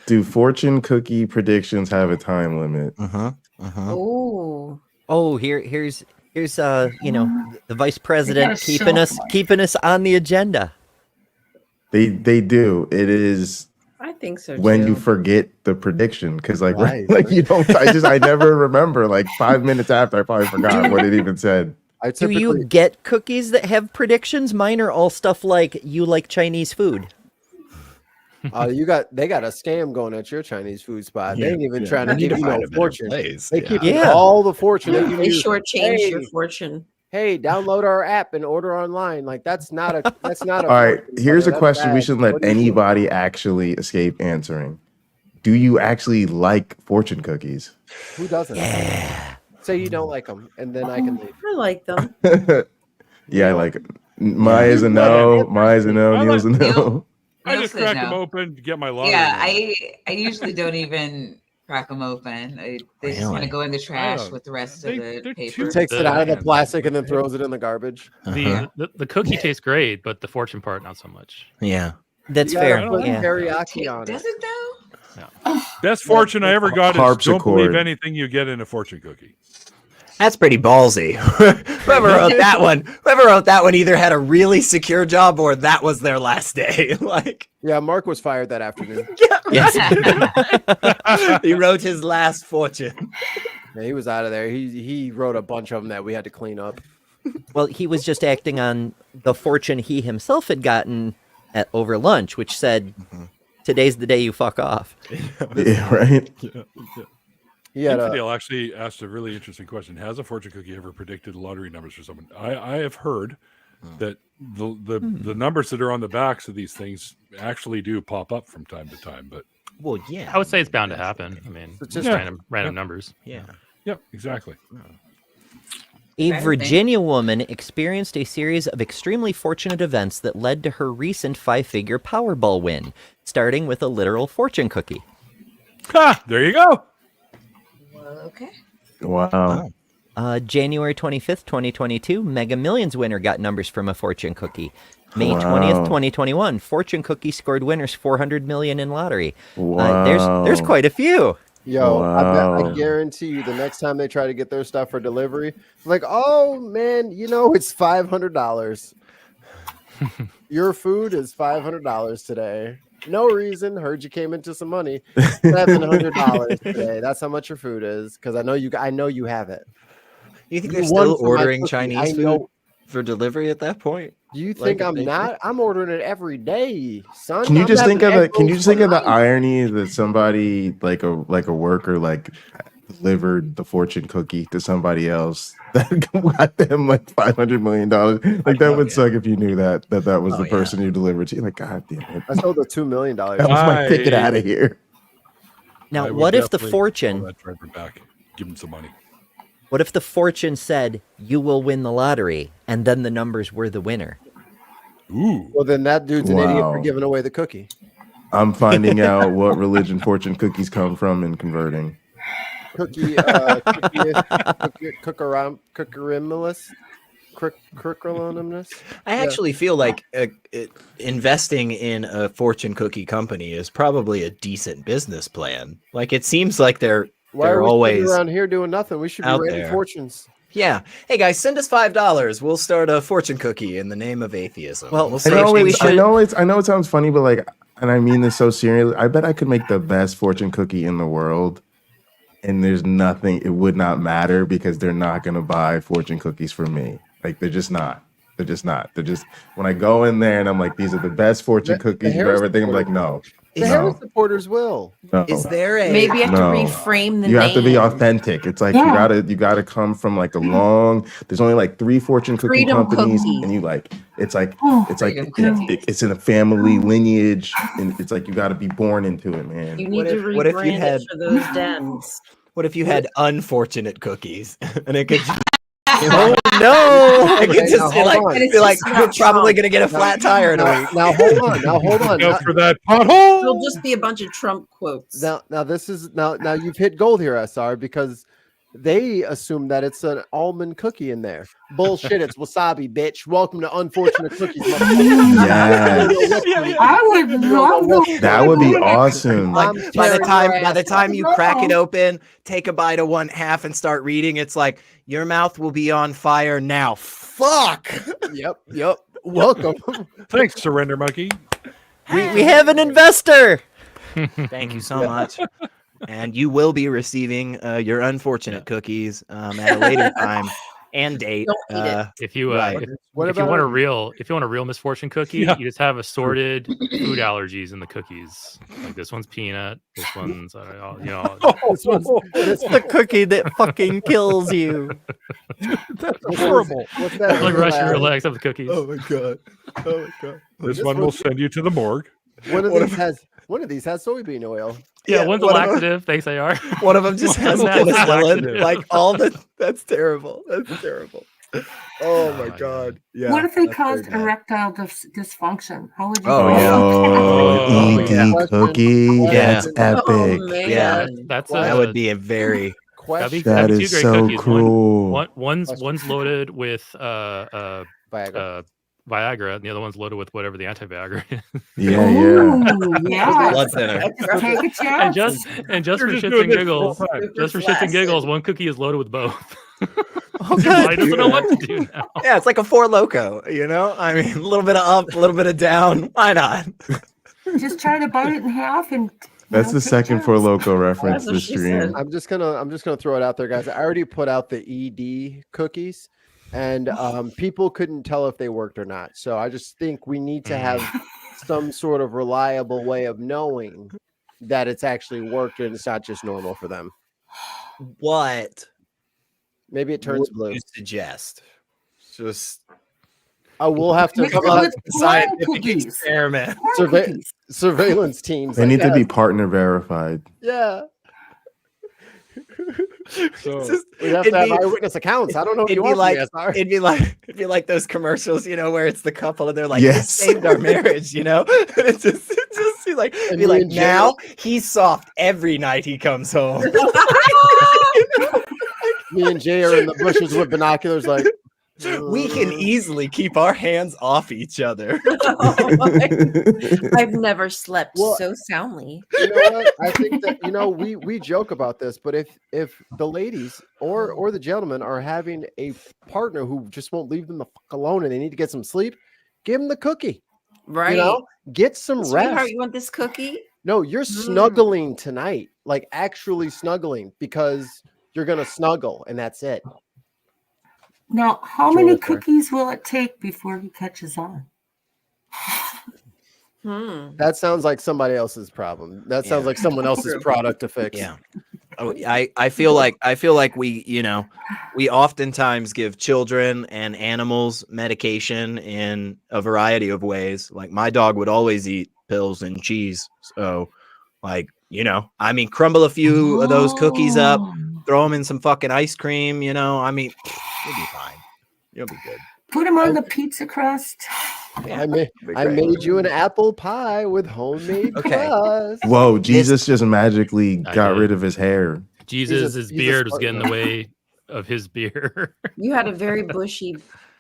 Do fortune cookie predictions have a time limit? Oh. Oh, here's the vice president show keeping us on the agenda. They do. It is I think so when too. you forget the prediction, because like Right. like you don't. I never remember. Like 5 minutes after, I probably forgot what it even said. Do you get cookies that have predictions? Mine are all stuff like you like Chinese food. They got a scam going at your Chinese food spot. They Yeah, ain't even yeah. trying to You need give to you find no a better fortune. place, They yeah. keep you Yeah. all the fortune. They give They you, shortchange your fortune. hey, download our app and order online. Like that's not a All right, fortune, here's a brother. That's question we bad. should let What are you doing? anybody actually escape answering. Do you actually like fortune cookies? Who doesn't? Yeah. Say you don't like them, and then I can leave. I like them. Yeah, I like it. Maya's a no. Maya's a no. Neil's a no. I just said crack no. them open to get my lottery. Yeah, number. I usually don't even crack them open. They just kind Really? of go in the trash don't- with the rest they- of the they're paper. too Takes it out of the bland. plastic and then throws it in the garbage. The cookie tastes great, but the fortune part not so much. Yeah. That's You fair. gotta put Yeah. teriyaki on Does it. it though? Best fortune I ever got is don't believe Harpsichord. anything you get in a fortune cookie. That's pretty ballsy. Whoever wrote that one either had a really secure job or that was their last day. Like, Yeah, Mark was fired that afternoon. he wrote his last fortune. Yeah, he was out of there. He wrote a bunch of them that we had to clean up. Well, he was just acting on the fortune he himself had gotten over lunch, which said, "Today's the day you fuck off." Yeah, right. He had Infidel actually asked a really interesting question. Has a fortune cookie ever predicted lottery numbers for someone? I have heard that the numbers that are on the backs of these things actually do pop up from time to time, but Well, yeah. I would say it's bound to happen. I mean, It's just just- random numbers. Yeah. yeah, exactly. A Okay, Virginia woman experienced a series of extremely fortunate events that led to her recent 5-figure Powerball win, starting with a literal fortune cookie. Ha! There you go. Okay. Wow. January 25th, 2022, Mega Millions winner got numbers from a fortune cookie. May Wow. 20th, 2021, fortune cookie scored winners 400 million in lottery. Wow. There's quite a few. Yo, I Wow. guarantee you, the next time they try to get their stuff for delivery, like, oh man, it's $500. Your food is $500 today. No reason. Heard you came into some money. $700 today. That's how much your food is. Because I know you have it. You think You they're won still for my ordering cookie. Chinese I food know. for delivery at that point? Do you Like, think if I'm they- not? I'm ordering it every day, son. Can you I'm just think of having the? Can you egg just think of the rolls tonight. irony that somebody like a worker delivered the fortune cookie to somebody else that got them like $500 million? Like that would suck if you knew that was the person you delivered to. You're like, God damn it! I sold the $2 million. That was my ticket out of here. Now, I would what if the definitely fortune? call that driver back, give him some money. What if the fortune said you will win the lottery, and then the numbers were the winner? Ooh. Well, then that dude's an idiot for Wow. giving away the cookie. I'm finding out what religion fortune cookies come from and converting. Curriculumness. I actually feel like investing in a fortune cookie company is probably a decent business plan. Like it seems like they're Why are we always sitting around here doing nothing? We should be out rating there. fortunes. Yeah. Hey guys, send us $5. We'll start a fortune cookie in the name of atheism. Well, we'll I see know, if things- I know it sounds funny, but like, and I mean this so seriously. I bet I could make the best fortune cookie in the world, and there's nothing. It would not matter because they're not going to buy fortune cookies from me. Like they're just not. They're just not. They're just when I go in there and I'm like, these are the best fortune cookies you've ever think. I'm like, no. The Harris supporters will. No. Is there a Maybe you have to reframe the You have to be name. authentic. It's like Yeah. you gotta come from like a long. There's only like 3 fortune cookie Freedom companies, cookies. and you like it's like Freedom it's in a family lineage, and it's like you got to be born into it, man. You need What to if- what if you rebrand had- it for those dens. What if you had unfortunate cookies and it could Oh no! it could Okay, just now be hold like, on. be like you're probably gonna get a flat tire in a week. Now hold on. Now hold on. Go Now, for that pothole. It'll just be a bunch of Trump quotes. now this is now you've hit gold here, SR, because they assume that it's an almond cookie in there. Bullshit, it's wasabi, bitch. Welcome to Unfortunate Cookies, motherfucker. Yes. I would love to. That would be awesome. Like I'm by the tearing your time ass you crack it open, take a bite of one half and start reading, it's like your mouth will be on fire now. Fuck. Yep. Welcome. Thanks, Surrender Monkey. We have an investor. Thank you so much. And you will be receiving your unfortunate cookies at a later time and date. If you right. if you want a real misfortune cookie, you just have assorted food allergies in the cookies. Like this one's peanut, this one's It's the cookie that fucking kills you. That's horrible. What's that? Like Russian roulette except the cookies. Oh my god. Oh my god. This one will send you to the morgue. One of these has soybean oil. Yeah, one's a laxative. Thanks, AR. One of them just has penicillin. Like that's terrible. That's terrible. Oh my god. Yeah. What if they caused erectile dysfunction? How would you? ED cookie. That's epic. That would be a very. That is so cruel. One's loaded with Viagra, and the other one's loaded with whatever the anti-Viagra is. Yeah. Blood thinner. Take a chance. And just for shits and giggles, one cookie is loaded with both. He doesn't know what to do now. Yeah, it's like a Four Loko, you know? I mean, a little bit of up, a little bit of down. Why not? Just try to bite it in half and. That's the second Four Loko reference this stream. I'm just gonna throw it out there, guys. I already put out the ED cookies, and people couldn't tell if they worked or not. So I just think we need to have some sort of reliable way of knowing that it's actually worked and it's not just normal for them. What? Maybe it turns blue. You suggest? Just. Oh, we'll have to come up with a scientific experiment. Surveillance teams. They need to be partner verified. Yeah. So we have to have eyewitness accounts. I don't know what you want. It'd be like those commercials, you know, where it's the couple and they're like, yes. "It saved our marriage," you know. It's just be like now he's soft every night he comes home. Me and Jay are in the bushes with binoculars, like. We can easily keep our hands off each other. I've never slept so soundly. You know what? I think that we joke about this, but if the ladies or the gentlemen are having a partner who just won't leave them the fuck alone and they need to get some sleep, give them the cookie. Right. You know, get some rest. Sweetheart, you want this cookie? No, you're snuggling tonight, like actually snuggling, because you're gonna snuggle and that's it. Now, how many cookies will it take before he catches on? That sounds like somebody else's problem. That sounds like someone else's product to fix. Yeah. I feel like we oftentimes give children and animals medication in a variety of ways. Like my dog would always eat pills and cheese. So I mean, crumble a few of those cookies up, throw them in some fucking ice cream, I mean, you'll be fine. You'll be good. Put them on the pizza crust. I made you an apple pie with homemade crust. Whoa, Jesus just magically got rid of his hair. His beard was getting in the way of his beer. You had a very bushy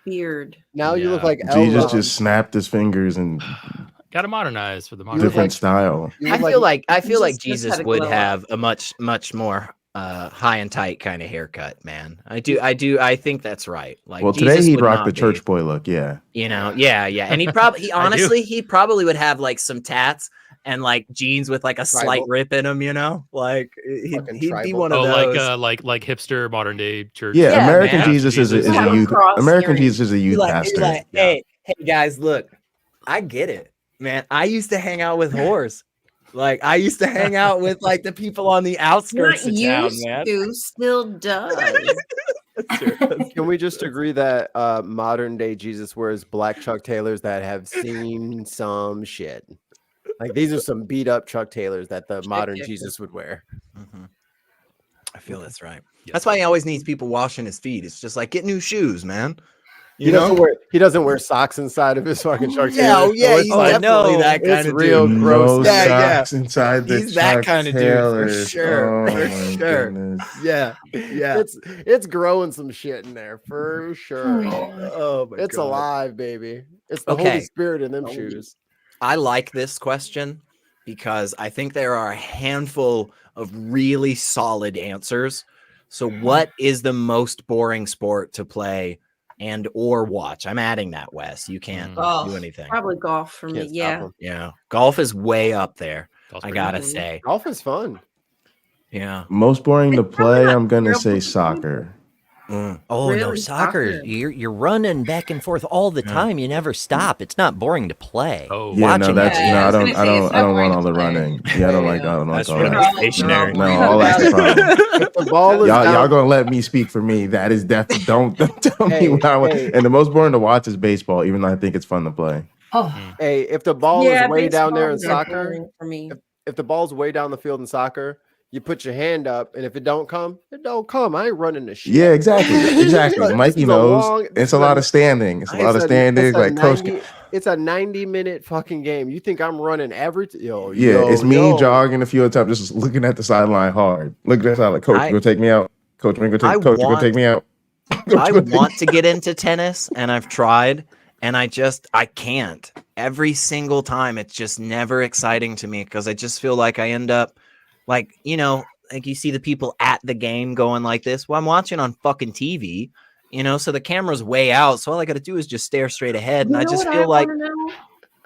beard. Now you look like Jesus just snapped his fingers and got to modernize for the modern different style. I feel like Jesus would have a much more high and tight kind of haircut, man. I think that's right. Like, well, today he rocked the church boy look, yeah. And he probably would have like some tats and like jeans with like a slight rip in them, like he'd be one of those. like hipster modern day church. Yeah, American Jesus is a youth. American Jesus is a youth pastor. Hey guys, look, I get it, man. I used to hang out with whores. Like I used to hang out with like the people on the outskirts of town, man. Still does. Can we just agree that modern day Jesus wears black Chuck Taylors that have seen some shit? Like these are some beat up Chuck Taylors that the modern Jesus would wear. Mm-hmm. I feel that's right. That's why he always needs people washing his feet. It's just like get new shoes, man. He doesn't wear socks inside of his fucking Chuck Taylor. He's definitely that kind of real dude. Gross. Socks inside the he's that kind of dude for sure. Goodness. Yeah. It's growing some shit in there for sure. Oh my it's God. Alive, baby. It's the Holy Spirit in them shoes. I like this question because I think there are a handful of really solid answers. So what is the most boring sport to play and or watch? I'm adding that, Wes. You can't do anything. Probably golf for me. Yeah. Golf is way up there. I gotta say, golf is fun. Yeah. Most boring to play, I'm gonna say soccer. Mm. Oh no, Really? soccer! Soccer. You're running back and forth all the time. You never stop. It's not boring to play. Oh, Yeah, no, Watching that's it. no, I I was don't, gonna I say, don't, it's I not don't boring want all to the play. running. Yeah, I don't like all That's that. really They're all stationary. boring. No, all that's the problem. If the ball is Y'all down, gonna let me speak for me? That is definitely don't tell me Hey, what I want. hey. And the most boring to watch is baseball, even though I think it's fun to play. Oh, hey, if the ball Yeah, is way down there in baseball is soccer, boring for me. if the ball's way down the field in soccer, you put your hand up, and if it don't come, it don't come. I ain't running the shit. Yeah, exactly, exactly. This Mikey is knows. this It's a is lot of standing. It's a lot of standing. Like coach. It's a 90-minute fucking game. You think I'm running every yo? Yeah, yo, it's me yo. jogging a few times, just looking at the sideline hard. Looking at the sideline, coach, you gonna take me out? Coach, you gonna take me out? I want to get into tennis, and I've tried, and I can't. Every single time, it's just never exciting to me because I just feel like I end up, like, you know, like you see the people at the game going like this. Well, I'm watching on fucking TV, you know, so the camera's way out. So all I got to do is just stare straight ahead, and I just feel like,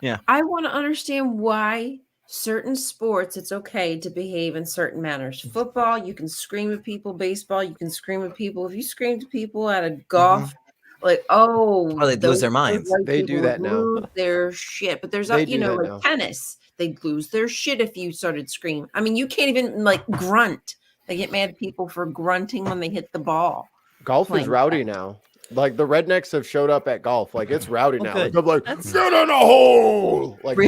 yeah, I want to understand why certain sports it's okay to behave in certain manners. Football, you can scream at people. Baseball, you can scream at people. If you scream to people at a golf, like, they lose their minds. They do that now. Lose their shit. But there's, They you do know, that like now. tennis, they'd lose their shit if you started screaming. I mean, you can't even like grunt. They get mad at people for grunting when they hit the ball. Golf is Playing rowdy now. Like the rednecks have showed up at golf. Like it's rowdy now. good. Like, I'm like, That's- get in a hole. Like,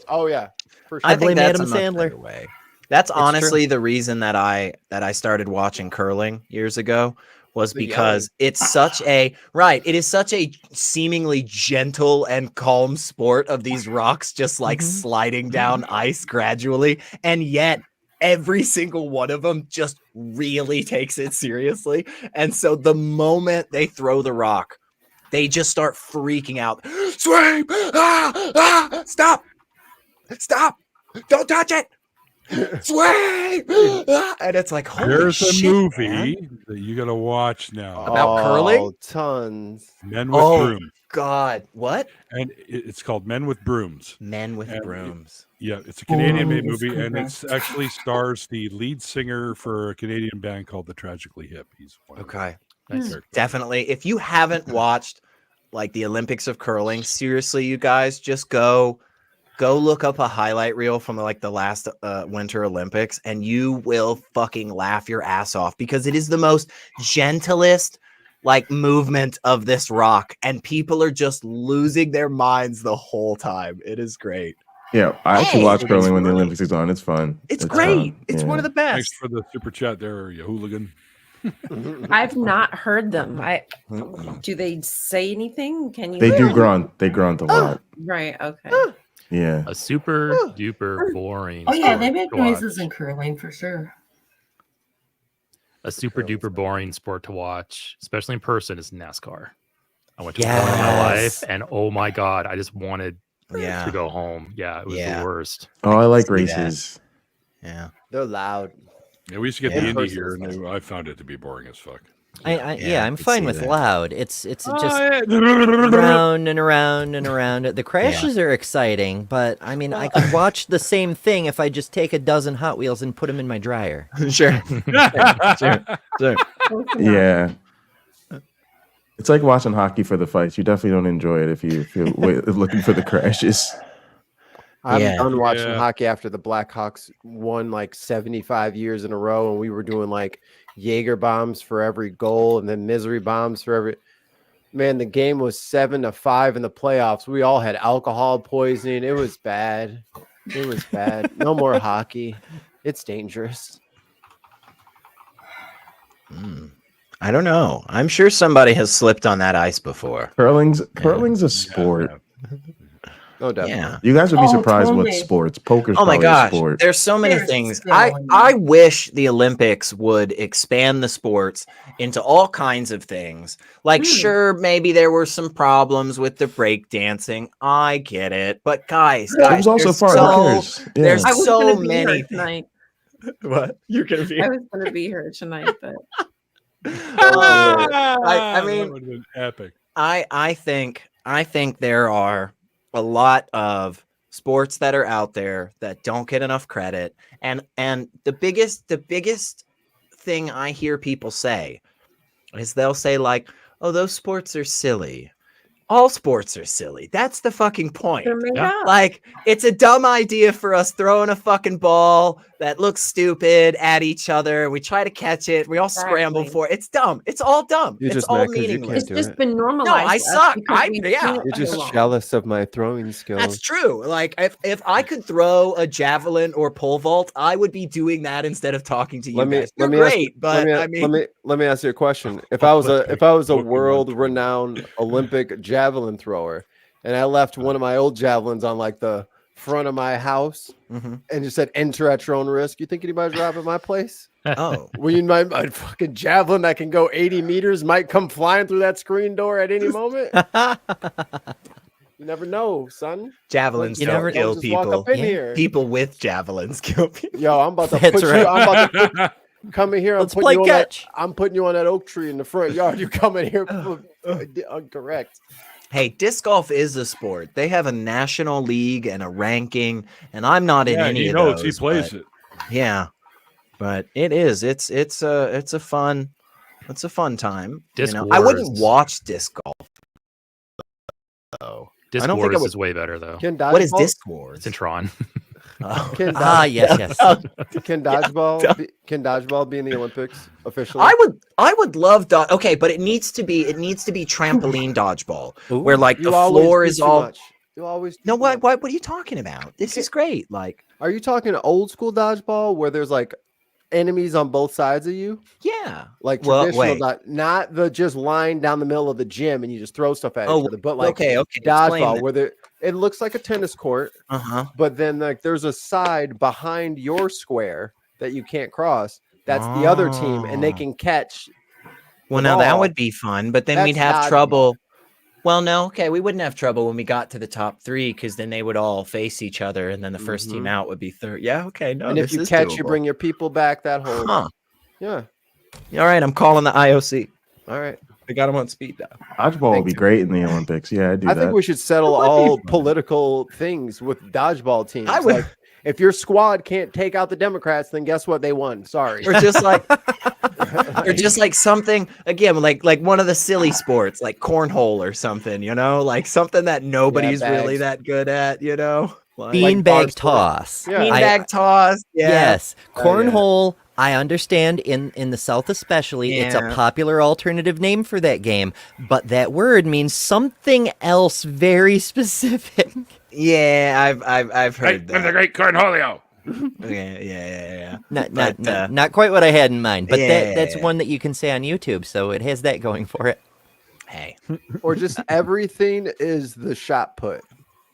oh yeah, for sure. I think blame that's Adam a much Sandler. better way. That's true. honestly the reason that I started watching curling years ago was The because it's such a it is such a seemingly gentle and calm sport of these rocks just like sliding down ice gradually, and yet every single one of them just really takes it seriously. And so the moment they throw the rock, they just start freaking out. Swing! Stop! Stop! Don't touch it! Swing! And it's like, holy There's shit, a movie man. that you got to watch now. About curling? Tons. Men with Brooms. God, what? And it's called Men with Brooms. Men with Brooms. It's a Canadian-made Oh, it's movie, and correct. it's actually stars the lead singer for a Canadian band called the Tragically Hip. He's one of Okay. the characters. Definitely. If you haven't watched like the Olympics of curling, seriously, you guys, just go look up a highlight reel from like the last Winter Olympics, and you will fucking laugh your ass off because it is the most gentlest like movement of this rock, and people are just losing their minds the whole time. It is great. Yeah, I actually watch curling when the Olympics is on. It's fun. It's great. Fun. It's Yeah. one of the best. Thanks for the super chat there, you hooligan. I've not heard them. Do they say anything? Can you? They do grunt. They grunt a lot. Right. Okay. Yeah. A super duper boring. Oh yeah, they sport make to watch. noises in curling for sure. A super duper boring sport to watch, especially in person, is NASCAR. I went to one in my life, and oh my god, I just wanted to go home. Yeah, it was the worst. Oh, I like races. Yeah, they're loud. Yeah, we used to get the Indy here, and I found it to be boring as fuck. I'm fine with loud. It's just yeah. round and around and around. The crashes are exciting, but I mean, I could watch the same thing if I just take a dozen Hot Wheels and put them in my dryer. Sure. Sure. Yeah. It's like watching hockey for the fights. You definitely don't enjoy it if you're looking for the crashes. I'm done watching hockey after the Blackhawks won like 75 years in a row, and we were doing like Jaeger bombs for every goal and then misery bombs for every. Man, the game was 7-5 in the playoffs. We all had alcohol poisoning. It was bad. It was bad. No more hockey. It's dangerous. I don't know. I'm sure somebody has slipped on that ice before. Curling's a sport. No doubt. Yeah. You guys would be surprised totally. what sports. Poker's Oh my probably a gosh, sport. there's so many There's things. so I many. wish the Olympics would expand the sports into all kinds of things. Like, sure, maybe there were some problems with the break dancing. I get it, but guys, It was also fun. Who cares? Yeah. there's I was so gonna be many. here tonight. What you're gonna be? I was going to be here tonight, but I mean, that would have been epic. I think there are a lot of sports that are out there that don't get enough credit. And the biggest thing I hear people say is they'll say like, "Oh, those sports are silly." All sports are silly. That's the fucking point. Like, it's a dumb idea for us throwing a fucking ball that looks stupid at each other. We try to catch it. We all scramble for it. It's dumb. It's all dumb. You're It's just all mad 'cause you meaningless. can't do it. been normalized. No, I suck. You're just jealous of my throwing skills. That's true. Like, if I could throw a javelin or pole vault, I would be doing that instead of talking to you guys. You're great, but I mean, let me ask you a question. If I was a world renowned Olympic javelin thrower, and I left one of my old javelins on like the front of my house and just said enter at your own risk, you think anybody's robbing my place? Oh, well, you might, my fucking javelin that can go 80 meters might come flying through that screen door at any moment. You never know, son. Javelins You don't never kill just walk people. up in here. People with javelins kill people. Yo, I'm about to That's put you. right. I'm about to come in here. Let's play catch. I'm putting you on that oak tree in the front yard. You come in here incorrect. Hey, disc golf is a sport. They have a national league and a ranking, and I'm not in any of those. He plays it. Yeah, but it is. It's a fun time. Disc I wouldn't Wars. watch disc golf. though. Disc I don't think Wars I would. is way better though. What is Disc Wars? It's in Tron. Can yes. Can dodgeball be in the Olympics officially? I would love okay, but it needs to be trampoline dodgeball where like You the always floor do is too all much. You always No, what are you talking about? This is great. Like, are you talking old school dodgeball where there's like enemies on both sides of you? Yeah. Like Well, traditional wait. not the just lying down the middle of the gym and you just throw stuff at Oh, each other, but like okay, explain dodgeball that. where it looks like a tennis court, but then like there's a side behind your square that you can't cross. That's the other team, and they can catch. Well, the now that ball. would be fun, but then That's we'd have dodgeball. trouble. Well, no, okay, we wouldn't have trouble when we got to the top three because then they would all face each other, and then the first team out would be third. Yeah, okay, no, and if this you is catch, you doable. bring your people back that whole. Huh. Yeah. All right, I'm calling the IOC. All right. I got him on speed dial. Dodgeball would be great in the Olympics. Yeah, I do I that. think we should settle That might be all fun. political things with dodgeball teams. I would- Like, if your squad can't take out the Democrats, then guess what? They won. Sorry. Or just like, or just like something again, like one of the silly sports, like cornhole or something. You know, like something that nobody's really bags. that good at. You know, Beanbag toss. Beanbag toss. Yeah. Yes. Oh, yeah. Cornhole, I understand in the South especially, it's a Yeah. popular alternative name for that game, but that word means something else very specific. Yeah, I've heard With the great Cornholio. Yeah. Not quite what I had in mind, but Yeah. that's one that you can say on YouTube, so it has that going for it. Hey. Or just everything is the shot put.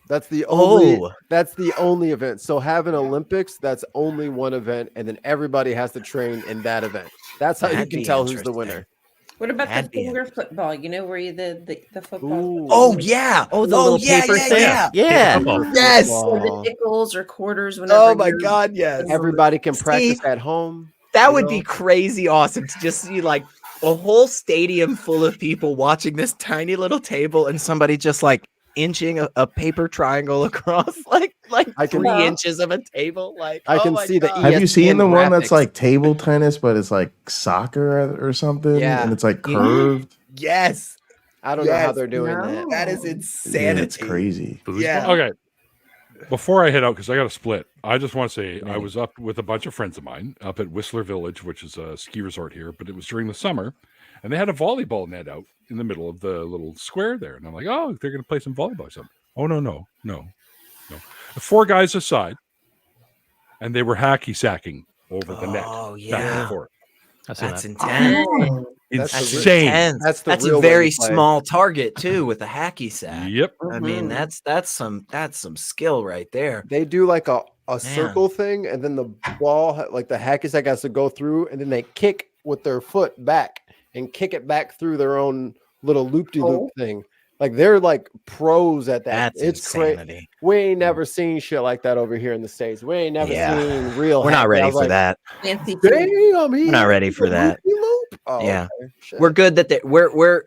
That's the only. Oh. That's the only event. So have an Olympics. That's only one event, and then everybody has to train in that event. That's how That'd you be can tell who's the interesting. winner. What about That'd the be finger football? You know where you the football? Oh yeah. Oh, the little paper thing. Yeah. Yes. Or the nickels or quarters. Whenever Oh my you're- God. Yes. Everybody can practice at home. That you would know? be crazy awesome to just see like a whole stadium full of people watching this tiny little table and somebody just like inching a paper triangle across like I can- 3 inches of a table. Like I can oh my see the God. Have you seen ESPN the one that's graphics. like table tennis, but it's like soccer or something? Yeah. And it's like curved. Yes. I don't know how Yes. they're doing No. that. That is Yeah, insanity. it's crazy. Yeah. Okay. Before I head out, because I got to split, I just want to say I was up with a bunch of friends of mine up at Whistler Village, which is a ski resort here, but it was during the summer, and they had a volleyball net out in the middle of the little square there. And I'm like, oh, they're going to play some volleyball or something. Oh, no. The 4 guys aside, and they were hacky sacking over the net. Oh Back yeah. and forth. That's intense. That's the real- Insane. Intense. That's the That's real a way very to play. small target too with a hacky sack. Yep. I mean, that's some skill right there. They do like a circle thing, and then the ball, like the hacky sack, has to go through, and then they kick with their foot back and kick it back through their own little loop-de-loop thing. Like they're like pros at that. That's It's crazy. insanity. We ain't never seen shit like that over here in the States. We ain't never Yeah. seen real. We're not hacky. I ready was for like, that. Fancy Damn, We're not ready for that. loop. Oh, Yeah. okay. Shit. We're good that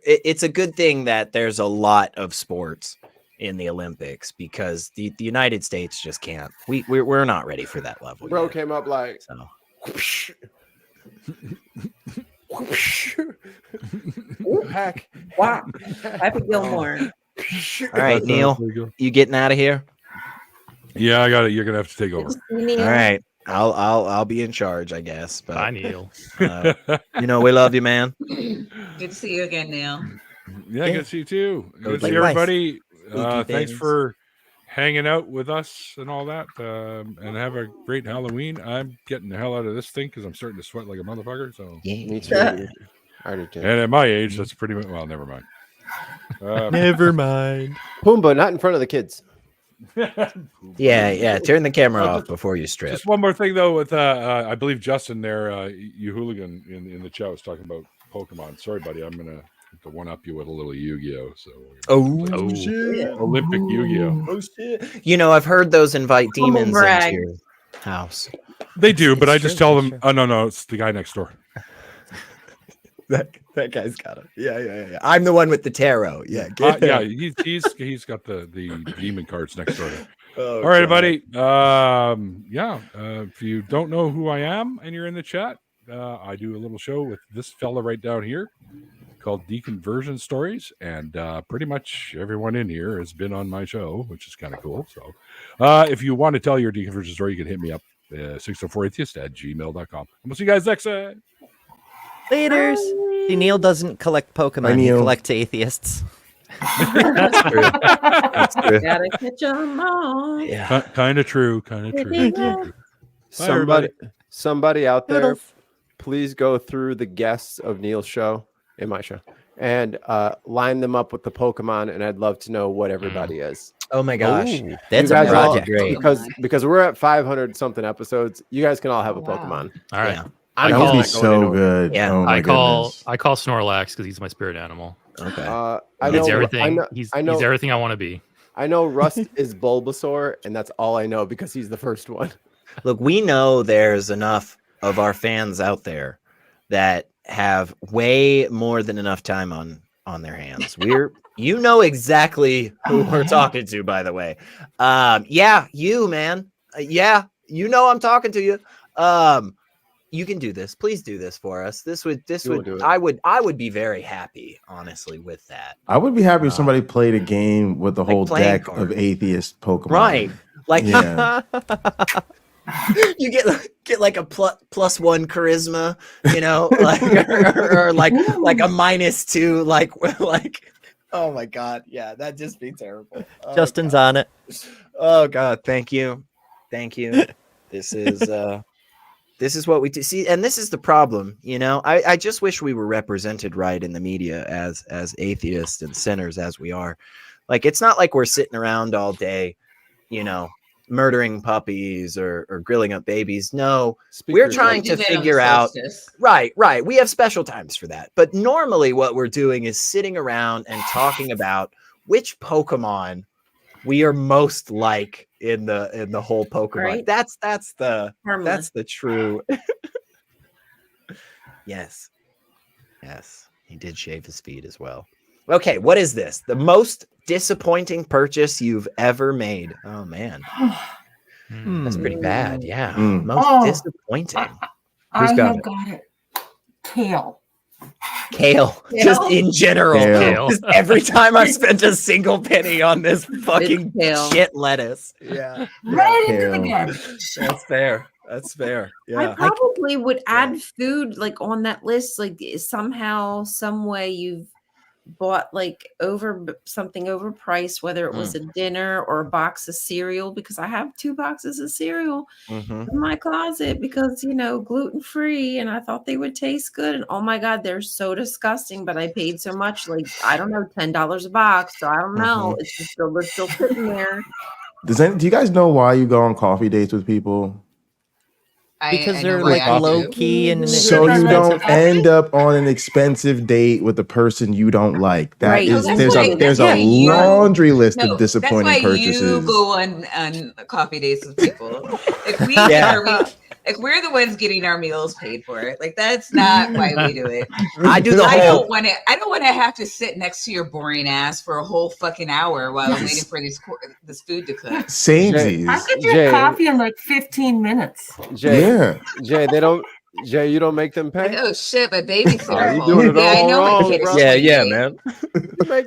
it's a good thing that there's a lot of sports in the Olympics because the United States just can't. We're not ready for that level. Bro yet. came up like, So. heck, wow, Happy Gilmore. All right, Neil, you getting out of here? Yeah, I got it. You're gonna have to take over. All right, I'll be in charge, I guess. But Bye, Neil. You know we love you, man. Good to see you again, Neil. Yeah, good to see you too. Good to see Likewise. everybody. Spooky Thanks things. for hanging out with us and all that. And have a great Halloween. I'm getting the hell out of this thing because I'm starting to sweat like a motherfucker. So me too. I already did. And at my age, that's pretty much never mind. Never mind. Pumbaa, not in front of the kids. Yeah. Turn the camera off before you strip. Just one more thing though, with I believe Justin there, you hooligan in the chat was talking about Pokemon. Sorry, buddy, I'm gonna have to one up you with a little Yu-Gi-Oh. So shit. Olympic Yu-Gi-Oh. Oh shit! You know, I've heard those invite demons brag. into your house. They do, but It's I just true, tell it's them, oh no, it's the guy next door. That guy's got it. Yeah. I'm the one with the tarot. Yeah. Yeah, he's got the demon cards next door. Oh, all right, God. buddy. If you don't know who I am and you're in the chat, I do a little show with this fella right down here called Deconversion Stories, and pretty much everyone in here has been on my show, which is kind of cool. So if you want to tell your deconversion story, you can hit me up 604atheist@gmail.com. We'll see you guys next time. Laters. See, Neil doesn't collect Pokemon. He Neil. collects atheists. That's true. That's true. Gotta catch 'em all. Yeah. Kind of true. Somebody out there, Toodles. please go through the guests of Neil's show, in my show, and line them up with the Pokemon, and I'd love to know what everybody is. Oh my gosh. Ooh, that's You a guys all- project. Great. because we're at 500 something episodes. You guys can all have a Pokemon. All right. Yeah. I That would be call, so good. Yeah. Oh my I call goodness. Snorlax because he's my spirit animal. Okay. I He's know everything. He's He's everything I want to be. I know Rust is Bulbasaur, and that's all I know because he's the first one. Look, we know there's enough of our fans out there that have way more than enough time on their hands. You know exactly who we're talking to, by the way. Yeah, you, man. Yeah, you know I'm talking to you. You can do this. Please do this for us. You will do it. I would be very happy, honestly, with that. I would be happy if somebody played a game with the like whole playing deck cards. of atheist Pokemon. Right. Like Yeah. you get like a +1 charisma, you know, like or like a -2, like oh my god, yeah, that'd just be terrible. Oh, Justin's God. on it. Oh god, thank you. This is what we do. See, and this is the problem, you know. I just wish we were represented right in the media as atheists and sinners as we are. Like, it's not like we're sitting around all day, you know, murdering puppies or grilling up babies. No, we're trying to figure out. Right. We have special times for that. But normally what we're doing is sitting around and talking about which Pokemon we are most like in the whole Pokemon. Right. That's the Harmless. true. Yes. He did shave his feet as well. Okay, what is this? The most disappointing purchase you've ever made? Oh man. That's pretty bad. Yeah. Most disappointing. Who's I got have it? got it. Kale. Kale, just in general. Kale. Just every time I've spent a single penny on this fucking kale. shit lettuce. Yeah. Right into the Kale. garbage. That's fair. I Yeah. probably would add food like on that list, like somehow, some way you've bought like something overpriced, whether it was a dinner or a box of cereal, because I have 2 boxes of cereal in my closet because, you know, gluten free, and I thought they would taste good, and oh my god, they're so disgusting, but I paid so much, like I don't know, $10 a box, so I don't know. It's just they're still sitting there. Do you guys know why you go on coffee dates with people? Because I they're know why like I low do. key and So you inexpensive. don't end up on an expensive date with the person you don't like. That Right. is, That's there's why- a that's there's why a you- laundry list No, of disappointing that's why purchases. you go on coffee dates with people. If we Yeah. are, Like we're the ones getting our meals paid for. Like that's not why we do it. I do the I whole. I don't want to have to sit next to your boring ass for a whole fucking hour while I'm waiting for this food to cook. Samesies. I could drink coffee in like 15 minutes. Jay, they don't. Jay, you don't make them pay. Like, oh shit, my babysitter. You doing it all I know wrong, my kids. bro. Yeah, man.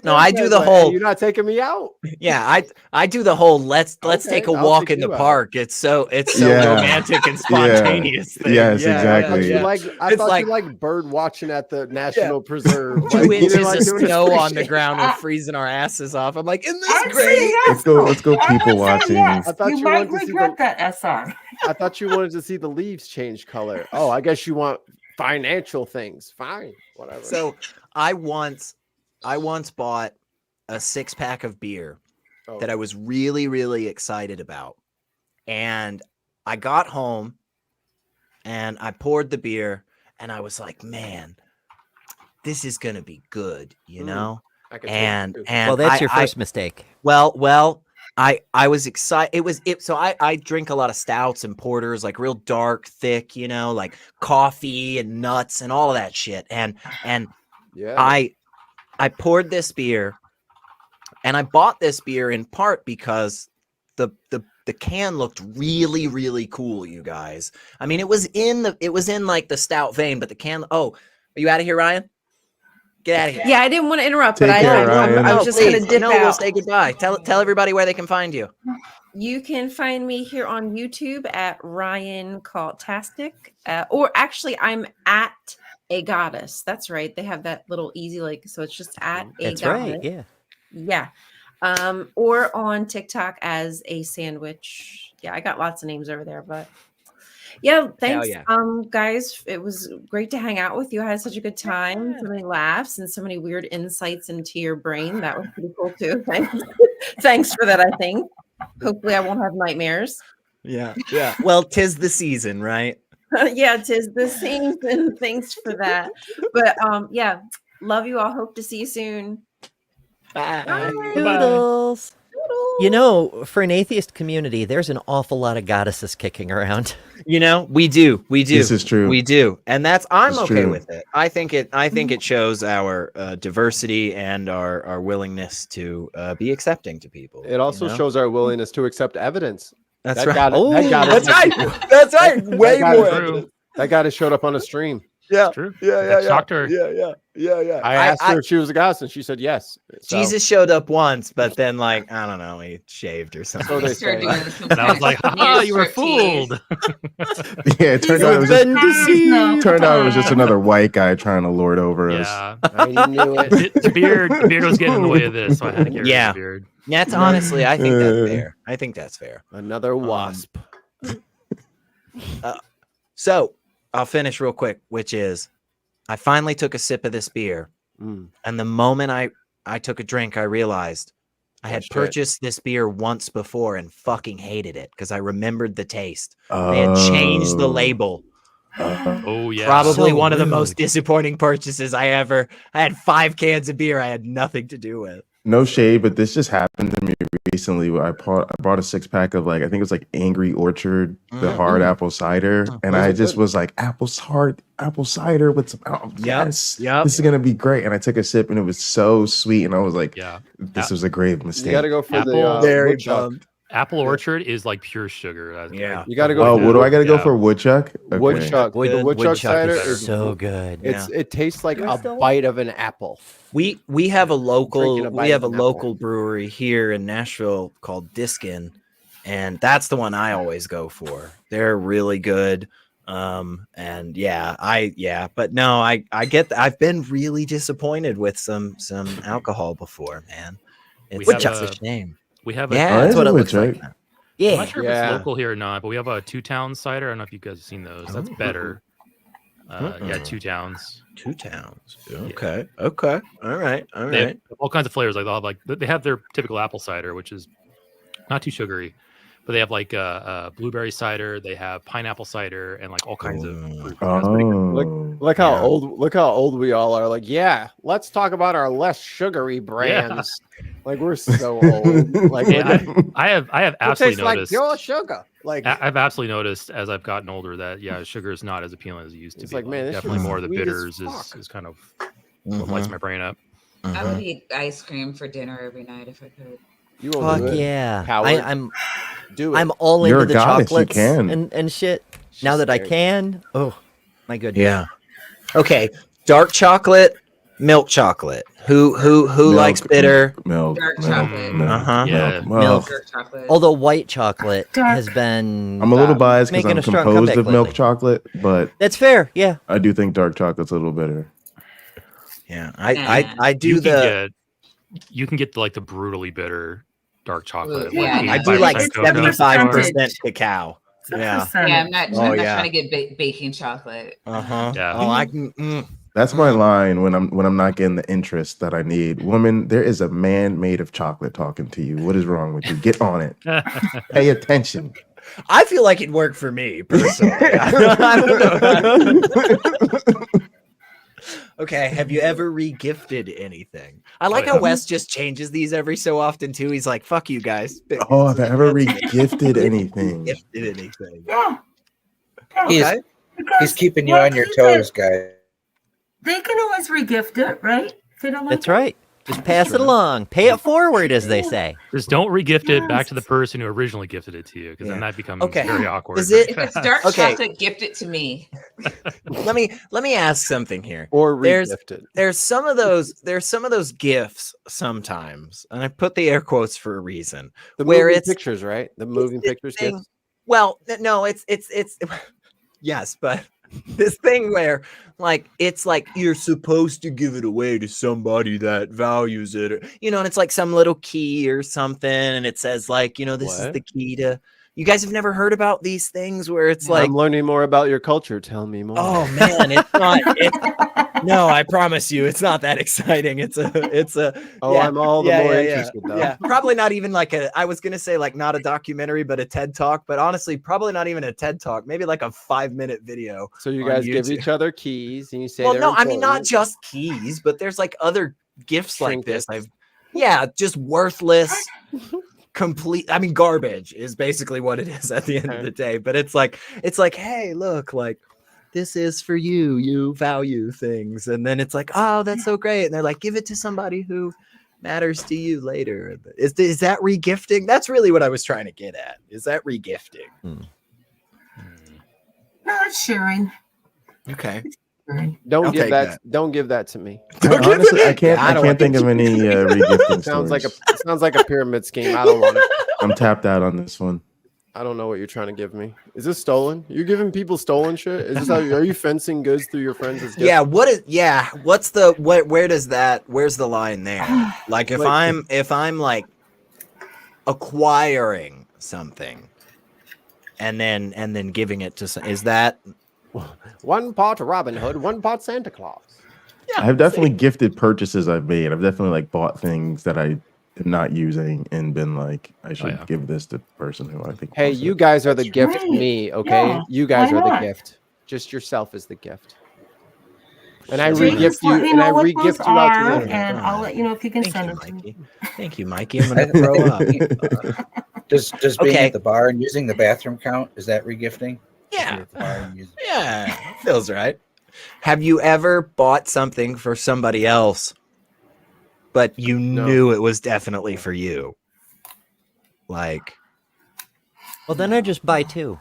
No, I do the Hey, whole. you're not taking me out. Yeah, I do the whole. Let's take a I'll walk take in the you out. park. It's so Yeah. romantic and spontaneous. Thing. Yes, Yeah, exactly. yeah. I It's thought like- you like bird watching at the National Preserve. 2 Like, you inches didn't like of doing it snow for on the shit. ground. We're freezing our asses off. I'm like, isn't this I'd great? say yes. Let's go people watching. Yes. I thought You you might wanted to see regret that, SR. I thought you wanted to see the leaves change color. Oh, I guess you want financial things. Fine, whatever. So I once bought a 6-pack of beer that I was really, really excited about. And I got home and I poured the beer and I was like, man, this is going to be good, you know? I can And too. Well, that's your first mistake. Well, I was excited. So I drink a lot of stouts and porters, like real dark, thick, you know, like coffee and nuts and all of that shit. And Yeah. I poured this beer, and I bought this beer in part because the can looked really, really cool, you guys. I mean, it was in like the stout vein, but the can. Oh, are you out of here, Ryan? Get out of here. Yeah, I didn't want to interrupt, Take but care, Ryan. I was just going to dip We'll out. say goodbye. Tell everybody where they can find you. You can find me here on YouTube at RIon Cultastic, or actually, I'm at a goddess. That's right. They have that little easy so it's just at a That's goddess. right. Yeah. Or on TikTok as a sandwich. Yeah, I got lots of names over there, but yeah, thanks. yeah. Guys, it was great to hang out with you. I had such a good time, so many laughs and so many weird insights into your brain. That was pretty cool too. Thanks. Thanks for that, I think. Hopefully I won't have nightmares. Yeah. Well, 'tis the season, right? Yeah, 'tis the season. Thanks for that. But yeah, love you all. Hope to see you soon. Bye. Doodles. You know, for an atheist community, there's an awful lot of goddesses kicking around. You know, we do. This is true. We do, and I'm It's okay true. with it. I think it shows our diversity and our willingness to be accepting to people. It also you know? shows our willingness to accept evidence. That's That right. got it- Oh, that got it. that's right. That's right. Way That more. got it. That guy just showed up on a stream. Yeah. True. Yeah. Shocked her. Yeah. I asked her if she was a goddess, and she said yes. So- Jesus showed up once, but then I don't know, he shaved or something. So they Started say. doing some And I was like, "Ha, you were striptease. fooled." Yeah, it turned out it was just another white guy trying to lord over us. Yeah. I knew it. The beard was getting in the way of this, so I had to get rid Yeah. of the beard. That's honestly, I think that's fair. I think that's fair. Another wasp. So I'll finish real quick, which is I finally took a sip of this beer. And the moment I took a drink, I realized I had shit. purchased this beer once before and fucking hated it because I remembered the taste. They had changed the label. Oh yeah. Probably So one of the rude. most disappointing purchases I had 5 cans of beer I had nothing to do with. No shade, but this just happened to me recently. Where I bought a 6-pack of I think it was Angry Orchard, the hard apple cider, and I just was like, apple cider with some. Oh, yes, this is gonna be great. And I took a sip, and it was so sweet, and I was like, this was a grave mistake. You got to go for Apple- the Very woodchuck. bummed. Apple Orchard is like pure sugar. Yeah. You got to go. Oh, for what do I got to go Yeah. for? Woodchuck. Okay. Woodchuck. Wood- The woodchuck cider is is so good. It tastes like a bite of an apple. We have a Drinking local a bite of an apple. brewery here in Nashville called Adkisson, and that's the one I always go for. They're really good. And but no, I get I've been really disappointed with some alcohol before, man. It's have just a- a shame. We have a Yeah, Oh, that's that's what a it looks Woodchuck. like. I'm Yeah. not sure if Yeah. it's local here or not, but we have a 2 Towns cider. I don't know if you guys have seen those. That's better. Yeah, 2 Towns. 2 Towns. Okay. Okay. All right. All They right. have all kinds of flavors. They have their typical apple cider, which is not too sugary, But they have like blueberry cider, they have pineapple cider, and like all kinds of fruit. That's pretty good. Look how old we all are. Like, yeah, let's talk about our less sugary brands. Like we're so old. Like I have absolutely like noticed pure sugar. Like I've absolutely noticed as I've gotten older that sugar is not as appealing as it used to be. Like, man, this definitely shit's more of the sweet as bitters fuck. is kind of what lights my brain up. I would eat ice cream for dinner every night if I could. You will Fuck do it. yeah. Howard, I'm do it. I'm all You're into a the goddess, you chocolates can. and shit. Now that I can. Oh my goodness. Yeah. Okay. Dark chocolate, milk chocolate. Who Milk, likes bitter? Milk. Dark chocolate. Uh-huh. Yeah. Milk. Dark chocolate. Although white chocolate has been I'm a little biased because making I'm a strong composed comeback of milk lately. chocolate, but That's fair, yeah. I do think dark chocolate's a little bitter. Yeah. I do You can get like the brutally bitter dark chocolate. Yeah, like I do like 85% cocoa. 75% cacao. Yeah. I'm not Oh, yeah. trying to get baking chocolate. Uh-huh. Yeah. Oh, I can. That's my line when I'm not getting the interest that I need. Woman, there is a man made of chocolate talking to you. What is wrong with you? Get on it. Pay attention. I feel like it'd work for me personally. I don't know. Okay, have you ever re-gifted anything? I like how Wes just changes these every so often too. He's like, "Fuck you guys." Oh, have I ever re-gifted anything? Gifted anything? Yeah. Okay. He's keeping you on your toes, guys. They can always regift it, right? If they don't like That's right. Just pass it along. Pay it forward, as they say. Just don't re-gift it back to the person who originally gifted it to you, because then that becomes Okay. very awkward. Is it- If it's dark Okay. chocolate, gift it to me. Let me ask something here. Or There's re-gifted. there's some of those gifts sometimes, and I put the air quotes for a reason. The where moving it's pictures, right? The moving pictures thing- gifts. Well, no, it's yes, but this thing where like it's like you're supposed to give it away to somebody that values it, or, and it's like some little key or something, and it says like, this is What? the key to. You guys have never heard about these things where it's like, I'm learning more about your culture. Tell me more. oh man, it's not. No, I promise you, it's not that exciting. It's a. Oh, I'm all the more interested, though. Yeah, probably not even like I was gonna say like not a documentary, but a TED Talk. But honestly, probably not even a TED Talk. Maybe like a 5-minute video. So you on guys give YouTube. each other keys and you say, Well, they're no, I mean not important. just keys, but there's like other gifts like this. Trinkets. Just worthless. Complete, I mean, garbage is basically what it is at the end of the day. But it's like, hey, look, like this is for you. You value things, and then it's like, oh, that's so great. And they're like, give it to somebody who matters to you later. Is that regifting? That's really what I was trying to get at. Is that regifting? No, it's sharing. Okay. Don't I'll give take that. Don't give that to me. Honestly, I can't I don't want think of any re-gifting Sounds stories. like a pyramid scheme. I don't want it. I'm tapped out on this one. I don't know what you're trying to give me. Is this stolen? You're giving people stolen shit? Is this how are you fencing goods through your friends? As gifts? Yeah. What's the where's the line there? Like if I'm like acquiring something and then giving it to is that one part Robin Hood, one part Santa Claus? Yeah, I've definitely gifted purchases I've made. I've definitely like bought things that I am not using and been like, I should give this to the person who I think. Hey, wants you it. guys are the gift to me, okay? Yeah, You guys why are the not? gift. Just yourself is the gift. And I So you re-gift just let you, me and know I what re-gift those you out are, to them. and I'll let you know if you can send them to me. Thank you, Mikey. I'm gonna throw up. Does being Okay. at the bar and using the bathroom count? Is that regifting? Yeah. Yeah. Yeah, feels right. Have you ever bought something for somebody else, but you knew it was definitely for you? Like, Well, then I just buy two.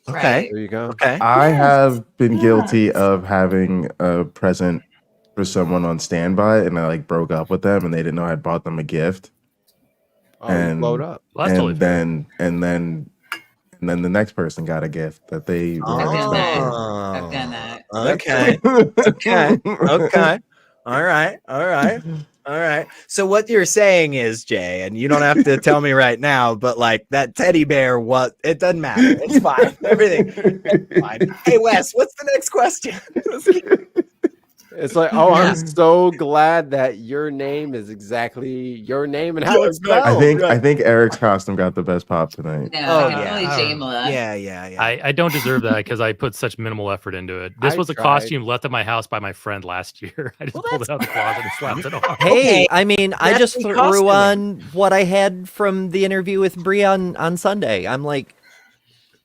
okay, There you go. okay. I have been guilty of having a present for someone on standby, and I like broke up with them, and they didn't know I had bought them a gift. Oh, you blowed up. Well, that's totally and then the next person got a gift that they weren't expecting. I've done that. Okay. Okay. All right. So what you're saying is, Jay, and you don't have to tell me right now, but like that teddy bear, it doesn't matter. It's fine. Everything. It's fine. Hey, Wes, what's the next question? It's like, oh, I'm so glad that your name is exactly your name and how it's spelled. I think Eric's costume got the best pop tonight. No, yeah. I don't deserve that because I put such minimal effort into it. This was a costume left at my house by my friend last year. I just pulled it out of the closet and slapped it on. Hey, I mean, I just threw on what I had from the interview with Bree on Sunday. I'm like,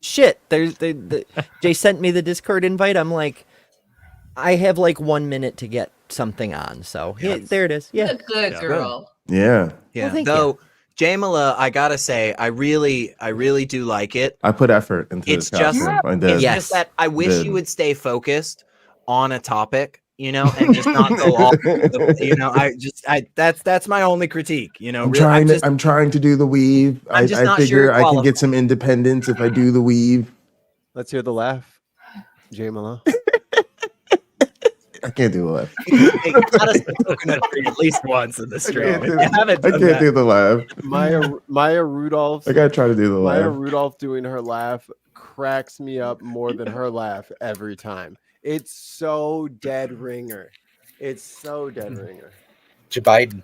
shit. Jay sent me the Discord invite. I'm like, I have like 1 minute to get something on. So there it is. Yeah, good girl. Yeah. Yeah. Well, thank Though Jamila, I gotta say, I really do like it. I put effort into It's this just, costume. it's just that I wish you would stay focused on a topic, you know, and just not go off. You know, that's my only critique. You know, I'm trying to do the weave. I figure I can get some independence if I do the weave. Let's hear the laugh, Jamila. I can't do the laugh. Got us the coconut tree at least once in the stream. I can't do the laugh. Maya Rudolph. I gotta try to do the laugh. Maya Rudolph doing her laugh cracks me up more than her laugh every time. It's so dead ringer. It's so dead ringer. Biden.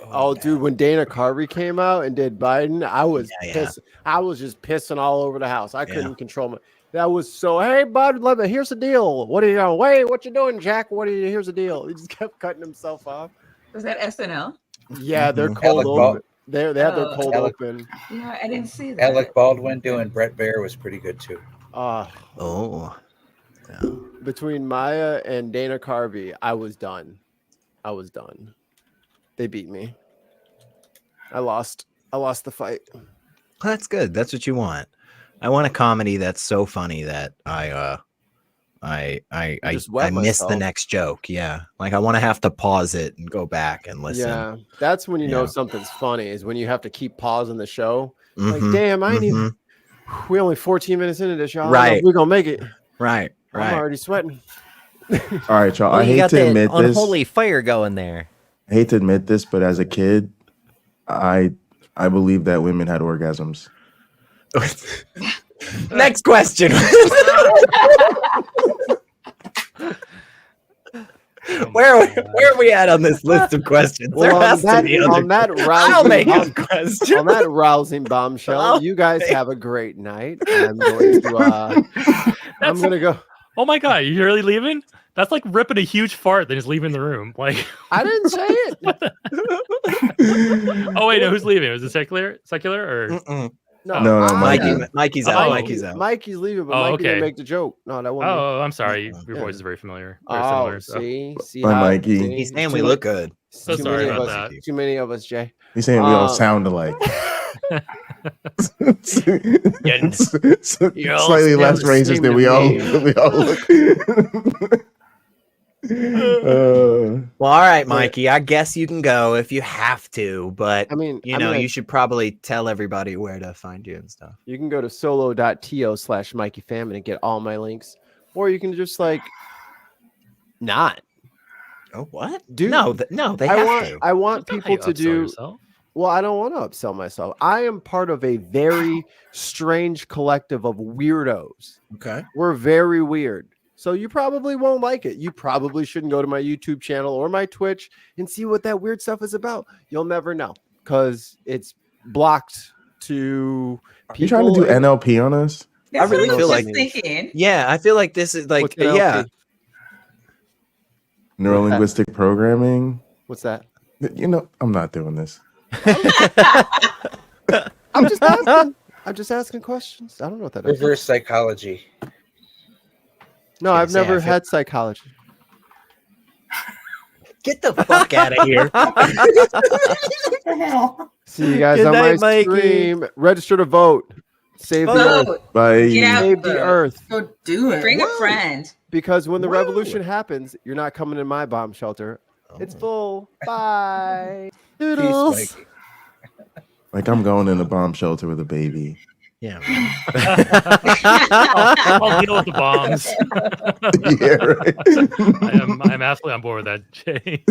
Oh, dude, when Dana Carvey came out and did Biden, I was pissed. I was just pissing all over the house. I couldn't control my. That was so. Hey, bud, here's the deal. What are you doing? Wait, what you doing, Jack? Here's the deal. He just kept cutting himself off. Was that SNL? Yeah, they're cold open. They have their cold open. Yeah, I didn't see that. Alec Baldwin doing Brett Baer was pretty good too. Between Maya and Dana Carvey, I was done. They beat me. I lost the fight. Well, that's good. That's what you want. I want a comedy that's so funny that I miss the next joke. Yeah, like I want to have to pause it and go back and listen. Yeah, that's when you know something's funny. Is when you have to keep pausing the show. Like, damn, I need. We only 14 minutes into this, y'all. Right, we're gonna make it. Right. I'm already sweating. All right, y'all. Well, I hate to admit this. Unholy fire going there. I hate to admit this, but as a kid, I believe that women had orgasms. Next question. Where are we at on this list of questions? Well, There has to be other. I'll make a question. On that rousing bombshell, you guys have a great night. I'm going to go. Oh my god, you're really leaving? That's like ripping a huge fart, then just leaving the room. Like I didn't say it. Oh wait, no, who's leaving? Was it secular or? No, Mikey's out. Mikey's out. Mikey's leaving, but Mikey didn't make the joke. No, that wasn't. Oh, I'm sorry. Your voice is very familiar. Very similar. See, Bye, Mikey. He's saying we look good. So sorry about that. Too many of us, Jay. He's saying we all sound alike. Slightly less racist than we all look. Well, all right, Mikey. I guess you can go if you have to, but I mean, you should probably tell everybody where to find you and stuff. You can go to solo.to/MikeyFam and get all my links, or you can just not. Oh, what? Dude, no, they have to. I want people to do. Yourself. Well, I don't want to upsell myself. I am part of a very strange collective of weirdos. Okay, we're very weird. So you probably won't like it. You probably shouldn't go to my YouTube channel or my Twitch and see what that weird stuff is about. You'll never know because it's blocked to people. You trying to do NLP on us? I really feel like thinking. Yeah, I feel like this is like Neurolinguistic programming. What's that? I'm not doing this. I'm just asking. I'm just asking questions. I don't know what that is. Reverse psychology. No, I've never had psychology. Get the fuck out of here. See you guys on my stream. Register to vote. Save the earth. Bye. Save the earth. Go do it. Bring a friend. Because when the revolution happens, you're not coming in my bomb shelter. It's full. Bye. Doodles. Peace, Mikey. Like I'm going in a bomb shelter with a baby. Yeah. I'll deal with the bombs. Yeah, right. I'm absolutely on board with that, Jay.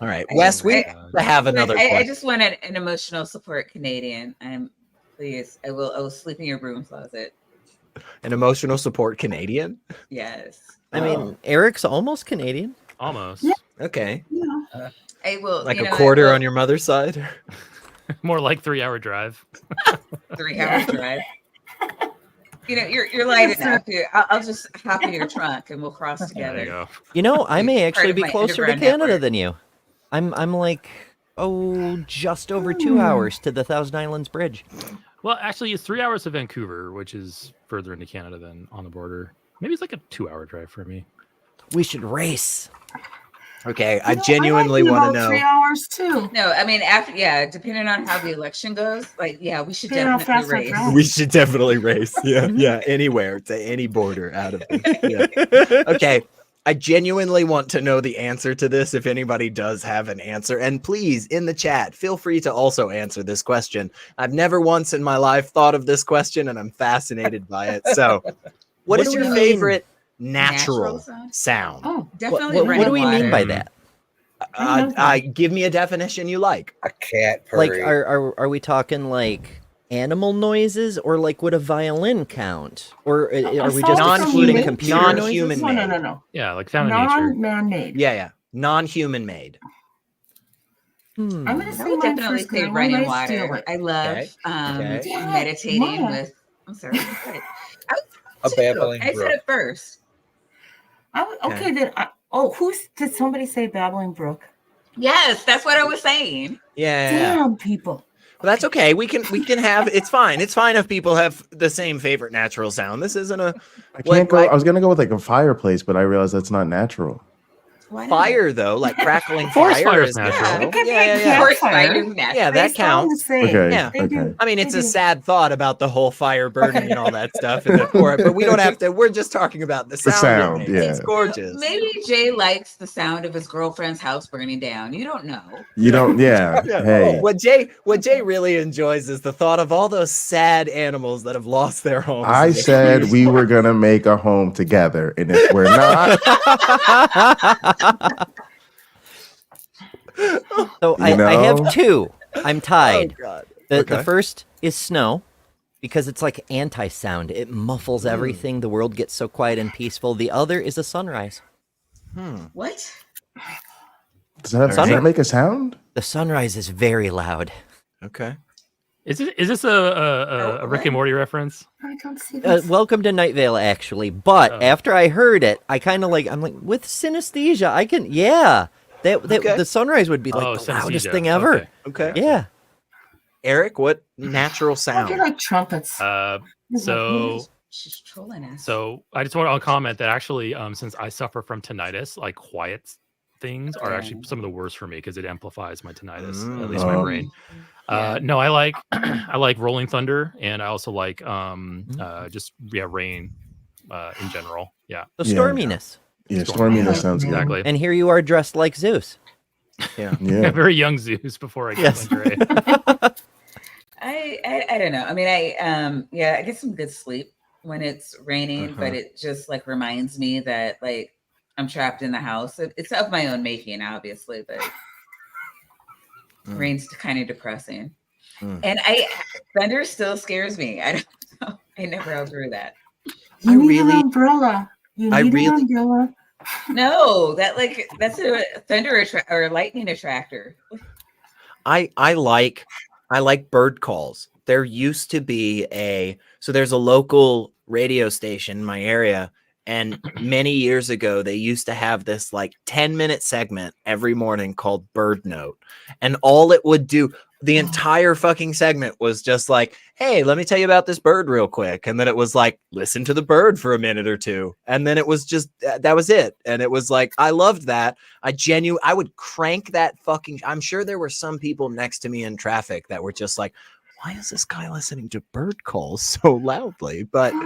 All right, Wes, we have another. I just wanted an emotional support Canadian. Please, I will sleep in your broom closet. An emotional support Canadian? Yes. I mean, Eric's almost Canadian. Almost. Yeah. Okay. Yeah. I will. Like you a know, quarter I will- on your mother's side? More like 3-hour drive. 3 hours drive. You know, you're light enough. I'll just hop in your trunk and we'll cross together. There you go. You know, I may Part actually of be my closer to underground Canada network. than you. I'm like, just over 2 hours to the Thousand Islands Bridge. Well, actually, it's 3 hours to Vancouver, which is further into Canada than on the border. Maybe it's like a 2-hour drive for me. We should race. Okay, I genuinely want to know. 3 hours too. No, I mean, depending on how the election goes, like, yeah, we should Depending on how definitely fast I race. drive. We should definitely race. Yeah, anywhere to any border out of it. Yeah. Okay, I genuinely want to know the answer to this if anybody does have an answer. And please, in the chat, feel free to also answer this question. I've never once in my life thought of this question, and I'm fascinated by it. So, what is do your we mean? favorite natural Natural sound? Oh, definitely. What running do we mean by water. that? Give me a definition you like. A cat Like, purring. are we talking like animal noises, or like would a violin count, or are we just excluding computer non-human noises? made. No. Yeah, like found in nature. Non-man-made. Yeah, non-human made. I'm gonna I say would mine definitely first, say 'cause I running wanna steal water. it. I love Okay. Yeah, meditating Maya. with. I'm sorry. A babbling I said brook. it first. Okay, then. Did somebody say Babbling Brook? Yes, that's what I was saying. Yeah. Damn people. Well, that's okay. We can have. It's fine. It's fine if people have the same favorite natural sound. This isn't a. I can't go. I was gonna go with like a fireplace, but I realized that's not natural. Fire though, like crackling Forest fire fire is is natural. natural. It could be a Yeah. Forest campfire. fire is natural. Yeah, They that sound counts. the same. Okay. Yeah. They do. Okay. I mean, They it's a do. sad thought about the whole fire burning and all that stuff in the forest, but we don't have to. We're just talking about the sound. sound, it makes. yeah. It's gorgeous. Maybe Jay likes the sound of his girlfriend's house burning down. You don't know. You don't. Yeah. Hey. What Jay really enjoys is the thought of all those sad animals that have lost their homes. I said we were gonna make a home together, and if we're not, So I know? have two. I'm tied. Oh, God. The Okay. first is snow, because it's like anti-sound. It muffles everything. The world gets so quiet and peaceful. The other is a sunrise. What? does that make a sound? The sunrise is very loud. Okay. Is this a Rick and Morty reference? I don't see this. Welcome to Night Vale, actually. But after I heard it, I kind of I'm like, with synesthesia, I can, the sunrise would be like the loudest synesthesia. thing ever. Okay. Yeah. Eric, what natural I sound? feel like trumpets. She's trolling us. So I just want to comment that actually, since I suffer from tinnitus, like quiet things are actually some of the worst for me because it amplifies my tinnitus, at least my brain. No, I like I like rolling thunder, and I also like rain in general. Yeah. The storminess. Yeah, storminess sounds good. Exactly. And here you are dressed like Zeus. Yeah. Yeah. Very young Zeus before I got lingerie. I don't know. I mean, I get some good sleep when it's raining, but it just like reminds me that like I'm trapped in the house. It's of my own making, obviously, but rain's kind of depressing. And thunder still scares me. I don't know. I never outgrew that. You need an umbrella. You need an umbrella. No, that's a thunder or lightning attractor. I like bird calls. There used to be there's a local radio station in my area, and many years ago they used to have this like 10-minute segment every morning called Bird Note, and all it would do the entire fucking segment was just like, hey, let me tell you about this bird real quick. And then it was like, listen to the bird for a minute or two. And then it was just, that was it. And it was like, I loved that. I would crank that fucking, I'm sure there were some people next to me in traffic that were just like, why is this guy listening to bird calls so loudly? But I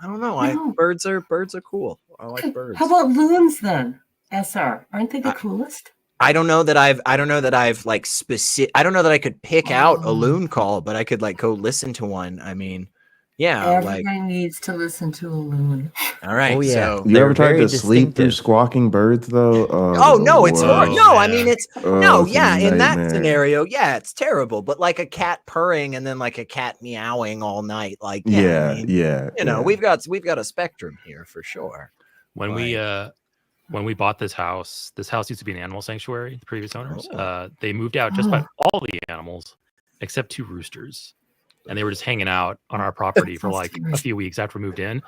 don't know. Birds are cool. I like birds. How about loons then? SR, aren't they the coolest? I don't know that I've like specific. I don't know that I could pick out a loon call, but I could like go listen to one. I mean, Yeah, like Everybody needs to listen to a loon. all right. Oh, yeah. So You They're ever tried very to sleep through distinctive. squawking birds though? oh no, it's worst. no. I mean, it's no. it's a Yeah, in that nightmare. scenario, yeah, it's terrible. But like a cat purring and then like a cat meowing all night, like Yeah, I mean, yeah. you know, yeah. we've got a spectrum here for sure. When we bought this house used to be an animal sanctuary. The previous owners, they moved out just about all the animals except 2 roosters, and they were just hanging out on our property for like a few weeks after we moved in.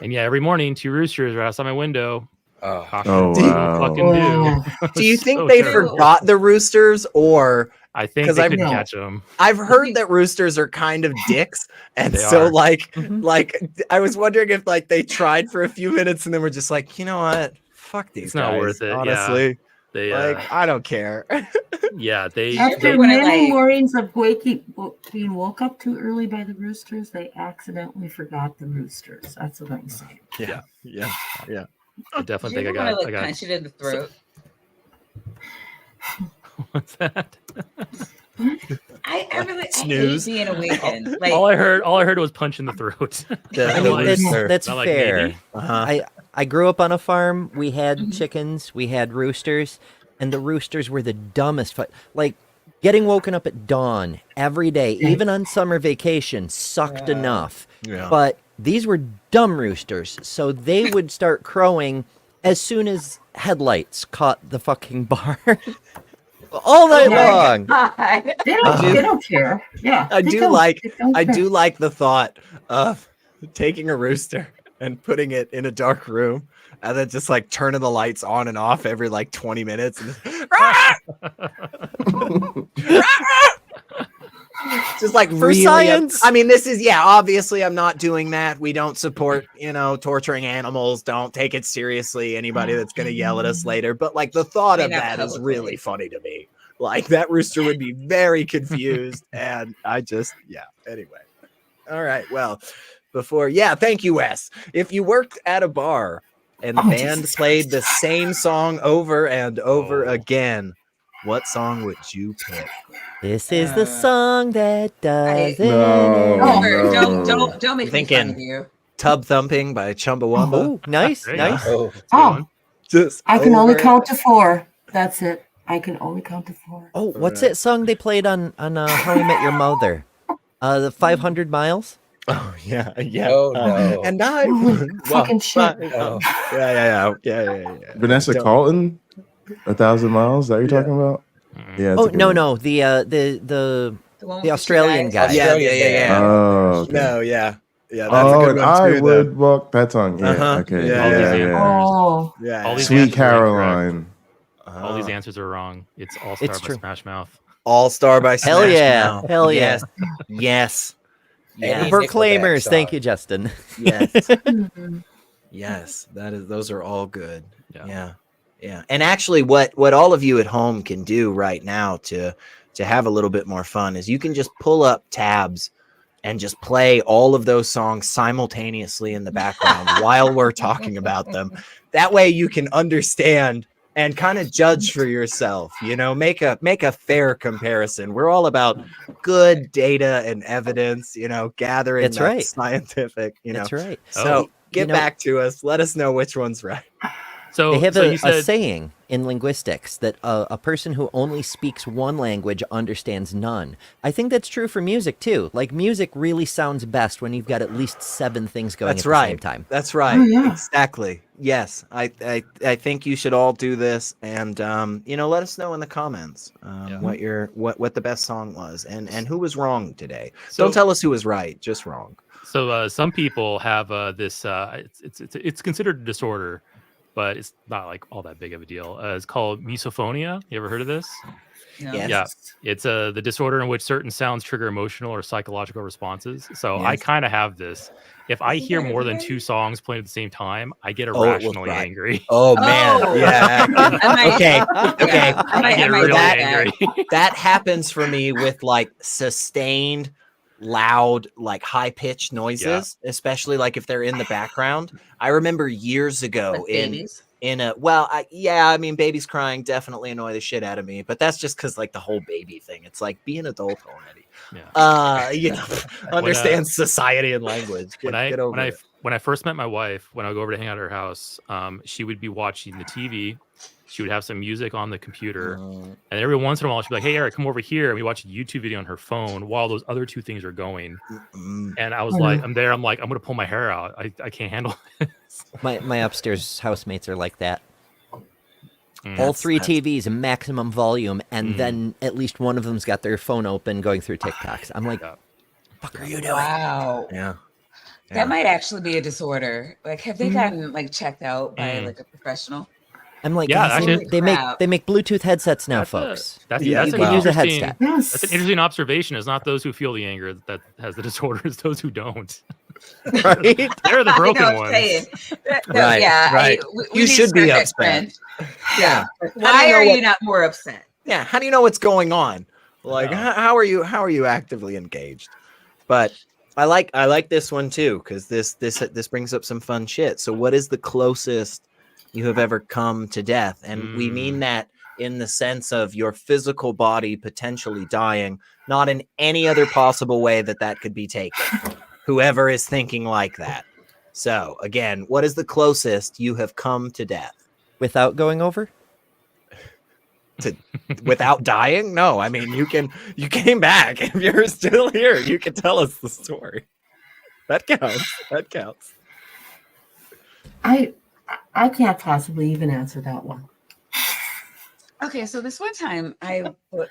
And yeah, every morning 2 roosters are outside my window. Oh, wow. Fucking do. Do you think So they terrible. forgot the roosters, or I think they couldn't catch them. I've heard that roosters are kind of dicks, and They so are. like I was wondering if like they tried for a few minutes and then were just like, you know what, fuck these It's guys. not worth it. Honestly, Yeah. They like I don't care. yeah, they After many mornings of being woke up too early by the roosters, they accidentally forgot the roosters. That's what I'm saying. Yeah. I definitely Do you think I ever got punch it in the throat? What's that? I really hate Snooze. being awakened. Like, all I heard was punch in the throat. I mean, that's Not like fair. maybe. I grew up on a farm. We had chickens. We had roosters, and the roosters were the dumbest. Like getting woken up at dawn every day, even on summer vacation, sucked enough. Yeah. But these were dumb roosters, so they would start crowing as soon as headlights caught the fucking barn. All night long. They don't care. Yeah. I they do don't- like they don't I care. do like the thought of taking a rooster and putting it in a dark room and then just like turning the lights on and off every like 20 minutes and just like For really science. I mean, this is obviously I'm not doing that. We don't support, torturing animals. Don't take it seriously. Anybody that's gonna yell at us later. But like the thought of Maybe not that is publicly. really funny to me. Like that rooster would be very confused. And I just, anyway. All right. Well, thank you, Wes. If you worked at a bar and the band played the same song over and over again, what song would you pick? This is the song that doesn't Don't make me fun of you. Tub Thumping by Chumbawamba. Oh, nice, nice. Just I can only over- count to 4. That's it. I can only count to 4. Oh, what's that song they played on How I Met Your Mother? The 500 Miles. Oh yeah. Oh no. And I Fucking shit. Oh, yeah. Vanessa Don't- Carlton, 1,000 Miles. That what you're talking about? Yeah. it's Oh a good no, one. no, the one with the Australian guy. Yeah. Oh, okay. No, yeah. That's Oh, a good and one I too. would walk that song. Yeah. Uh-huh. Okay. Yeah. Yeah. Oh. All these Sweet answers are incorrect. Caroline. All these answers are wrong. It's All Star It's by true. Smash Mouth. All Star by Hell Smash yeah. Mouth. Hell yeah. Yes. Any Proclaimers. Nickelback Thank song. you, Justin. Yes. Yes. Those are all good. Yeah. And actually what all of you at home can do right now to have a little bit more fun is you can just pull up tabs and just play all of those songs simultaneously in the background while we're talking about them. That way you can understand and kind of judge for yourself, make a fair comparison. We're all about good data and evidence, gathering That's that right. scientific, That's right. So get You know- back to us. Let us know which one's right. So They have so a you said saying in linguistics that a person who only speaks one language understands none. I think that's true for music too. Like music really sounds best when you've got at least 7 things going That's at the right. same time. That's right. Oh, yeah. Exactly. Yes. I think you should all do this, and let us know in the comments what the best song was and who was wrong today. So- Don't tell us who was right, just wrong. So some people have this. It's considered a disorder, but it's not like all that big of a deal. It's called misophonia. You ever heard of this? No. Yes. Yeah, it's the disorder in which certain sounds trigger emotional or psychological responses. So I Yes. kind of have this. If I hear more than 2 songs playing at the same time, I get Oh, it will irrationally cry. angry. Oh man. Oh. Yeah. Okay. Okay. I get might really do that. angry. That happens for me with like sustained, loud, like high pitched noises, especially like if they're in the background. I remember years ago Like babies. I mean, babies crying definitely annoy the shit out of me, but that's just because like the whole baby thing. It's like, be an adult already. Yeah. Understand society and language. Get over it. When I first met my wife, when I would go over to hang out at her house, she would be watching the TV. She would have some music on the computer, and every once in a while she'd be like, "Hey, Eric, come over here." And we watch a YouTube video on her phone while those other two things are going. And I was like, I'm there. I'm like, I'm gonna pull my hair out. I can't handle this. My upstairs housemates are like that. All three TVs, maximum volume, and then at least one of them's got their phone open going through TikToks. I'm like, fuck are you doing? Wow. Yeah. That might actually be a disorder. Like, have they gotten like checked out by like a professional? I'm like, Yeah, guys, actually- they make Bluetooth headsets now, That's folks. That's you an can use a interesting- headset. That's an interesting observation. It's not those who feel the anger that has the disorder, it's those who don't. Right? They're the broken I know ones. what I'm saying. Right, Yeah. right. We You need should to be start that upset. trend. Yeah. Why are you not more upset? Yeah. How do you know what's going on? Like, how are you actively engaged? But I like this one too, because this brings up some fun shit. So what is the closest you have ever come to death? And we mean that in the sense of your physical body potentially dying, not in any other possible way that could be taken. Whoever is thinking like that. So again, what is the closest you have come to death? Without going over? Without dying? No, I mean, you came back. If you're still here, you can tell us the story. That counts. I can't possibly even answer that one. Okay, so this one time I was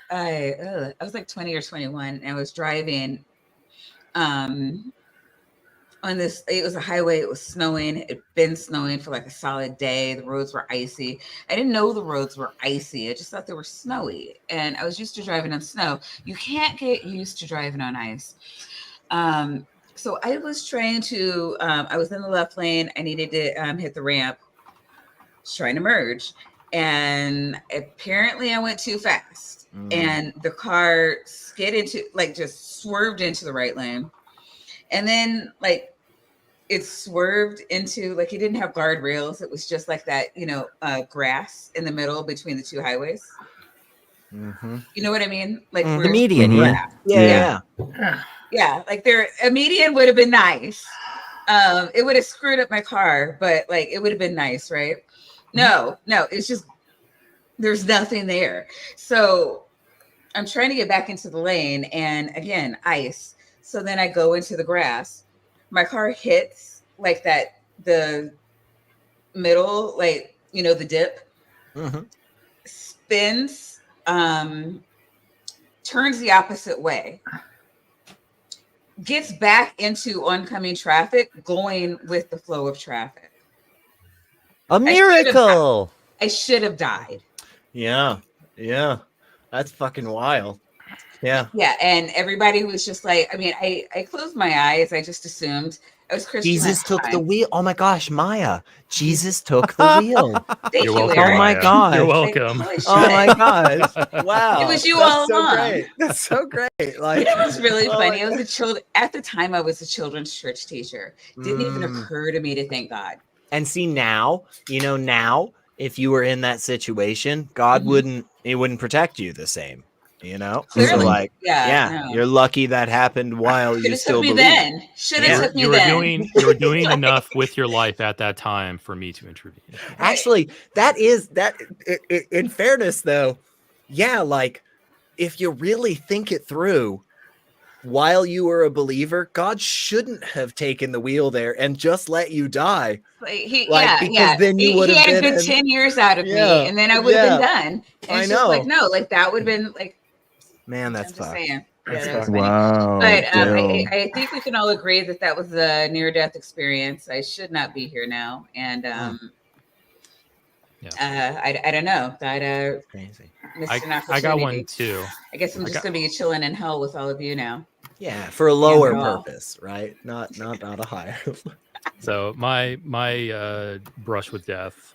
like 20 or 21, and I was driving on this, it was a highway, it was snowing, it'd been snowing for like a solid day, the roads were icy. I didn't know the roads were icy, I just thought they were snowy, and I was used to driving on snow. You can't get used to driving on ice. So I was trying to, I was in the left lane, I needed to hit the ramp, I was trying to merge, and apparently I went too fast, and the car just swerved into the right lane. And then like it swerved into, like, it didn't have guardrails. It was just like that, grass in the middle between the two highways. Mm-hmm. You know what I mean? Like the median, yeah. Like a median would have been nice. It would have screwed up my car, but like it would have been nice, right? No, it's just there's nothing there. So I'm trying to get back into the lane, and again, ice. So then I go into the grass. My car hits like that, the middle, like, the dip, spins, turns the opposite way, gets back into oncoming traffic, going with the flow of traffic. A miracle. I should have died. Yeah. That's fucking wild. Yeah. Yeah, and everybody was just like, I mean, I closed my eyes. I just assumed I was Christian. Jesus took the wheel. Oh my gosh, Maya. Jesus took the wheel. Thank You're you, welcome, Eric. Oh my Maya. god. You're welcome. Like, Oh my gosh. Wow. It was you That's all so along. great. That's so great. Like, It was really oh funny. my I was at the time I was a children's church teacher. Didn't even occur to me to thank God. And see now, if you were in that situation, God wouldn't protect you the same. Clearly. So like, no. you're lucky that happened while you still believe. Should have took me You then. were doing enough with your life at that time for me to intervene. Actually, in fairness though, yeah, like if you really think it through, while you were a believer, God shouldn't have taken the wheel there and just let you die. Because then you would he have had a been good 10 years out of me, and then I would have been done. And I it's know. just like, no, like that would have been like, man, that's I'm just fucked. saying. That's That was fucked. funny. Wow. But Daryl. I think we can all agree that was a near-death experience. I should not be here now, and I don't know. That crazy. I got one too. I guess I'm just gonna be chilling in hell with all of you now. Yeah, for a lower purpose, right? Not a higher. So my brush with death.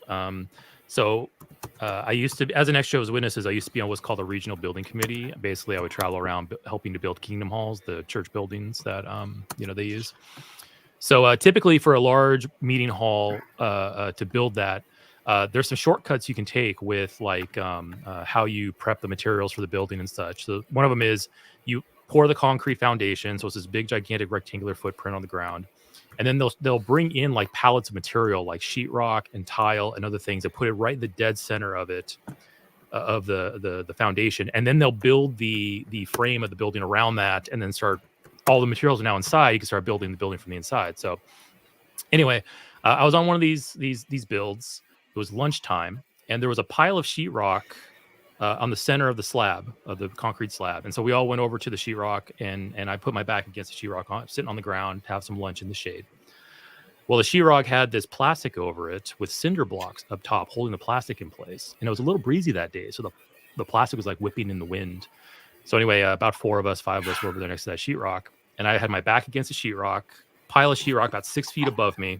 I used to, as an ex-Jehovah's Witnesses, I used to be on what's called a regional building committee. Basically, I would travel around helping to build kingdom halls, the church buildings that they use. So typically for a large meeting hall to build that, there's some shortcuts you can take with like how you prep the materials for the building and such. So one of them is you pour the concrete foundation, so it's this big gigantic rectangular footprint on the ground, and then they'll bring in like pallets of material like sheetrock and tile and other things and put it right in the dead center of it, of the foundation, and then they'll build the frame of the building around that, and then start, all the materials are now inside, you can start building the building from the inside. So anyway, I was on one of these builds. It was lunchtime, and there was a pile of sheetrock on the center of the slab, of the concrete slab. And so we all went over to the sheetrock, and I put my back against the sheetrock, sitting on the ground to have some lunch in the shade. Well, the sheetrock had this plastic over it with cinder blocks up top holding the plastic in place. And it was a little breezy that day, so the plastic was like whipping in the wind. So anyway, about 5 of us were over there next to that sheetrock, and I had my back against the sheetrock, pile of sheetrock about 6 feet above me.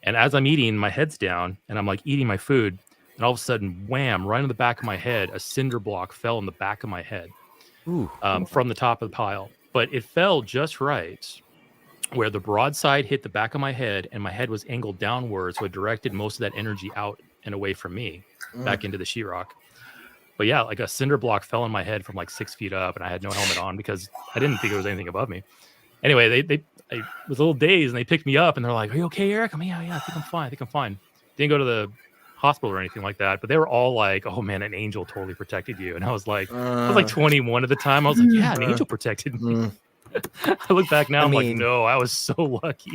And as I'm eating, my head's down, and I'm like eating my food, and all of a sudden, wham, right on the back of my head, a cinder block fell in the back of my head from the top of the pile. But it fell just right where the broadside hit the back of my head, and my head was angled downwards, so it directed most of that energy out and away from me, back into the sheetrock. But yeah, like a cinder block fell on my head from like 6 feet up, and I had no helmet on because I didn't think there was anything above me. Anyway, I was a little dazed, and they picked me up, and they're like, "Are you okay, Eric?" I'm like, yeah, I think I'm fine. Didn't go to the hospital or anything like that, but they were all like, "Oh man, an angel totally protected you." And I was like 21 at the time. I was like, "Yeah, an angel protected me." I look back now, I'm like, no, I was so lucky.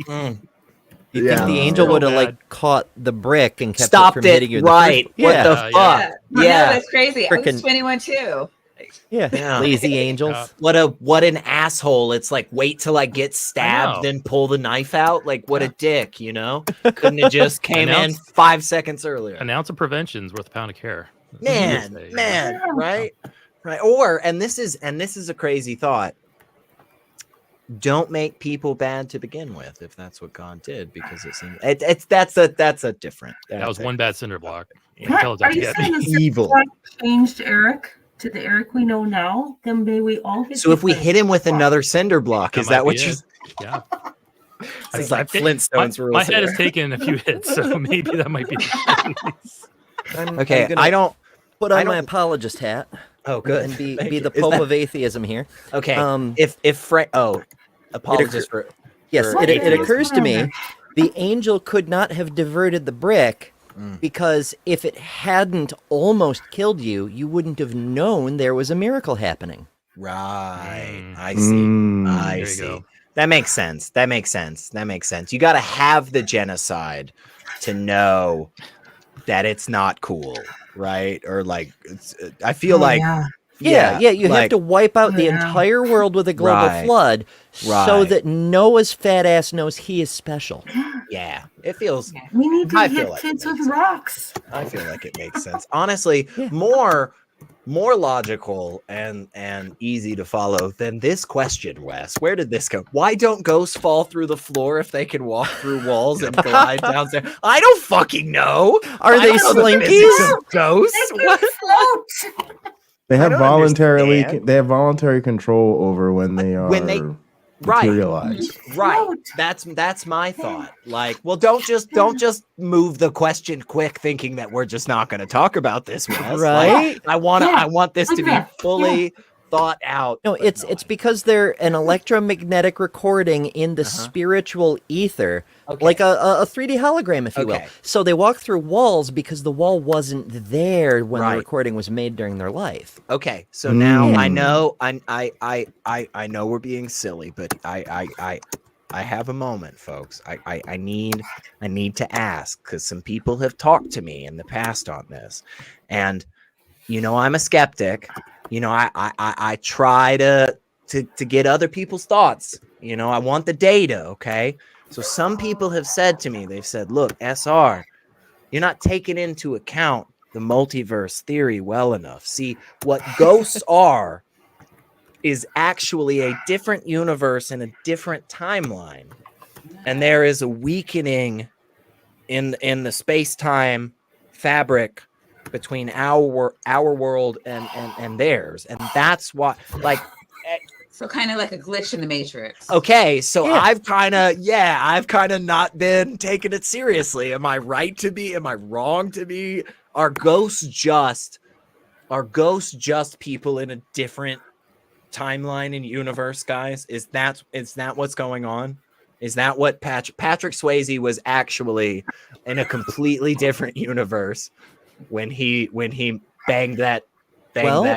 You think the angel would have like caught the brick and kept stopped it from hitting you? Right? What the fuck? Yeah, that's crazy. I was 21 too. Yeah, lazy angels. What an asshole! It's like, wait till I get stabbed, then pull the knife out. Like, what a dick, you know? Couldn't have just came in 5 seconds earlier. An ounce of prevention's worth a pound of care. Man, right? Or and this is a crazy thought. Don't make people bad to begin with, if that's what God did, because that's a different. That was one bad cinder block. Are you saying this evil changed Eric to the Eric we know now? Then may we all get. So if we hit him with another cinder block, is that what you? Yeah. It's like Flintstones rules. My head has taken a few hits, so maybe that might be. Okay, I don't put on my apologist hat. Oh, good. And be the Pope of atheism here. Okay. Apologies for. Yes, it occurs to me the angel could not have diverted the brick because if it hadn't almost killed you, you wouldn't have known there was a miracle happening. Right. I see. I see. Go. That makes sense. You got to have the genocide to know that it's not cool, right? Or like, I feel like. Yeah. You have to wipe out the entire world with a global flood so that Noah's fat ass knows he is special. Yeah, it feels. We need to hit kids with rocks. I feel like it makes sense. Honestly, more logical and easy to follow than this question, Wes. Where did this go? Why don't ghosts fall through the floor if they can walk through walls and glide downstairs? I don't fucking know. Are they slinkies? Ghosts? What? Float. They have voluntary control over when they are materialized. Right. That's my thought. Like, well, don't just move the question quick, thinking that we're just not going to talk about this, Wes. Right? Like, I want this to be fully thought out. No, it's because they're an electromagnetic recording in the spiritual ether, like a 3D hologram, if you will. So they walk through walls because the wall wasn't there when the recording was made during their life. Okay, so now I know I know we're being silly, but I have a moment, folks. I need to ask, because some people have talked to me in the past on this, and I'm a skeptic. I try to get other people's thoughts. I want the data, okay? So some people have said to me, they've said, look, SR, you're not taking into account the multiverse theory well enough. See, what ghosts are is actually a different universe and a different timeline. And there is a weakening in the space-time fabric between our world and theirs, and that's why, like, So kind of like a glitch in the Matrix. Okay, so I've kind of not been taking it seriously. Am I right to be? Am I wrong to be? Are ghosts just people in a different timeline and universe, guys? Is that what's going on? Is that what Patrick Swayze was actually in a completely different universe when he banged that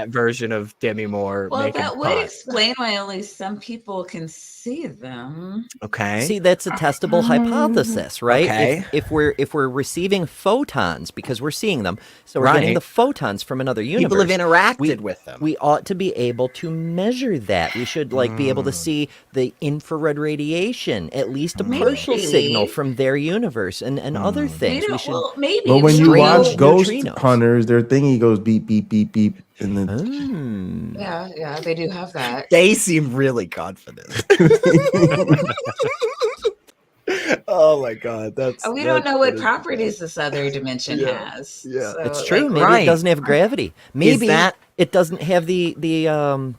version of Demi Moore? Well, that would explain why only some people can see them. Okay. See, that's a testable hypothesis, right? Okay. If we're receiving photons because we're seeing them, so we're getting the photons from another universe. People have interacted with them. We ought to be able to measure that. We should be able to see the infrared radiation, at least a partial signal from their universe, and other things. We should. But when you watch Ghost Hunters, their thingy goes beep beep beep beep, and then Yeah, they do have that. They seem really confident. Oh my god, we don't know what properties this other dimension has. Yeah, so, it's true. Maybe it doesn't have gravity. Maybe it doesn't have the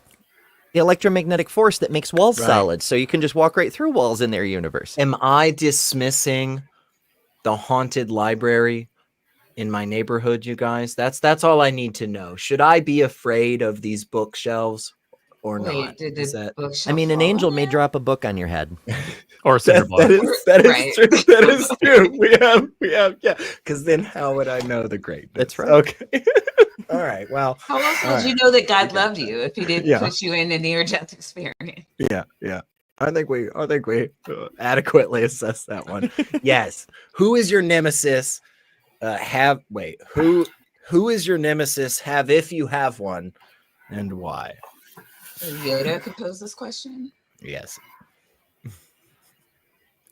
electromagnetic force that makes walls solid, so you can just walk right through walls in their universe. Am I dismissing the haunted library in my neighborhood, you guys? That's all I need to know. Should I be afraid of these bookshelves or not? I mean, an angel may drop a book on your head. Or a cinder block. That is true. That is true. We have, yeah. Because then how would I know the greatness? That's right. Okay. All right. Well, how else would you know that God loved you if He didn't put you in a near-death experience? Yeah. I think we adequately assessed that one. Yes. Who is your nemesis? Who is your nemesis? Have if you have one, and why? Yoda could pose this question. Yes.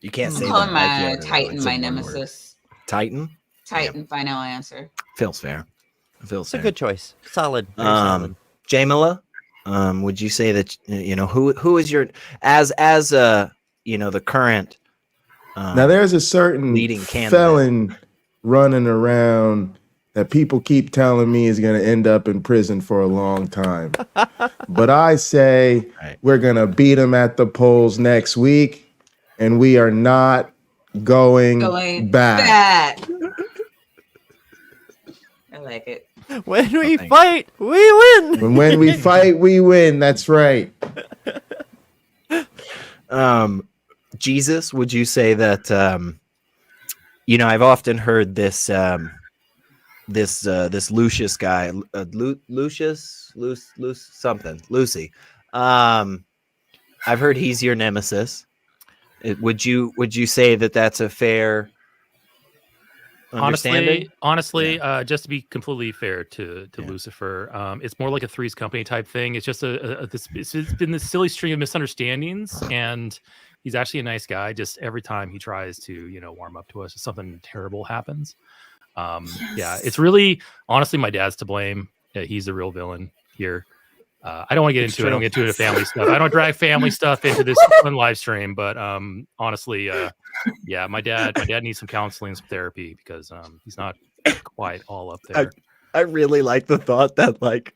You can't say I'm calling that. my Titan my nemesis. Titan? Titan, final answer. Feels fair. It's a good choice. Solid. Solid. Jamila, would you say that who is your as the current now there's a certain leading felon running around that people keep telling me is going to end up in prison for a long time. But I say we're going to beat him at the polls next week, and we are not going back. I like it. When we fight, we win. When we fight, we win. That's right. Jesus, would you say that I've often heard this this Lucius guy, Lucy. I've heard he's your nemesis. Would you say that that's a fair understanding? Honestly, just to be completely fair to Lucifer, it's more like a Three's Company type thing. It's just it's been this silly string of misunderstandings, and he's actually a nice guy. Just every time he tries to warm up to us, something terrible happens. Yeah, it's really honestly my dad's to blame. He's the real villain here. I don't want to get into it. I don't get into the family stuff. I don't drag family stuff into this live stream, but honestly, yeah, my dad needs some counseling, some therapy, because he's not quite all up there. I really like the thought that like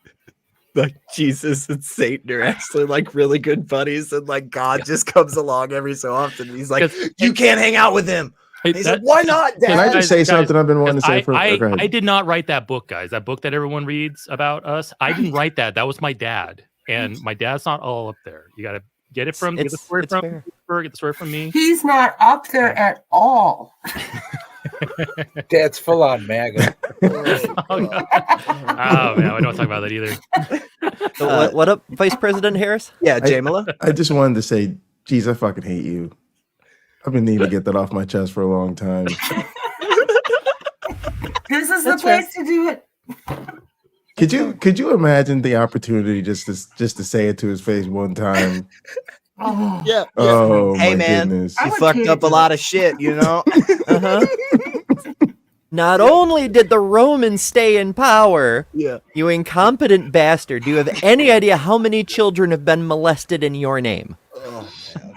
Jesus and Satan are actually like really good buddies, and like God just comes along every so often. He's like, you can't hang out with him. He's like, why not, Dad? Can I just say something I've been wanting to say for I did not write that book, guys. That book that everyone reads about us. I didn't write that. That was my dad. And my dad's not all up there. You got to get it from get the story from me. He's not up there at all. Dad's full on MAGA. Oh man, I don't talk about that either. What up, Vice President Harris? Yeah, Jamila. I just wanted to say, geez, I fucking hate you. I've been needing to get that off my chest for a long time. This is the place to do it. Could you imagine the opportunity just to say it to his face one time? Oh yeah. Oh hey my man, goodness. you fucked up a lot of shit, Not only did the Romans stay in power, you incompetent bastard, do you have any idea how many children have been molested in your name? Oh, man.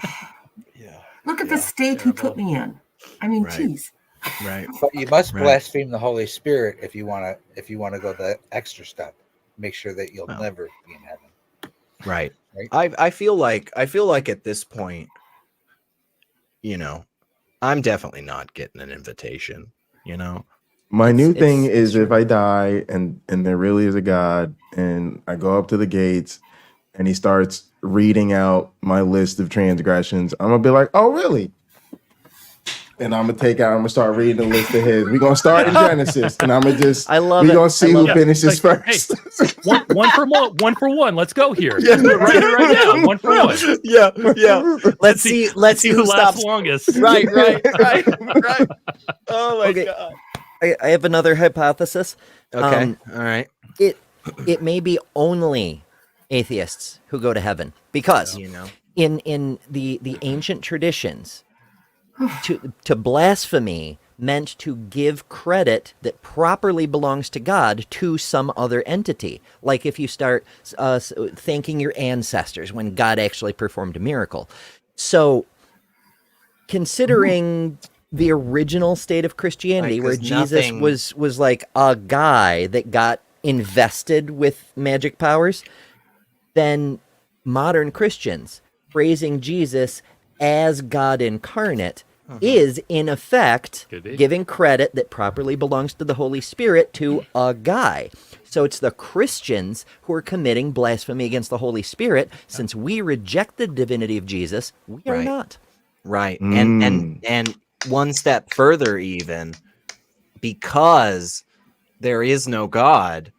Look at the state he put me in. I mean, geez. Right. But you must blaspheme the Holy Spirit if you want to go the extra step. Make sure that you'll never be in heaven. Right. I feel like at this point, I'm definitely not getting an invitation, My new thing is if I die and there really is a God and I go up to the gates and he starts reading out my list of transgressions, I'm gonna be like, oh really? And I'm gonna start reading the list of his. We're gonna start in Genesis, and we're gonna see who finishes first. Hey, one for one. Let's go here. Let's do it right now. 1 for 1. Yeah. Let's see who lasts stops longest. Right. Oh my god. I have another hypothesis. Okay. All right. It may be only atheists who go to heaven because in the ancient traditions, to blasphemy meant to give credit that properly belongs to God to some other entity. Like if you start thanking your ancestors when God actually performed a miracle. So considering the original state of Christianity, where Jesus was like a guy that got invested with magic powers, then modern Christians praising Jesus as God incarnate is in effect giving credit that properly belongs to the Holy Spirit to a guy. So it's the Christians who are committing blasphemy against the Holy Spirit. Since we reject the divinity of Jesus, we are not. Right. And one step further, even because there is no God,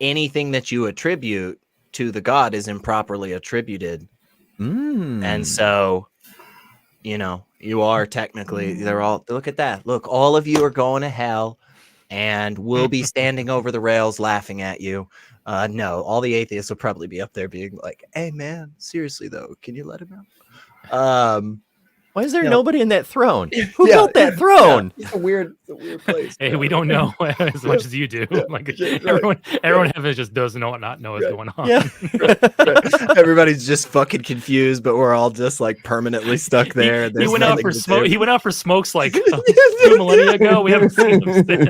anything that you attribute to the God is improperly attributed. And so, you are technically, look at that. Look, all of you are going to hell and we'll be standing over the rails laughing at you. No, all the atheists will probably be up there being like, hey man, seriously though, can you let him out? Why is there nobody in that throne? Who built that throne? It's a weird place. Hey, we don't know as much as you do. Like everyone in heaven just does not know what's going on. Yeah. Everybody's just fucking confused, but we're all just like permanently stuck there. He went out for smoke. He went out for smokes like 2 millennia ago. We haven't seen him since.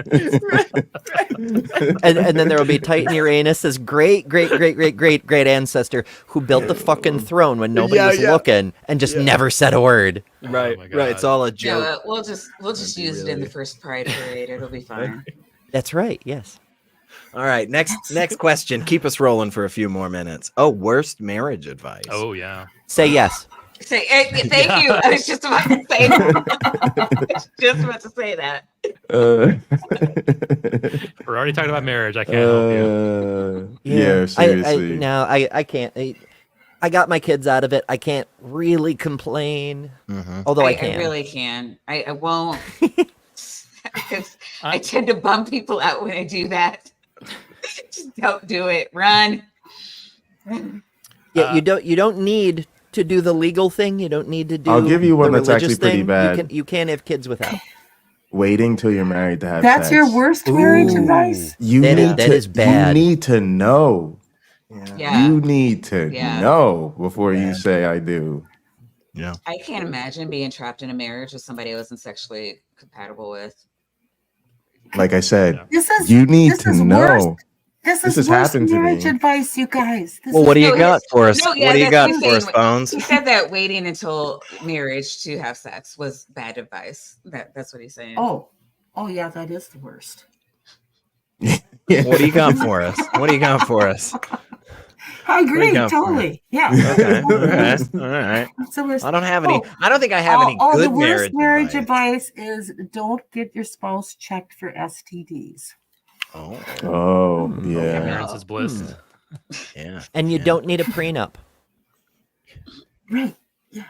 and then there will be Titan Uranus' great ancestor who built the fucking throne when nobody was looking and just never said a word. Right. It's all a joke. Yeah, we'll just use it in the first Pride Parade. It'll be fine. That's right. Yes. All right. Next question. Keep us rolling for a few more minutes. Oh, worst marriage advice. Oh yeah. Say yes. Say thank you. I was just about to say that. We're already talking about marriage. I can't help you. Yeah, seriously. I can't. I got my kids out of it. I can't really complain. Although I can. I really can. I won't. Because I tend to bum people out when I do that. Just don't do it. Run. Yeah, you don't need to do the legal thing. You don't need to do. I'll give you one that's actually pretty thing. bad. You can't have kids without. Waiting till you're married to have That's sex. your worst marriage advice? That is bad. You need to know. Yeah. You need to know before you say I do. Yeah. I can't imagine being trapped in a marriage with somebody I wasn't sexually compatible with. Like I said, This you need to know. Worse. This has is happened to marriage me. advice, you guys. What do you got for us? No, yeah, what do you got that's for us, Bones? He said that waiting until marriage to have sex was bad advice. That's what he's saying. Oh yeah, that is the worst. What do you got for us? What do you got for us? I agree, totally. Yeah. Okay. All right. I don't have any. I don't think I have any good the worst marriage advice is don't get your spouse checked for STDs. Oh, yeah. Ignorance is bliss. Yeah. And you don't need a prenup. Right. Yeah.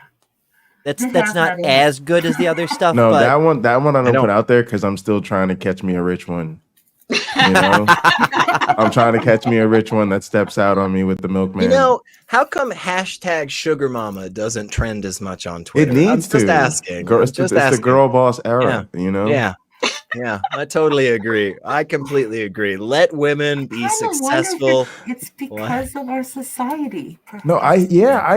That's not as good as the other stuff. No, but that one I don't put out there because I'm still trying to catch me a rich one. You know, I'm trying to catch me a rich one that steps out on me with the milkman. How come hashtag Sugar Mama doesn't trend as much on Twitter? It needs to. Just asking. It's the girl boss era. You know. Yeah, I totally agree. I completely agree. Let women be successful. It's because of our society. No, I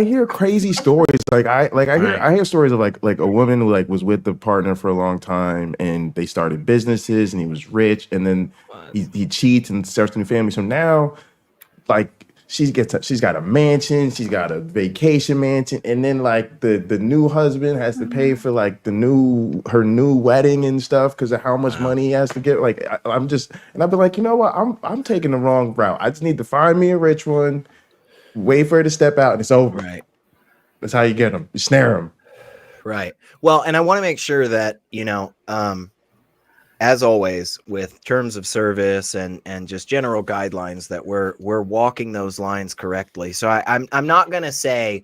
hear crazy stories. I hear stories of like a woman who was with the partner for a long time and they started businesses and he was rich and then he cheats and starts a new family. So now she's got a mansion, she's got a vacation mansion, and then like the new husband has to pay for like her new wedding and stuff because of how much money he has to get. Like I'm just, and I've been like, you know what, I'm taking the wrong route. I just need to find me a rich one, wait for her to step out, and it's over. Right. That's how you get them. You snare them. Right. Well, and I want to make sure that, as always, with terms of service and just general guidelines, that we're walking those lines correctly. So I'm not gonna say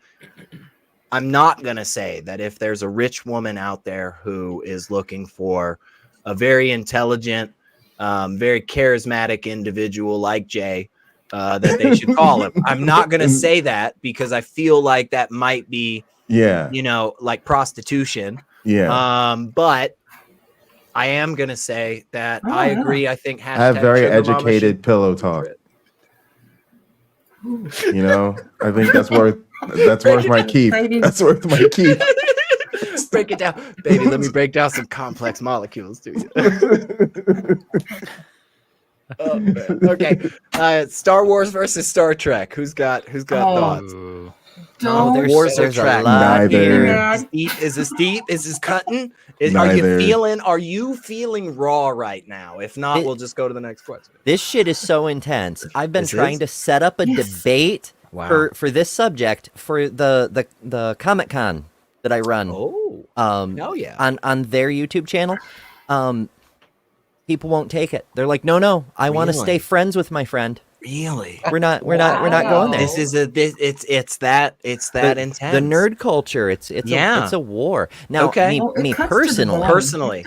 that if there's a rich woman out there who is looking for a very intelligent, very charismatic individual like Jay, that they should call him. I'm not gonna say that because I feel like that might be, like prostitution. Yeah. But I am gonna say that I agree. I think I have very educated pillow talk. I think that's worth my keep. That's worth my keep. Break it down, baby. Let me break down some complex molecules to you. Oh, man. Okay. Star Wars versus Star Trek. Who's got thoughts? Wars are track. Neither. Is this deep? Is this cutting? Are you feeling raw right now? If not, we'll just go to the next question. This shit is so intense. I've been trying to set up a debate for this subject for the Comic Con that I run. On their YouTube channel. People won't take it. They're like, no, I want to stay friends with my friend. Really? We're not going there. This is it's that intense. The nerd culture. It's a war. Now, me personally,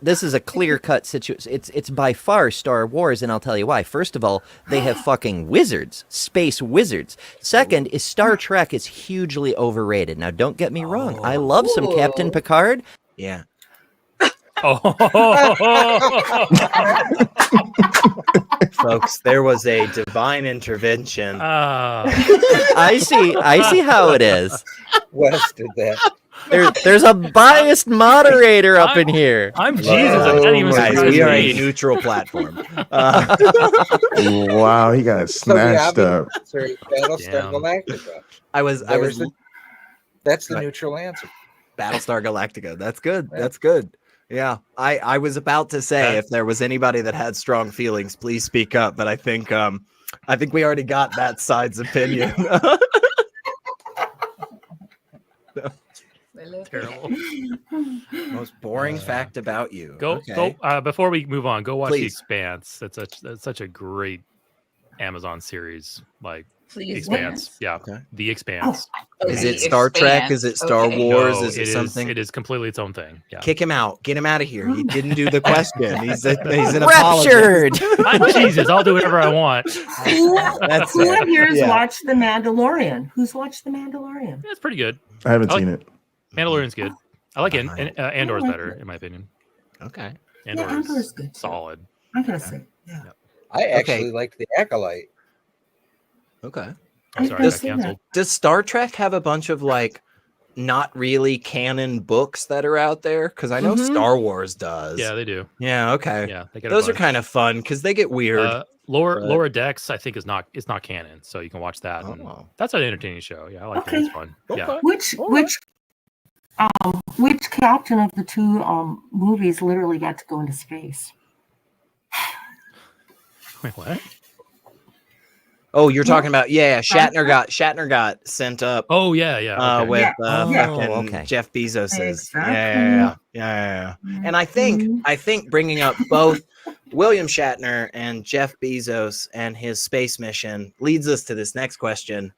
this is a clear cut situation. It's by far Star Wars, and I'll tell you why. First of all, they have fucking wizards, space wizards. Second is Star Trek is hugely overrated. Now, don't get me wrong. I love some Captain Picard. Yeah. Folks, there was a divine intervention. I see how it is. Wes did that. There's a biased moderator up in here. I'm Jesus. I'm not even guys, we are a neutral platform. Wow, he got snatched up. Battlestar Galactica. That's the neutral answer. Battlestar Galactica. That's good. That's good. Yeah, I was about to say if there was anybody that had strong feelings, please speak up. But I think we already got that side's opinion. Terrible. Most boring fact about you. Go. Before we move on, go watch The Expanse. That's such a great Amazon series. Like Expanse. Yeah. Okay. The Expanse. Is it Star Trek? Is it Star Wars? No, is it something? It is completely its own thing. Yeah. Kick him out. Get him out of here. He didn't do the question. He's an raptured. I'm Jesus. I'll do whatever I want. Who of yours watched The Mandalorian? Who's watched The Mandalorian? It's pretty good. I haven't seen it. Mandalorian's good. I like it. Andor's better, in my opinion. Okay. Andor's good. Solid. I gotta say. Yeah. I actually liked The Acolyte. Okay. I'm sorry, I got canceled. Does Star Trek have a bunch of like not really canon books that are out there? Because I know Star Wars does. Yeah, they do. Yeah. Okay. Yeah, they get those are kind of fun because they get weird. Lower Decks, I think, is not canon, so you can watch that. Oh. That's an entertaining show. Yeah, I like it. It's fun. Okay. Yeah. Which captain of the two movies literally got to go into space? Wait, what? Oh, you're talking about Shatner got sent up. Oh yeah. With Jeff Bezos's. Yeah. And I think bringing up both William Shatner and Jeff Bezos and his space mission leads us to this next question,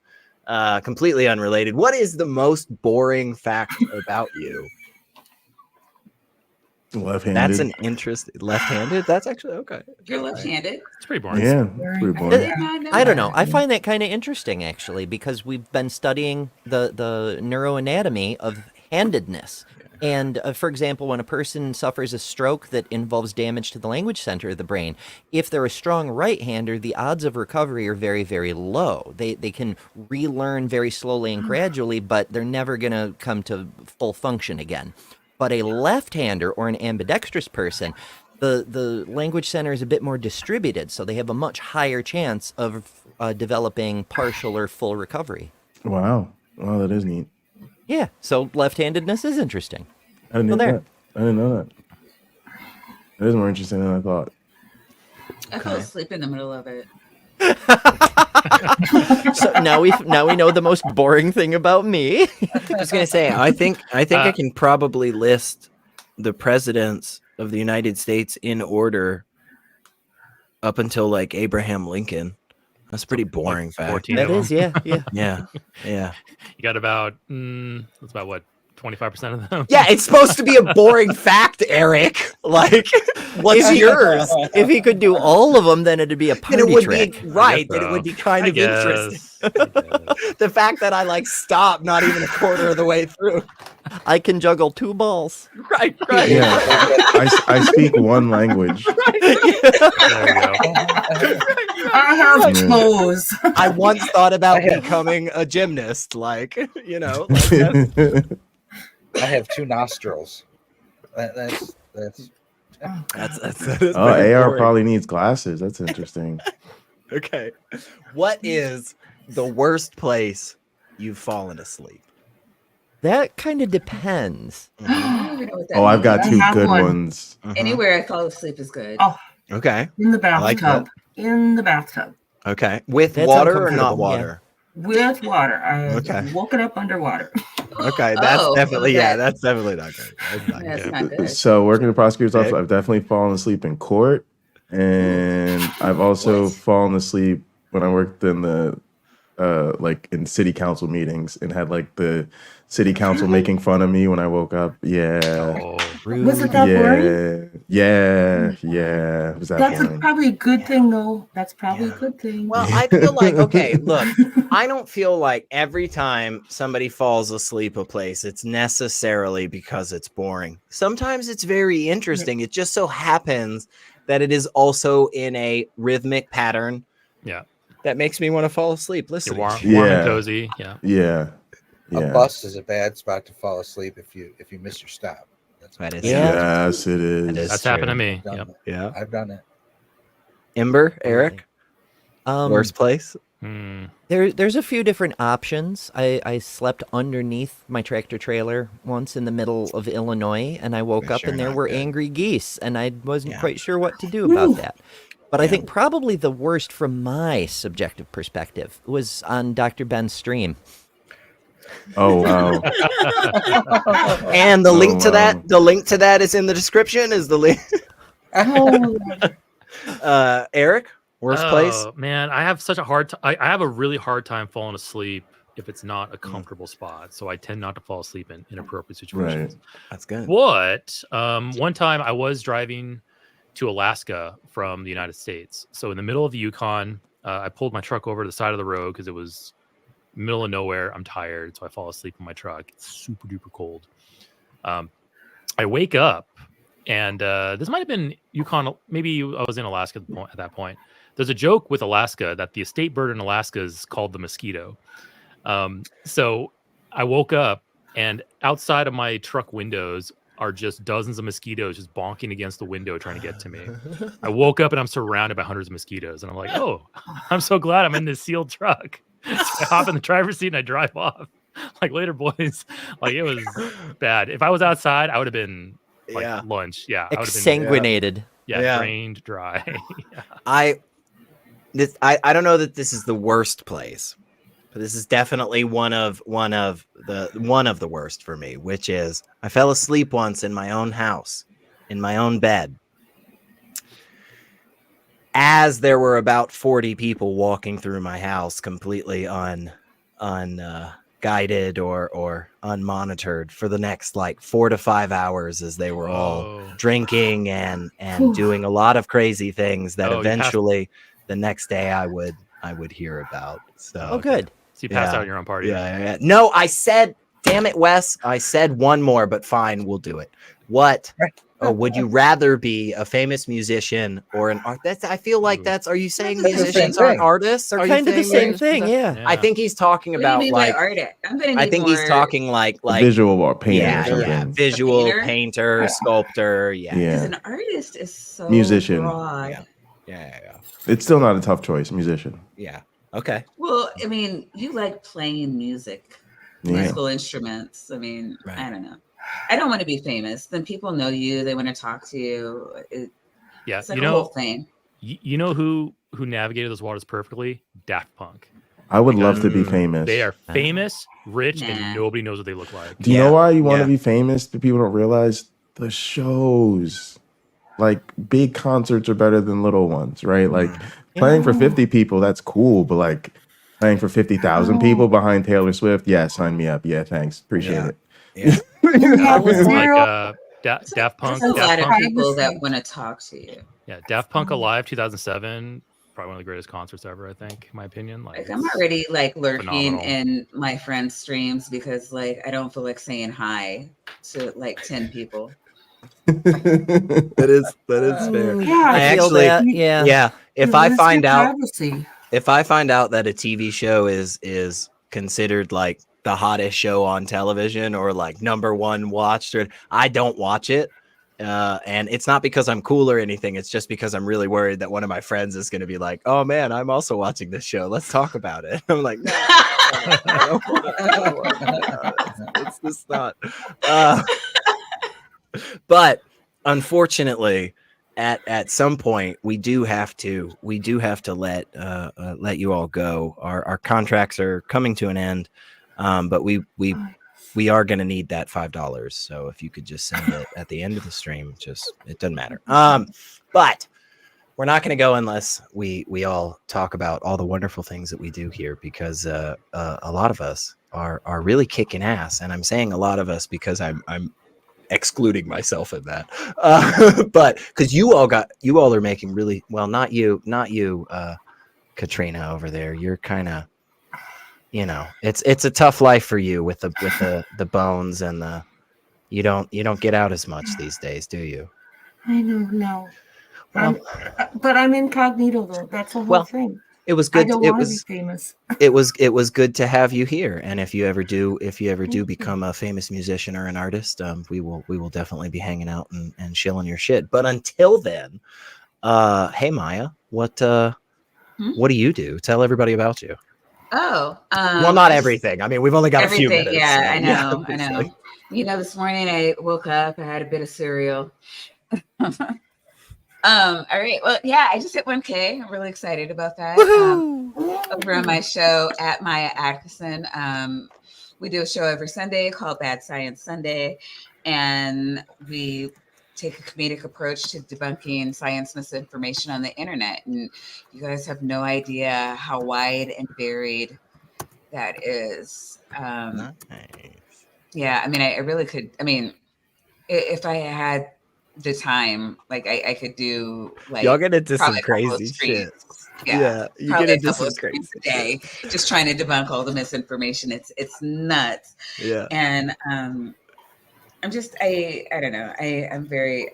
completely unrelated. What is the most boring fact about you? Left-handed. That's an interest. Left-handed? That's actually okay. You're left-handed. It's pretty boring. Yeah, pretty boring. I don't know. I find that kind of interesting, actually, because we've been studying the neuroanatomy of handedness. And for example, when a person suffers a stroke that involves damage to the language center of the brain, if they're a strong right-hander, the odds of recovery are very, very low. They can relearn very slowly and gradually, but they're never going to come to full function again. But a left-hander or an ambidextrous person, The language center is a bit more distributed, so they have a much higher chance of developing partial or full recovery. Wow. Wow, that is neat. Yeah, so left-handedness is interesting. I didn't know there. that. I didn't know that. It is more interesting than I thought. I fell asleep in the middle of it. So now we know the most boring thing about me. I was gonna say, I think I can probably list the presidents of the United States in order up until like Abraham Lincoln. That's pretty boring. Like fact. 14 That of is, them. yeah. Yeah. You got about that's about what 25% of them. Yeah, it's supposed to be a boring fact, Eric. Like, what's yours? If he could do all of them, then it'd be a Then party it would trick. be right. Then it would be kind of interesting. The fact that I like stopped not even a quarter of the way through. I can juggle 2 balls. Right. Yeah, I speak one language. There you go. I have toes. I once thought about becoming a gymnast. Like, you know. Like that's, I have 2 nostrils. That's Oh, AR probably needs glasses. That's interesting. okay. What is the worst place you've fallen asleep? That kind of depends. I don't even know what that Oh, I've got means. 2 good ones. Anywhere I fall asleep is good. Oh, Okay. in the like bathtub. In the bathtub. Okay. With That's water or uncomfortable, not water? With water. I Okay. woken up underwater. Okay. That's definitely okay. that's definitely not good. That's not That's good. not good. So working the prosecutor's office, Okay. I've definitely fallen asleep in court, and I've also fallen asleep when I worked in the like in city council meetings and had like the city council making fun of me when I woke up. Yeah. Oh, Was it that boring? Yeah. It was that That's boring. probably a good thing, though. That's probably a good thing. Well, I feel like, okay, look, I don't feel like every time somebody falls asleep a place, it's necessarily because it's boring. Sometimes it's very interesting. It just so happens that it is also in a rhythmic pattern. Yeah. That makes me want to fall asleep. Listen, You're warm Yeah. and cozy. Yeah. Yeah. A bus is a bad spot to fall asleep if you miss your stop. That is Yes, it is. That's happened to me. I've done Yep. it. Yeah. I've done it. Ember, Eric, worst place? There's a few different options. I slept underneath my tractor trailer once in the middle of Illinois, and I woke up Sure, and there not were good. angry geese, and I wasn't quite sure what to do about that. But I think probably the worst from my subjective perspective was on Dr. Ben's stream. Oh wow. And the link to that is in the description. Is the link? Eric, worst place? Man, I have such a hard I have a really hard time falling asleep if it's not a comfortable spot. So I tend not to fall asleep in inappropriate situations. Right. That's good. What? One time I was driving to Alaska from the United States. So in the middle of the Yukon, I pulled my truck over to the side of the road because it was middle of nowhere. I'm tired, so I fall asleep in my truck. It's super duper cold. I wake up, and this might have been Yukon. Maybe I was in Alaska at that point. There's a joke with Alaska that the estate bird in Alaska is called the mosquito. So I woke up, and outside of my truck windows are just dozens of mosquitoes just bonking against the window trying to get to me. I woke up and I'm surrounded by hundreds of mosquitoes, and I'm like, oh, I'm so glad I'm in this sealed truck. So I hop in the driver's seat and I drive off. Like, later, boys. Like, it was bad. If I was outside, I would have been like lunch. Yeah, I would have been Exsanguinated. drained dry. I don't know that this is the worst place, but this is definitely one of the worst for me, which is I fell asleep once in my own house, in my own bed, as there were about 40 people walking through my house completely guided or unmonitored for the next like 4 to 5 hours, as they were all drinking and doing a lot of crazy things that eventually the next day I would hear about. So good. So you passed out at your own party. Yeah. No, I said, damn it, Wes. I said one more, but fine, we'll do it. what? Or would you rather be a famous musician or an art? I feel like that's. Are you saying musicians aren't artists? They're Are you kind of the saying same thing, yeah. I think he's talking What do you about mean by like artist? I'm gonna I need think he's more- talking like visual or painter or yeah, something. visual Painter? painter, sculptor, Yeah. Because an artist is so Musician. broad. Yeah. It's still not a tough choice. Musician. Yeah. Okay. Well, I mean, you like playing music, Yeah. musical instruments. I mean, I don't know. I don't want to be famous. Then people know you. They want to talk to you. Yeah, It's like you a know, whole thing. You know who navigated those waters perfectly? Daft Punk. I would love to be famous. They are famous, rich, and nobody knows what they look like. Do you know why you want to be famous? But people don't realize the shows. Like big concerts are better than little ones, right? Like playing for 50 people, that's cool. But like playing for 50,000 people behind Taylor Swift, yeah, sign me up. Yeah, thanks. Appreciate it. Yeah. Like Daft Punk. There's a lot of Daft Punk. people that want to talk to you. Yeah, Daft Punk Alive 2007, probably one of the greatest concerts ever, I think, in my opinion. Like I'm already like lurking phenomenal. in my friends' streams because like I don't feel like saying hi to like 10 people. That is fair. Yeah, I feel actually, that, yeah. yeah. If You I lose find your out, privacy. if I find out that a TV show is considered like the hottest show on television or like #1 watched, or I don't watch it. And it's not because I'm cool or anything. It's just because I'm really worried that one of my friends is going to be like, "Oh man, I'm also watching this show. Let's talk about it." I'm like, no, it's just not. But unfortunately, at some point, we do have to let you all go. Our contracts are coming to an end, but we are going to need that $5. So if you could just send it at the end of the stream, it doesn't matter. But we're not going to go unless we all talk about all the wonderful things that we do here, because a lot of us are really kicking ass, and I'm saying a lot of us because I'm excluding myself in that. But because you all are making really well, not you, Katrina over there. You're kind of. You know, it's a tough life for you with the bones and the you don't get out as much these days, do you? I don't know. Well, But I'm incognito though. That's the whole thing. It was good. I don't It want to was be famous. it was good to have you here. And if you ever do become a famous musician or an artist, we will definitely be hanging out and chilling your shit. But until then, hey Maya, what do you do? Tell everybody about you. Oh, well, not everything. I mean, we've only got a few minutes. Yeah, so, I know. yeah, I know. You know, this morning I woke up, I had a bit of cereal. All right. Well, yeah, I just hit 1K. I'm really excited about that. Over on my show at Maya Adkisson. We do a show every Sunday called Bad Science Sunday, and we take a comedic approach to debunking science misinformation on the internet. And you guys have no idea how wide and varied that is. Yeah, I mean, I really could. I mean, if I had the time, like I could do like y'all get into some probably a couple of crazy streams. shit. Yeah, you probably get a into couple some of streams crazy a day, just trying to debunk all the misinformation. It's nuts. Yeah, and I'm just I don't know. I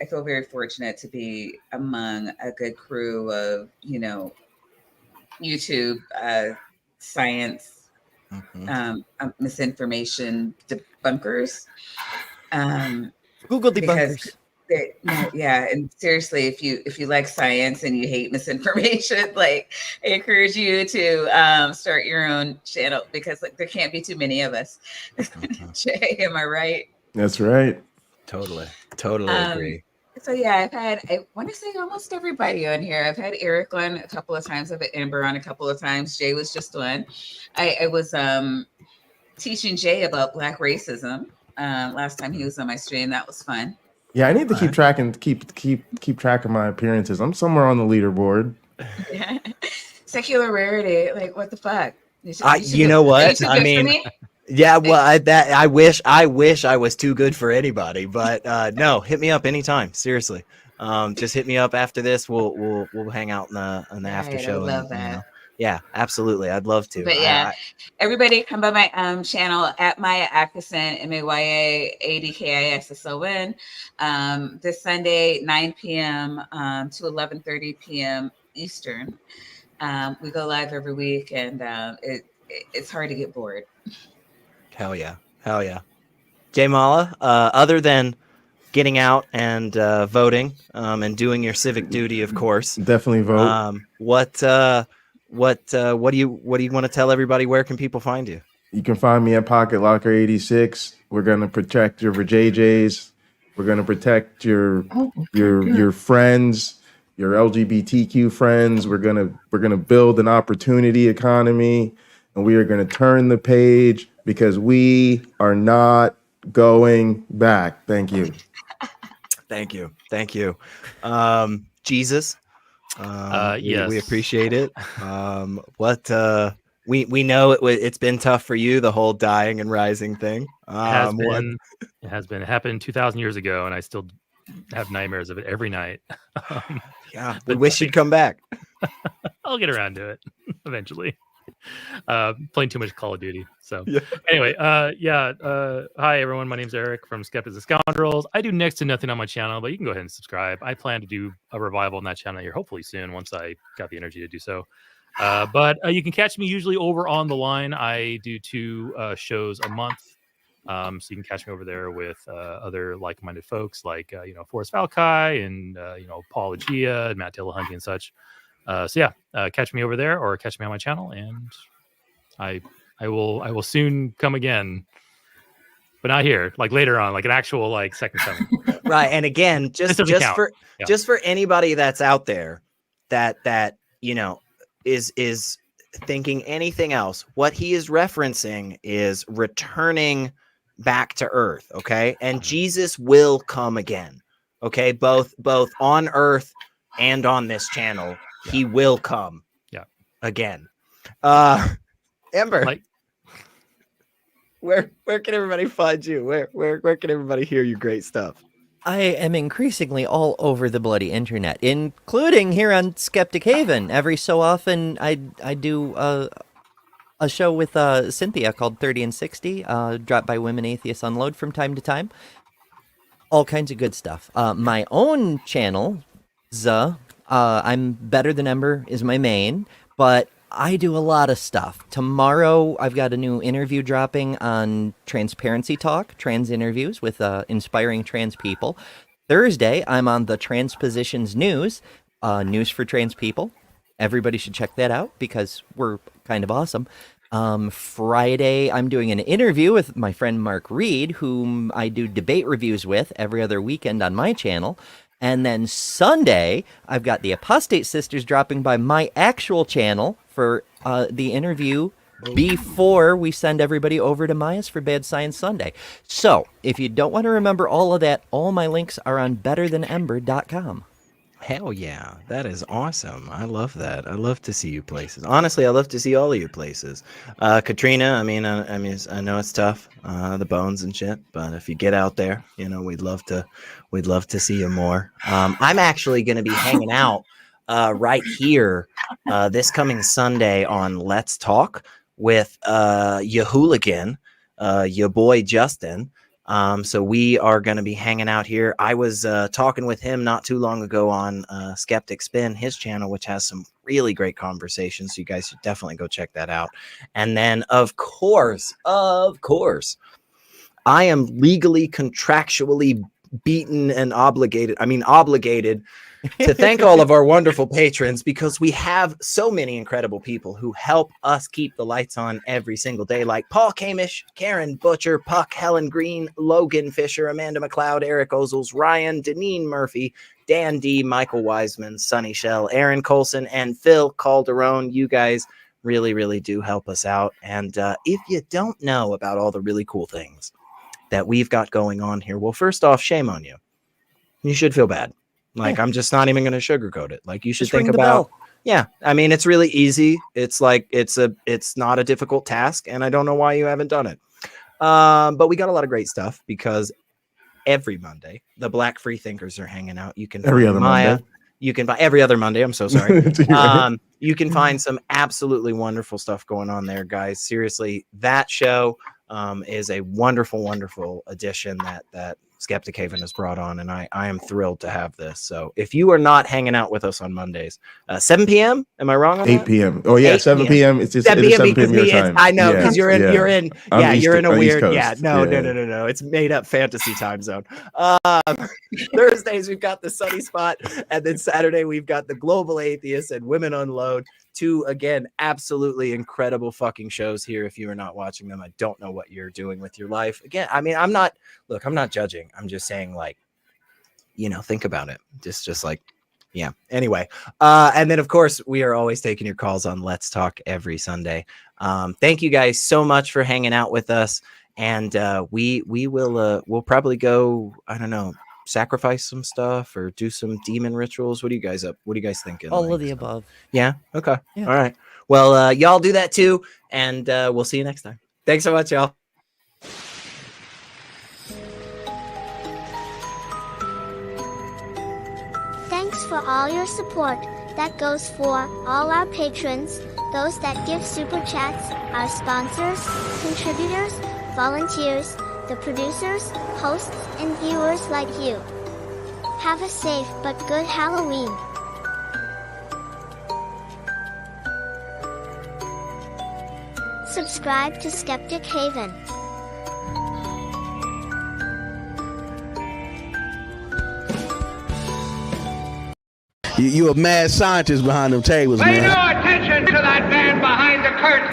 feel very fortunate to be among a good crew of, you know, YouTube science misinformation debunkers. Google debunkers. Yeah, and seriously, if you like science and you hate misinformation, like I encourage you to start your own channel, because like there can't be too many of us. Jay, am I right? That's right. Totally agree. So yeah, I want to say almost everybody on here. I've had Eric on a couple of times. I've had Amber on a couple of times. Jay was just on. I was teaching Jay about Black racism last time he was on my stream. That was fun. Yeah, I need to keep track of my appearances. I'm somewhere on the leaderboard. Yeah. Secular Rarity, like what the fuck? You know what? I mean, yeah. Well, I wish I was too good for anybody, but no. Hit me up anytime. Seriously, just hit me up after this. We'll hang out in the after show. I love that. Yeah, absolutely. I'd love to. But yeah, everybody come by my channel at Maya Adkisson, MayaAdkisson. This Sunday, 9 p.m. To 11:30 p.m. Eastern. We go live every week, and it's hard to get bored. Hell yeah. Jay Mala, other than getting out and voting and doing your civic duty, of course. Definitely vote. What do you want to tell everybody? Where can people find you? You can find me at Pocket Locker 86. We're gonna protect your JJs. We're gonna protect your friends, your LGBTQ friends. We're gonna build an opportunity economy, and we are gonna turn the page because we are not going back. Thank you. Thank you. Jesus. Yes. We appreciate it. We know it's been tough for you, the whole dying and rising thing. It has been. It happened 2,000 years ago, and I still have nightmares of it every night. Yeah, we wish you'd come back. I'll get around to it eventually. Playing too much Call of Duty. So anyway, hi everyone. My name's Eric from Skeptics and Scoundrels. I do next to nothing on my channel, but you can go ahead and subscribe. I plan to do a revival on that channel here hopefully soon once I got the energy to do so. But you can catch me usually over on the line. I do 2 shows a month. So you can catch me over there with other like-minded folks like Forrest Valkai and Paul Agia and Matt Dillahunty and such. Catch me over there or catch me on my channel, and I will soon come again, but not here, like later on, like an actual like second coming. Right. And again, just for anybody that's out there that is thinking anything else, what he is referencing is returning back to earth. Okay. And Jesus will come again. Okay. Both on earth and on this channel. He will come again. Amber, where can everybody find you? Where can everybody hear your great stuff? I am increasingly all over the bloody internet, including here on Skeptic Haven. Every so often, I do a show with Cynthia called 30 and 60, dropped by Women Atheists Unload from time to time. All kinds of good stuff. My own channel, I'm Better Than Ember is my main, but I do a lot of stuff. Tomorrow, I've got a new interview dropping on Transparency Talk, trans interviews with inspiring trans people. Thursday, I'm on the Transpositions News, news for trans people. Everybody should check that out because we're kind of awesome. Friday, I'm doing an interview with my friend Mark Reed, whom I do debate reviews with every other weekend on my channel. And then Sunday, I've got the Apostate Sisters dropping by my actual channel for the interview before we send everybody over to Maya's for Bad Science Sunday. So, if you don't want to remember all of that, all my links are on betterthanember.com. Hell yeah, that is awesome. I love that. I love to see you places. Honestly, I love to see all of your places. Katrina, I know it's tough, the bones and shit, but if you get out there, we'd love to see you more. I'm actually going to be hanging out right here this coming Sunday on Let's Talk with your hooligan, your boy Justin. So we are going to be hanging out here. I was talking with him not too long ago on Skeptic Spin, his channel, which has some really great conversations. So you guys should definitely go check that out. And then, of course, I am legally, contractually beaten and obligated to thank all of our wonderful patrons, because we have so many incredible people who help us keep the lights on every single day, like Paul Cammish, Karen Butcher, Puck, Helen, Greene, Logan Fisher, Amanda McLeod, Eric Ozols, RIon, Deneen Murphy, Dan D, Michael Wiseman, Sunny Shell, Aaron Coalson, and Phil Calderone. You guys really, really do help us out. And if you don't know about all the really cool things that we've got going on here, well, first off, shame on you. You should feel bad. Like, I'm just not even going to sugarcoat it. Like, you should think about, it's really easy. It's like, it's not a difficult task, and I don't know why you haven't done it. But we got a lot of great stuff because every Monday, the Black Free Thinkers are hanging out. You can every find other Maya Monday. You can buy every other Monday. I'm so sorry. You can find some absolutely wonderful stuff going on there, guys. Seriously, that show is a wonderful, wonderful addition that Skeptic Haven has brought on, and I am thrilled to have this. So if you are not hanging out with us on Mondays, 7 p.m. Am I wrong on 8 that? p.m. Oh yeah, 7 p.m. It's 7 p.m. your because time. I know because you're in you're in you're in a weird Coast. no. It's made up fantasy time zone. Thursdays we've got the Sunny Spot, and then Saturday we've got the Global Atheists and Women Unload. Two, again, absolutely incredible fucking shows here. If you are not watching them, I don't know what you're doing with your life. Again, I mean, I'm not judging. I'm just saying, like, think about it. Just like, yeah. Anyway, and then of course we are always taking your calls on Let's Talk every Sunday. Thank you guys so much for hanging out with us, and we'll probably go, I don't know, sacrifice some stuff or do some demon rituals. What are you guys thinking? All of the above. Yeah. Okay. Yeah. All right. Well, y'all do that too, and we'll see you next time. Thanks so much, y'all. Thanks for all your support. That goes for all our patrons, those that give super chats, our sponsors, contributors, volunteers, the producers, hosts, and viewers like you. Have a safe but good Halloween. Subscribe to Skeptic Haven. You a mad scientist behind them tables, Pay man. no attention to that man behind the curtain.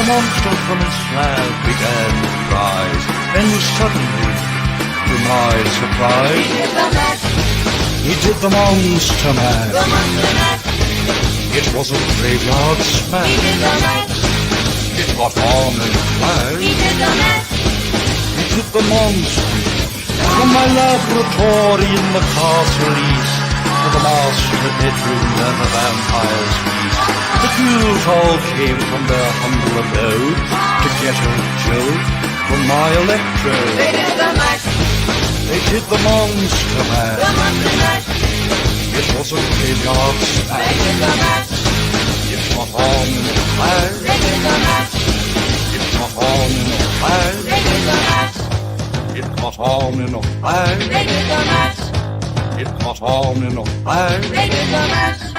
Monster from its slab began to rise. Then suddenly, to my surprise, he did the monster mash. It was a graveyard smash. It got on and flash. He did the monster from my laboratory in the castle east to the master bedroom where the vampires feast. The ghouls all came from their humble abode to get a joke from my electrode. They did the mash. They did the monster mash. The monster mash. It was a graveyard smash. They did the mash. It got on in a flash. They did the mash. It got on in a flash. They did the mash. It got on in a flash. They did the mash. It got on in a flash. They did the mash.